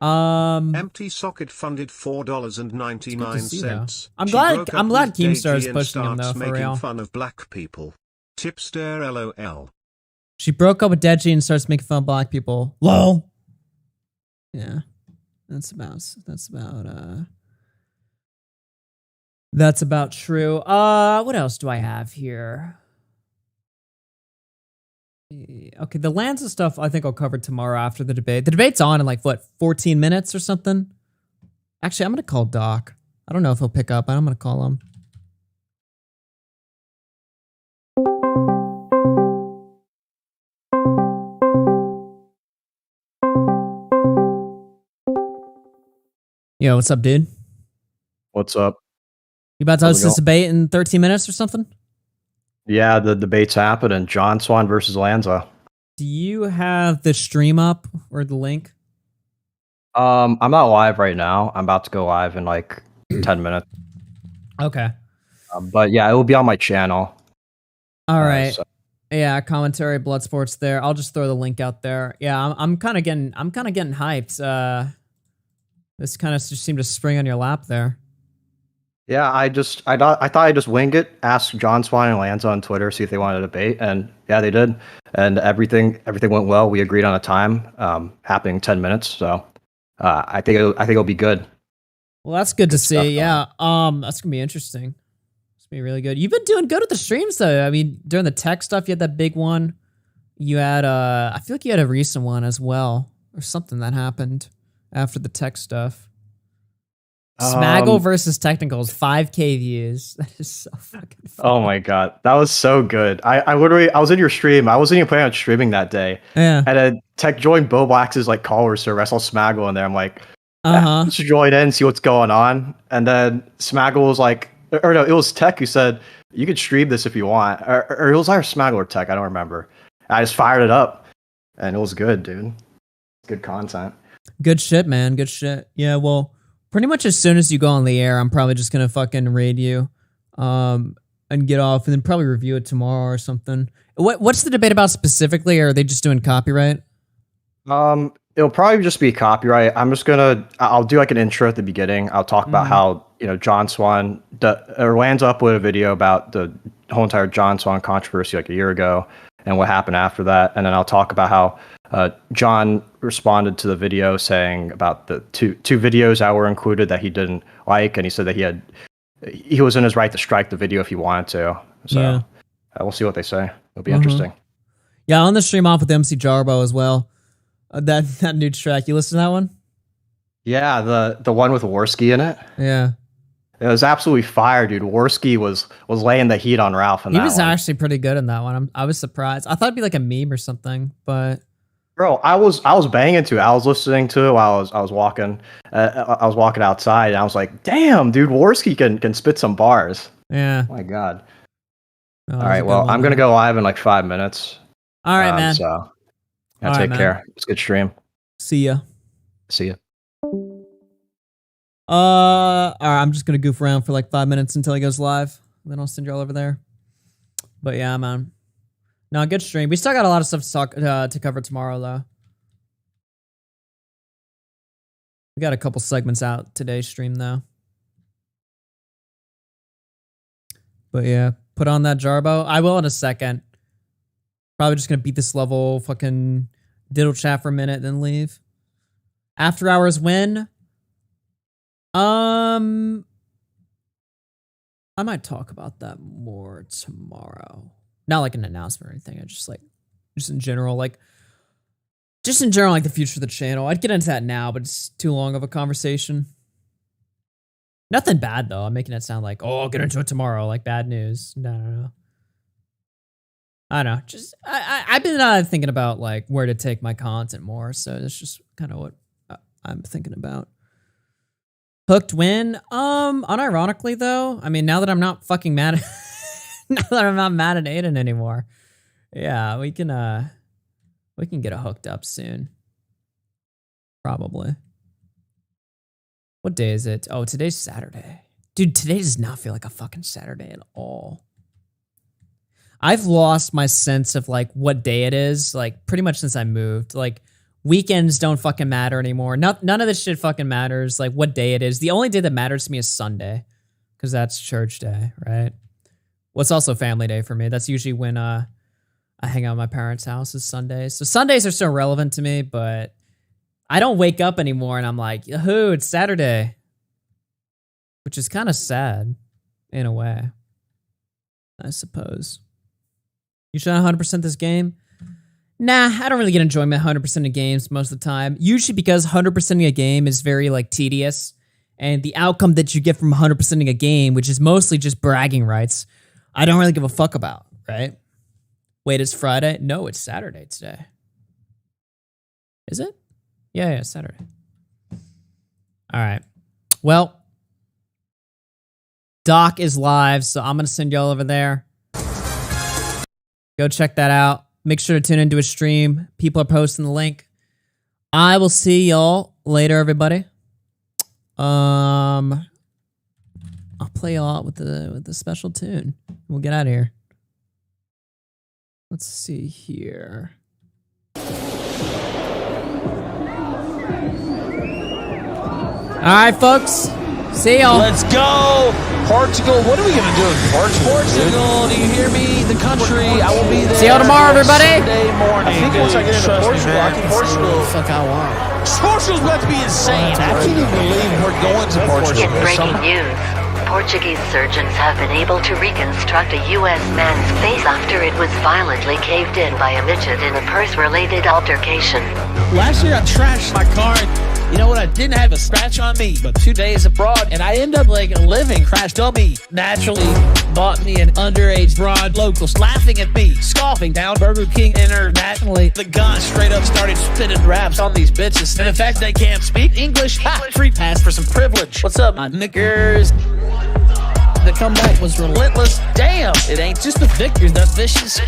Empty socket funded $4.99. I'm glad Keemstar is pushing him though, for making real. fun of black people. Tipster LOL. She broke up with Deji and starts making fun of black people. Lol. Yeah. That's about true. What else do I have here? Okay, the Lanza stuff I think I'll cover tomorrow after the debate. The debate's on in like, what, 14 minutes or something? Actually, I'm going to call Doc. I don't know if he'll pick up, but I'm going to call him. Yo, what's up, dude? What's up? You about to host this debate in 13 minutes or something? Yeah, the debate's happening. John Swan versus Lanza. Do you have the stream up or the link? I'm not live right now. I'm about to go live in like 10 minutes. Okay. But yeah, it will be on my channel. All right. Yeah, commentary, blood sports there. I'll just throw the link out there. Yeah, I'm kind of getting hyped. This kind of just seemed to spring on your lap there. Yeah, I thought I'd just wing it, ask John Swan and Lanza on Twitter, see if they wanted to debate, and yeah, they did. And everything went well. We agreed on a time, happening 10 minutes. So I think it'll be good. Well, that's good to see. Yeah. That's gonna be interesting. It's gonna be really good. You've been doing good with the streams though. I mean, during the tech stuff, you had that big one. You had I feel like you had a recent one as well, or something that happened after the tech stuff. Smaggle versus Technicals, 5K views. That is so fucking funny. Oh my god, that was so good. I was in your stream. I wasn't even planning on streaming that day. Yeah. And then Tech joined Bobax's like caller server. I saw Smaggle in there. I'm like, let's join in, see what's going on. And then Smaggle was like, or no, it was Tech who said you could stream this if you want, or it was either Smaggle or Tech. I don't remember. I just fired it up, and it was good, dude. Good content. Good shit, man. Good shit. Yeah. Well. Pretty much as soon as you go on the air, I'm probably just gonna fucking raid you, and get off, and then probably review it tomorrow or something. What's the debate about specifically? Or are they just doing copyright? It'll probably just be copyright. I'll do like an intro at the beginning. I'll talk about how John Swan lands up with a video about the whole entire John Swan controversy like a year ago and what happened after that, and then I'll talk about how John responded to the video saying about the two videos that were included that he didn't like, and he said that he was in his right to strike the video if he wanted to. So we'll see what they say. It'll be interesting. Yeah, on the stream off with MC Jarbo as well. That new track, you listen to that one? Yeah, the one with Worski in it. Yeah, it was absolutely fire, dude. Worski was laying the heat on Ralph. He was actually pretty good in that one. I was surprised. I thought it'd be like a meme or something, but. Bro, I was banging to it. I was listening to it while I was walking. I was walking outside, and I was like, "Damn, dude, Worski can spit some bars." Yeah. Oh my god. All right, well, I'm gonna go live in like 5 minutes. All right, man. So, take care. It's a good stream. See ya. See ya. All right, I'm just gonna goof around for like 5 minutes until he goes live. Then I'll send you all over there. But yeah, man. No, good stream. We still got a lot of stuff to cover tomorrow, though. We got a couple segments out today's stream, though. But yeah, put on that Jarbo. I will in a second. Probably just gonna beat this level, fucking diddle chat for a minute, then leave. After hours win. I might talk about that more tomorrow. Not like an announcement or anything. I just in general, like the future of the channel. I'd get into that now, but it's too long of a conversation. Nothing bad though. I'm making it sound like, oh, I'll get into it tomorrow, like bad news. No. I don't know. Just I've been thinking about like where to take my content more, so that's just kind of what I'm thinking about. Hooked win. Unironically though, I mean, now that I'm not fucking mad at now that I'm not mad at Aiden anymore. Yeah, we can get a hooked up soon. Probably. What day is it? Oh, today's Saturday. Dude, today does not feel like a fucking Saturday at all. I've lost my sense of like what day it is, like pretty much since I moved. Like weekends don't fucking matter anymore. None of this shit fucking matters. Like what day it is. The only day that matters to me is Sunday, because that's church day, right? Well, it's also family day for me. That's usually when I hang out at my parents' house is Sundays. So Sundays are still relevant to me, but I don't wake up anymore and I'm like, yahoo, it's Saturday. Which is kind of sad in a way, I suppose. You should 100% this game? Nah, I don't really get enjoyment 100% of games most of the time. Usually because 100%ing a game is very like tedious, and the outcome that you get from 100%ing a game, which is mostly just bragging rights, I don't really give a fuck about, right? Wait, it's Friday? No, it's Saturday today. Is it? Yeah, it's Saturday. All right. Well, Doc is live, so I'm going to send y'all over there. Go check that out. Make sure to tune into his stream. People are posting the link. I will see y'all later, everybody. I'll play y'all out with the special tune. We'll get out of here. Let's see here. All right, folks. See y'all. Let's go. Portugal. What are we going to do in Portugal? Portugal, do you hear me? The country. I will be there. See y'all tomorrow, everybody. Sunday morning. I think once I get into Portugal, I can Portugal. fuck I want. Portugal's about to be insane. I can't even believe we're going to Portugal. In breaking news, Portuguese surgeons have been able to reconstruct a U.S. man's face after it was violently caved in by a midget in a purse-related altercation. Last year I trashed my car. You know what? I didn't have a scratch on me, but 2 days abroad, and I end up like living crash dummy. Naturally, bought me an underage broad. Locals laughing at me, scoffing down Burger King internationally. The gun straight up started spitting raps on these bitches, and in fact they can't speak English. Ha! Free pass for some privilege. What's up, my niggers? The comeback was relentless. Damn, it ain't just the victors that's vicious.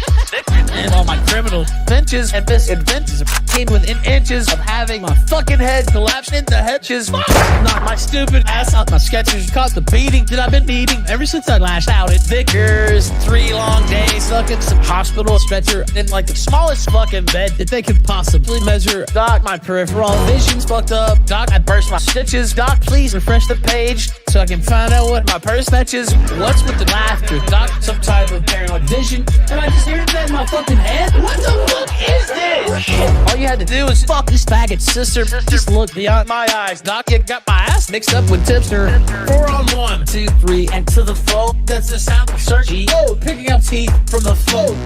And all my criminal benches and misadventures came within inches of having my fucking head collapse into hedges. Knocked my stupid ass out my sketches. Caught the beating that I've been needing ever since I lashed out at Vickers. 3 long days stuck in some hospital stretcher in like the smallest fucking bed that they could possibly measure. Doc, my peripheral vision's fucked up. Doc, I burst my stitches. Doc, please refresh the page so I can find out what my purse fetches. What's with the laughter? Doc, some type of paranoid vision? Am I just hearing that in my fucking head? What the fuck is this? All you had to do is fuck this faggot sister. Just look beyond my eyes. Doc, you got my ass mixed up with tipster. 4 on 1, 2, 3, and to the flow. That's the sound of searching. Oh, picking up teeth from the phone.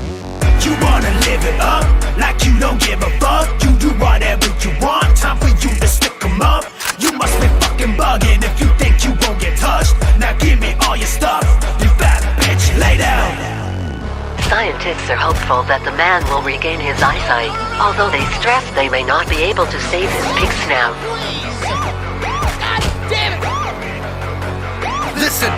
You wanna live it up like you don't give a fuck. You do whatever you want. Time for you to stick 'em up. You must be fucking bugging if you think you won't get touched. Now give me all your stuff. You fat bitch, lay down. Scientists are hopeful that the man will regain his eyesight, although they stress they may not be able to save his pig snout. God damn it! Listen,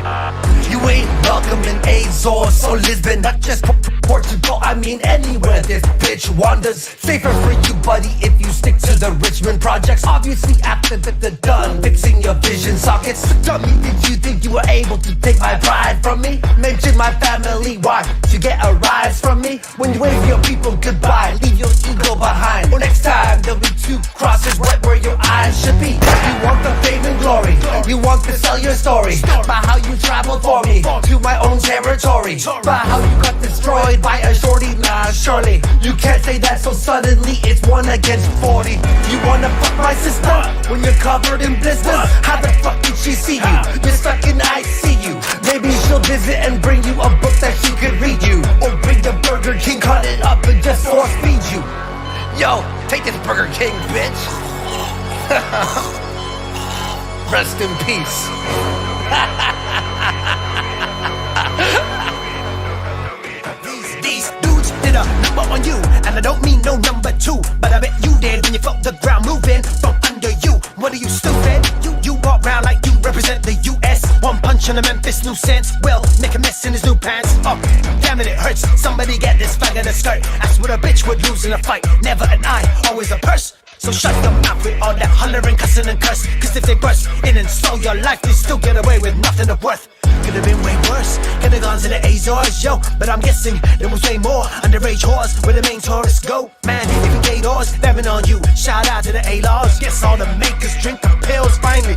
you ain't welcome in Azores or Lisbon, not just Portugal, I mean anywhere this bitch wanders. Safer for you, buddy, if you stick to the Richmond projects. Obviously after they're done fixing your vision sockets. Dummy, did you think you were able to take my pride from me? Mention my family, why? To get a rise from me? When you wave your people goodbye, leave your ego behind. Well, next time there'll be 2 crosses right where your eyes should be. You want the fame and glory, you want to sell your story about how you traveled for me. Fall to my own territory. But how you got destroyed by a shorty? Nah, surely you can't say that so suddenly. It's 1 against 40. You wanna fuck my sister when you're covered in blisters? How the fuck did she see you? You're stuck in ICU. Maybe she'll visit and bring you a book that she could read you, or bring the Burger King, cut it up and just force feed you. Yo, take this Burger King, bitch. Rest in peace. These dudes did a number on you, and I don't mean no number 2, but I bet you did when you felt the ground moving from under you. What are you, stupid? You walk around like you represent the US. One punch on a Memphis nuisance. Well, make a mess in his new pants. Oh, damn it hurts. Somebody get this faggot a skirt. That's what a bitch would lose in a fight. Never an eye, always a purse. So shut your mouth with all that hollering, cussing and curse. Cause if they burst in and stole your life, they still get away with nothing of worth. Could have been way worse, could have gone to the Azores, yo. But I'm guessing there was way more underage whores where the main tourists go. Man, even gay doors, they've been on you. Shout out to the A-Laws. Guess all the makers drink the pills finally.